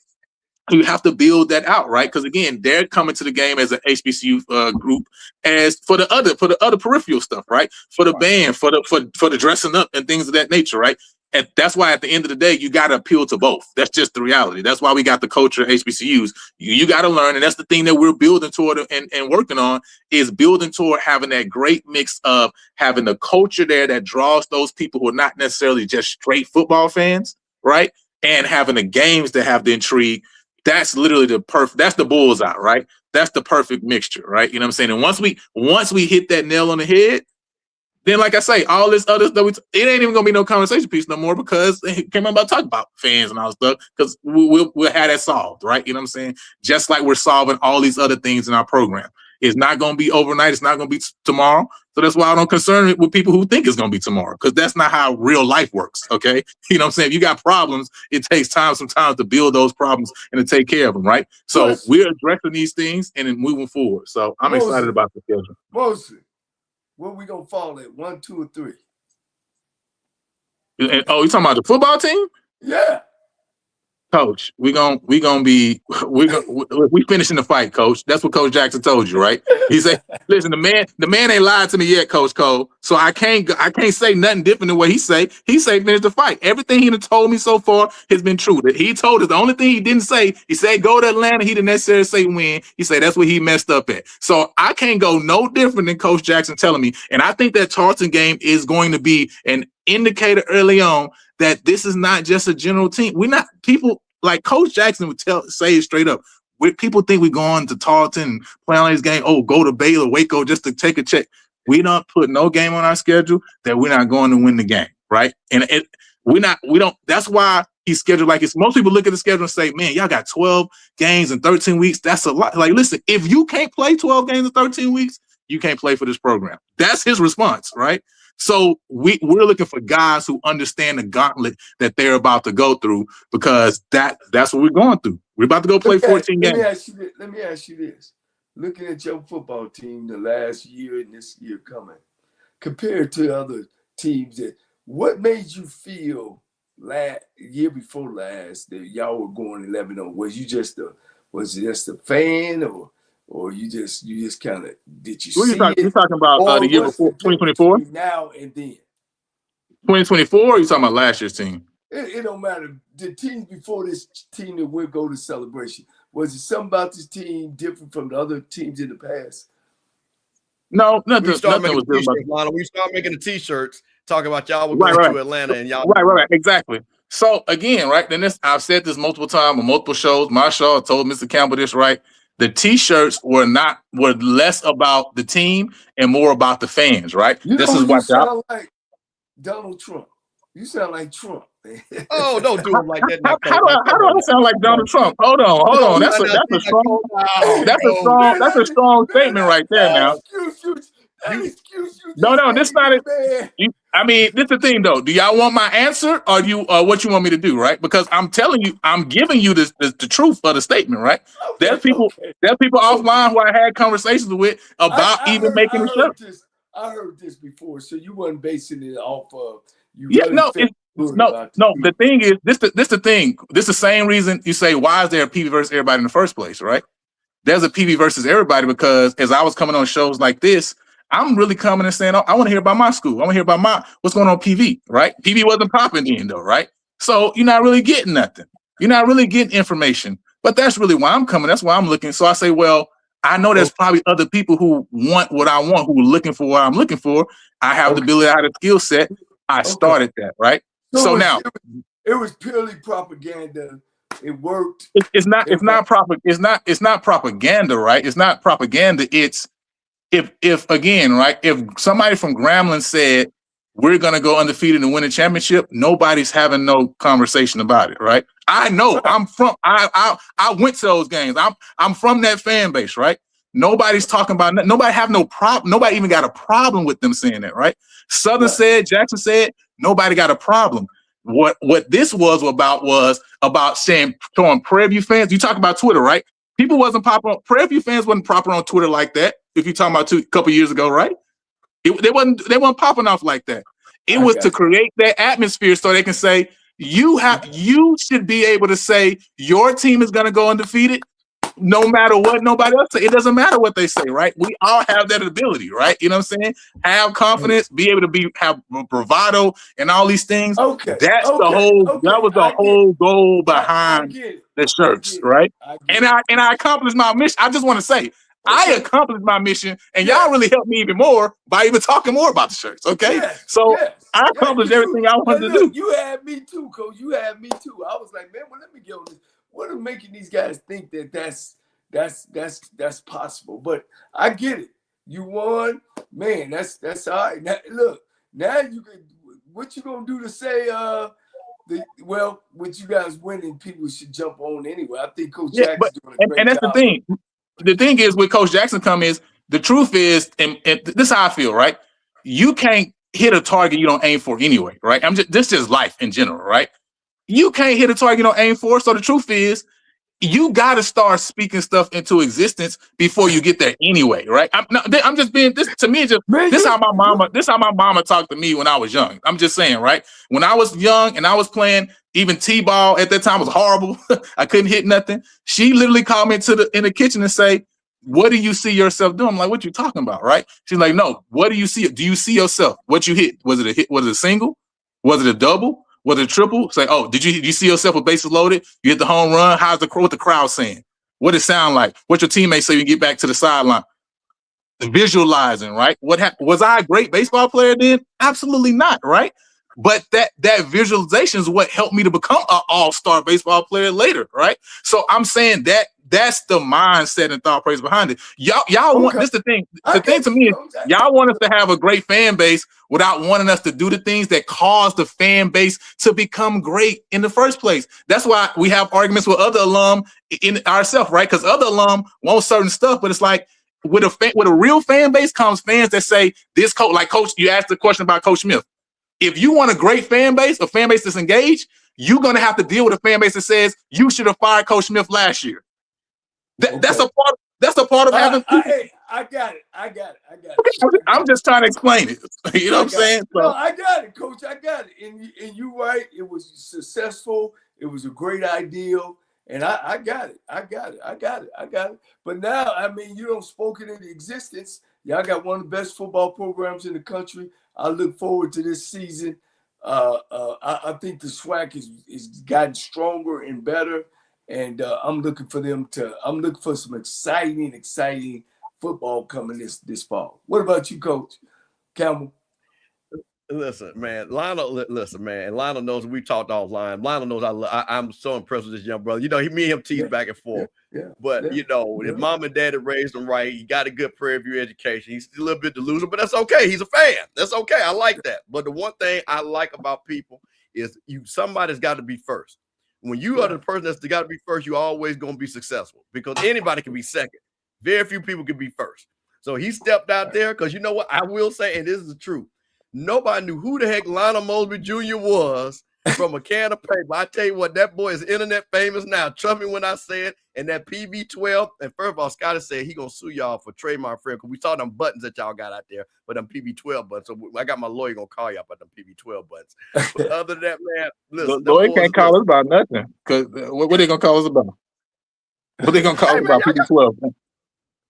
You have to build that out, right? Because again, they're coming to the game as an HBCU group, as for the other peripheral stuff, right? For the band, for the dressing up and things of that nature, right? And that's why at the end of the day, you got to appeal to both. That's just the reality. That's why we got the culture of HBCUs. You got to learn, and that's the thing that we're building toward and working on, is building toward having that great mix of having the culture there that draws those people who are not necessarily just straight football fans, right? And having the games that have the intrigue. That's literally that's the bullseye, right? That's the perfect mixture, right? You know what I'm saying? And once we hit that nail on the head, then like I say, all this other stuff, it ain't even gonna be no conversation piece no more, because it can't remember talk about fans and all this stuff, because we'll have that solved, right? You know what I'm saying? Just like we're solving all these other things in our program. It's not gonna be overnight, it's not gonna be tomorrow. So that's why I don't concern it with people who think it's gonna be tomorrow, because that's not how real life works. Okay. You know what I'm saying? If you got problems, it takes time sometimes to build those problems and to take care of them, right? So we're addressing these things and then moving forward. So I'm excited about the schedule. Mostly, where we gonna fall at? 1, 2, or 3? You talking about the football team? Yeah. Coach, we finishing the fight, Coach. That's what Coach Jackson told you, right? He said, "Listen, the man ain't lied to me yet, Coach Cole. So I can't say nothing different than what he say. He say finish the fight. Everything he done told me so far has been true. That he told us the only thing he didn't say, he said go to Atlanta. He didn't necessarily say win. He said that's what he messed up at. So I can't go no different than Coach Jackson telling me. And I think that Tarleton game is going to be an indicator early on that this is not just a general team. We're not people." Like Coach Jackson would say it straight up. People think we're going to Tarleton and play on this game. Oh, go to Baylor, Waco just to take a check. We don't put no game on our schedule that we're not going to win the game, right? And we don't. That's why he's scheduled like it's. Most people look at the schedule and say, "Man, y'all got 12 games in 13 weeks. That's a lot." Like, listen, if you can't play 12 games in 13 weeks, you can't play for this program. That's his response, right? So we're looking for guys who understand the gauntlet that they're about to go through, because that's what we're going through. We're about to go play 14 games. Let me ask you this. Looking at your football team the last year and this year coming, compared to other teams, what made you feel year before last that y'all were going 11-0? Was it just a fan, or you just kind of did you see it? You're talking about the year before, 2024? Now and then. 2024, or you talking about last year's team? It don't matter. The teams before this team that will go to Celebration, was it something about this team different from the other teams in the past? No, nothing was different. We start making the T-shirts, talking about y'all were going to Atlanta and y'all. Right, exactly. So again, right, then I've said this multiple times on multiple shows. My show, I told Mr. Campbell this, right? The T-shirts were less about the team and more about the fans, right? This is what sound like Donald Trump. You sound like Trump. Oh, don't do it like that. How do I sound like Donald Trump? Hold on. That's a strong statement right there. Now, excuse you No, this not it. Man. I mean, this is the thing though. Do y'all want my answer or what you want me to do, right? Because I'm telling you, I'm giving you the truth of the statement, right? There's people offline who I had conversations with about making the show. I heard this before, so you wasn't basing it off of you. Yeah, really the thing is, this the thing. This the same reason you say, why is there a PV versus everybody in the first place, right? There's a PV versus everybody because as I was coming on shows like this, I'm really coming and saying, oh, I want to hear about my school. I want to hear about what's going on PV, right? PV wasn't popping then though, right? So you're not really getting nothing. You're not really getting information. But that's really why I'm coming. That's why I'm looking. So I say, well, I know there's probably other people who want what I want, who are looking for what I'm looking for. I have the ability, I have the skill set. I started that, right? So now it was purely propaganda. It worked. It's not propaganda, right? It's not propaganda. It's if again, right? If somebody from Grambling said we're gonna go undefeated and win a championship, nobody's having no conversation about it, right? I know. I'm from. I went to those games. I'm from that fan base, right? Nobody's talking about. Nobody have no problem. Nobody even got a problem with them saying that, right? Southern said, Jackson said, nobody got a problem. What this was about saying throwing Prairie View fans. You talk about Twitter, right? People wasn't popular. Prairie View fans wasn't proper on Twitter like that. If you're talking about a couple years ago, right? They weren't popping off like that. It was to create that atmosphere so they can say you should be able to say your team is going to go undefeated no matter what nobody else say. It doesn't matter what they say, right? We all have that ability, right? You know what I'm saying? Have confidence, be able to have bravado and all these things. That was the whole goal behind the shirts, right? And I accomplished my mission. I just want to say I accomplished my mission, and y'all really helped me even more by even talking more about the shirts. Okay, I accomplished everything I wanted to do. You had me too, Coach. You had me too. I was like, man, well, let me get on this. What is making these guys think that that's possible? But I get it. You won, man. That's all right. Now, look, now you can. What you gonna do to say? With you guys winning, people should jump on anyway. I think Coach Jackson's doing a great job. And that's the thing. The thing is, with Coach Jackson the truth is, and this is how I feel, right? You can't hit a target you don't aim for anyway, right? This is life in general, right? You can't hit a target you don't aim for. So the truth is, you got to start speaking stuff into existence before you get there anyway, right? I'm just being this to me. This how my mama talked to me when I was young. I'm just saying, right? When I was young and I was playing, even T-ball at that time was horrible. I couldn't hit nothing. She literally called me in the kitchen and say, "What do you see yourself doing?" I'm like, "What you talking about?" Right? She's like, "No. What do you see? Do you see yourself? What you hit? Was it a hit? Was it a single? Was it a double? Was it a triple?" Say, "Oh, did you see yourself with bases loaded? You hit the home run. What the crowd saying? What it sound like? What your teammates say when you get back to the sideline?" Visualizing, right? Was I a great baseball player then? Absolutely not, right? But that visualization is what helped me to become an all-star baseball player later, right? So I'm saying that's the mindset and thought process behind it. Y'all want this. The thing to me is y'all want us to have a great fan base without wanting us to do the things that cause the fan base to become great in the first place. That's why we have arguments with other alum in ourselves, right? Because other alum want certain stuff, but it's like with a real fan base comes fans that say this coach, like Coach. You asked the question about Coach Smith. If you want a great fan base, a fan base that's engaged, you're gonna have to deal with a fan base that says you should have fired Coach Smith last year. That's a part of having. I got it. I'm just trying to explain it. You know what I'm saying? No, I got it, Coach. I got it. And you're right. It was successful. It was a great ideal. And I got it. But now, I mean, you don't spoke it into existence. Y'all got one of the best football programs in the country. I look forward to this season. I think the SWAC is gotten stronger and better, and I'm looking for some exciting football coming this fall. What about you, Coach Campbell? Listen, man, Lionel knows we talked offline. Lionel knows I'm so impressed with this young brother. You know, me and him tease back and forth. If mom and daddy raised him right, he got a good Prairie View education. He's a little bit delusional, but that's okay. He's a fan. That's okay. I like that. But the one thing I like about people is somebody's got to be first. When you are the person that's got to be first, you're always going to be successful because anybody can be second. Very few people can be first. So he stepped out there because you know what? I will say, and this is the truth. Nobody knew who the heck Lionel Mosby Jr. was from a can of paper. I tell you what, that boy is internet famous now. Trust me when I say it. And that PV12, and first of all, Scotty said he gonna sue y'all for trademark infringement because we saw them buttons that y'all got out there for them PV12 buttons. So I got my lawyer gonna call y'all about them PV12 buttons. But other than that, man, listen, Lawyer can't call us about nothing because what they gonna call us about? What they gonna call us about? PV12.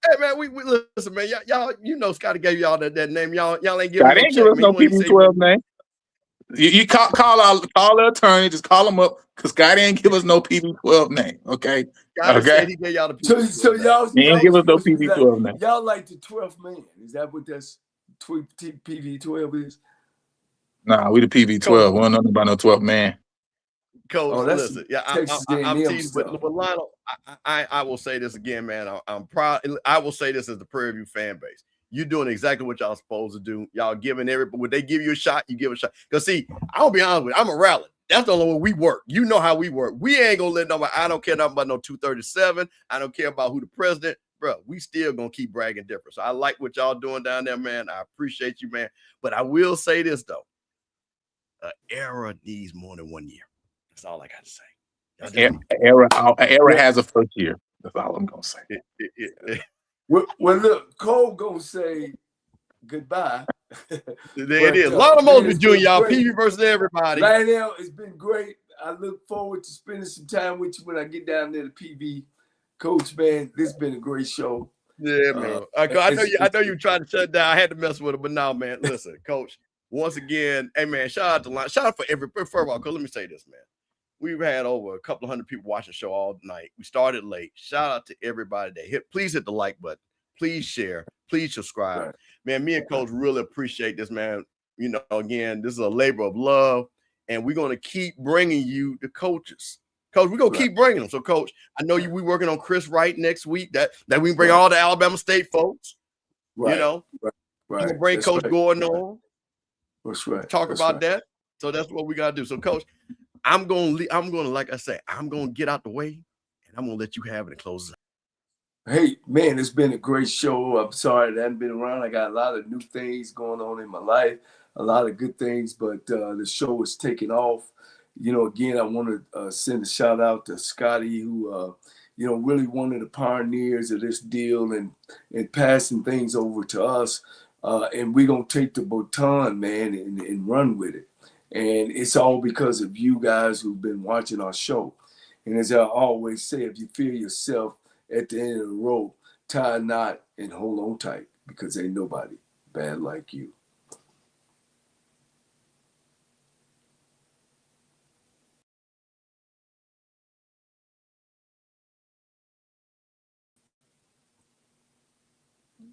Hey man, we listen, man. Y'all, you know, Scotty gave y'all that name. Y'all ain't giving God no ain't check. give us no PV12 name. You call the attorney, just call him up because God ain't give us no PV12 name. Okay. Scotty Okay. said he gave y'all the PV12 So y'all, He ain't give us no PV12 name. Y'all like the 12th man. Is that what that's PV12 is? Nah, we the PV12. We don't know about no 12th man. Coach, listen, yeah, I'm teasing, but Lionel, I will say this again, man. I'm proud. I will say this as the Prairie View fan base. You're doing exactly what y'all supposed to do. Y'all giving everybody, when they give you a shot, you give a shot. Because see, I'll be honest with you, I'm a rally. That's the only way we work. You know how we work. We ain't gonna let nobody. I don't care nothing about no 237. I don't care about who the president, bro. We still gonna keep bragging different. So I like what y'all doing down there, man. I appreciate you, man. But I will say this though, an era needs more than 1 year. That's all I got to say. Era has a first year. That's all I'm gonna say. Well, look, Cole gonna say goodbye. There it is. Lionel Mosby Jr., y'all. PV versus everybody. Lionel, it's been great. I look forward to spending some time with you when I get down there to PV. Coach, man, this has been a great show. Yeah, man. I know you trying to shut down. I had to mess with it, but no, man. Listen, Coach. Once again, hey man, shout out to Lionel. Shout out for everybody. First of all, let me say this, man. We've had over a couple of hundred people watching the show all night. We started late. Shout out to everybody that please hit the like button. Please share. Please subscribe. Right. Man, me and Coach really appreciate this, man. You know, again, this is a labor of love, and we're going to keep bringing you the coaches. Coach, we're going to keep bringing them. So, Coach, I know we working on Chris Wright next week, that we can bring all the Alabama State folks. You know, we're going to bring Coach Gordon on. That's right. Talk about that. So that's what we got to do. So, Coach, I'm gonna, like I said, I'm gonna get out the way and I'm gonna let you have it and close it out. Hey, man, it's been a great show. I'm sorry that I haven't been around. I got a lot of new things going on in my life, a lot of good things, but the show is taking off. You know, again, I want to send a shout out to Scotty, who, you know, really one of the pioneers of this deal and passing things over to us. And we're going to take the baton, man, and run with it. And it's all because of you guys who've been watching our show. And as I always say, if you feel yourself at the end of the rope, tie a knot and hold on tight because ain't nobody bad like you.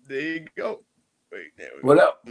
There you go. Wait, there we what go. up?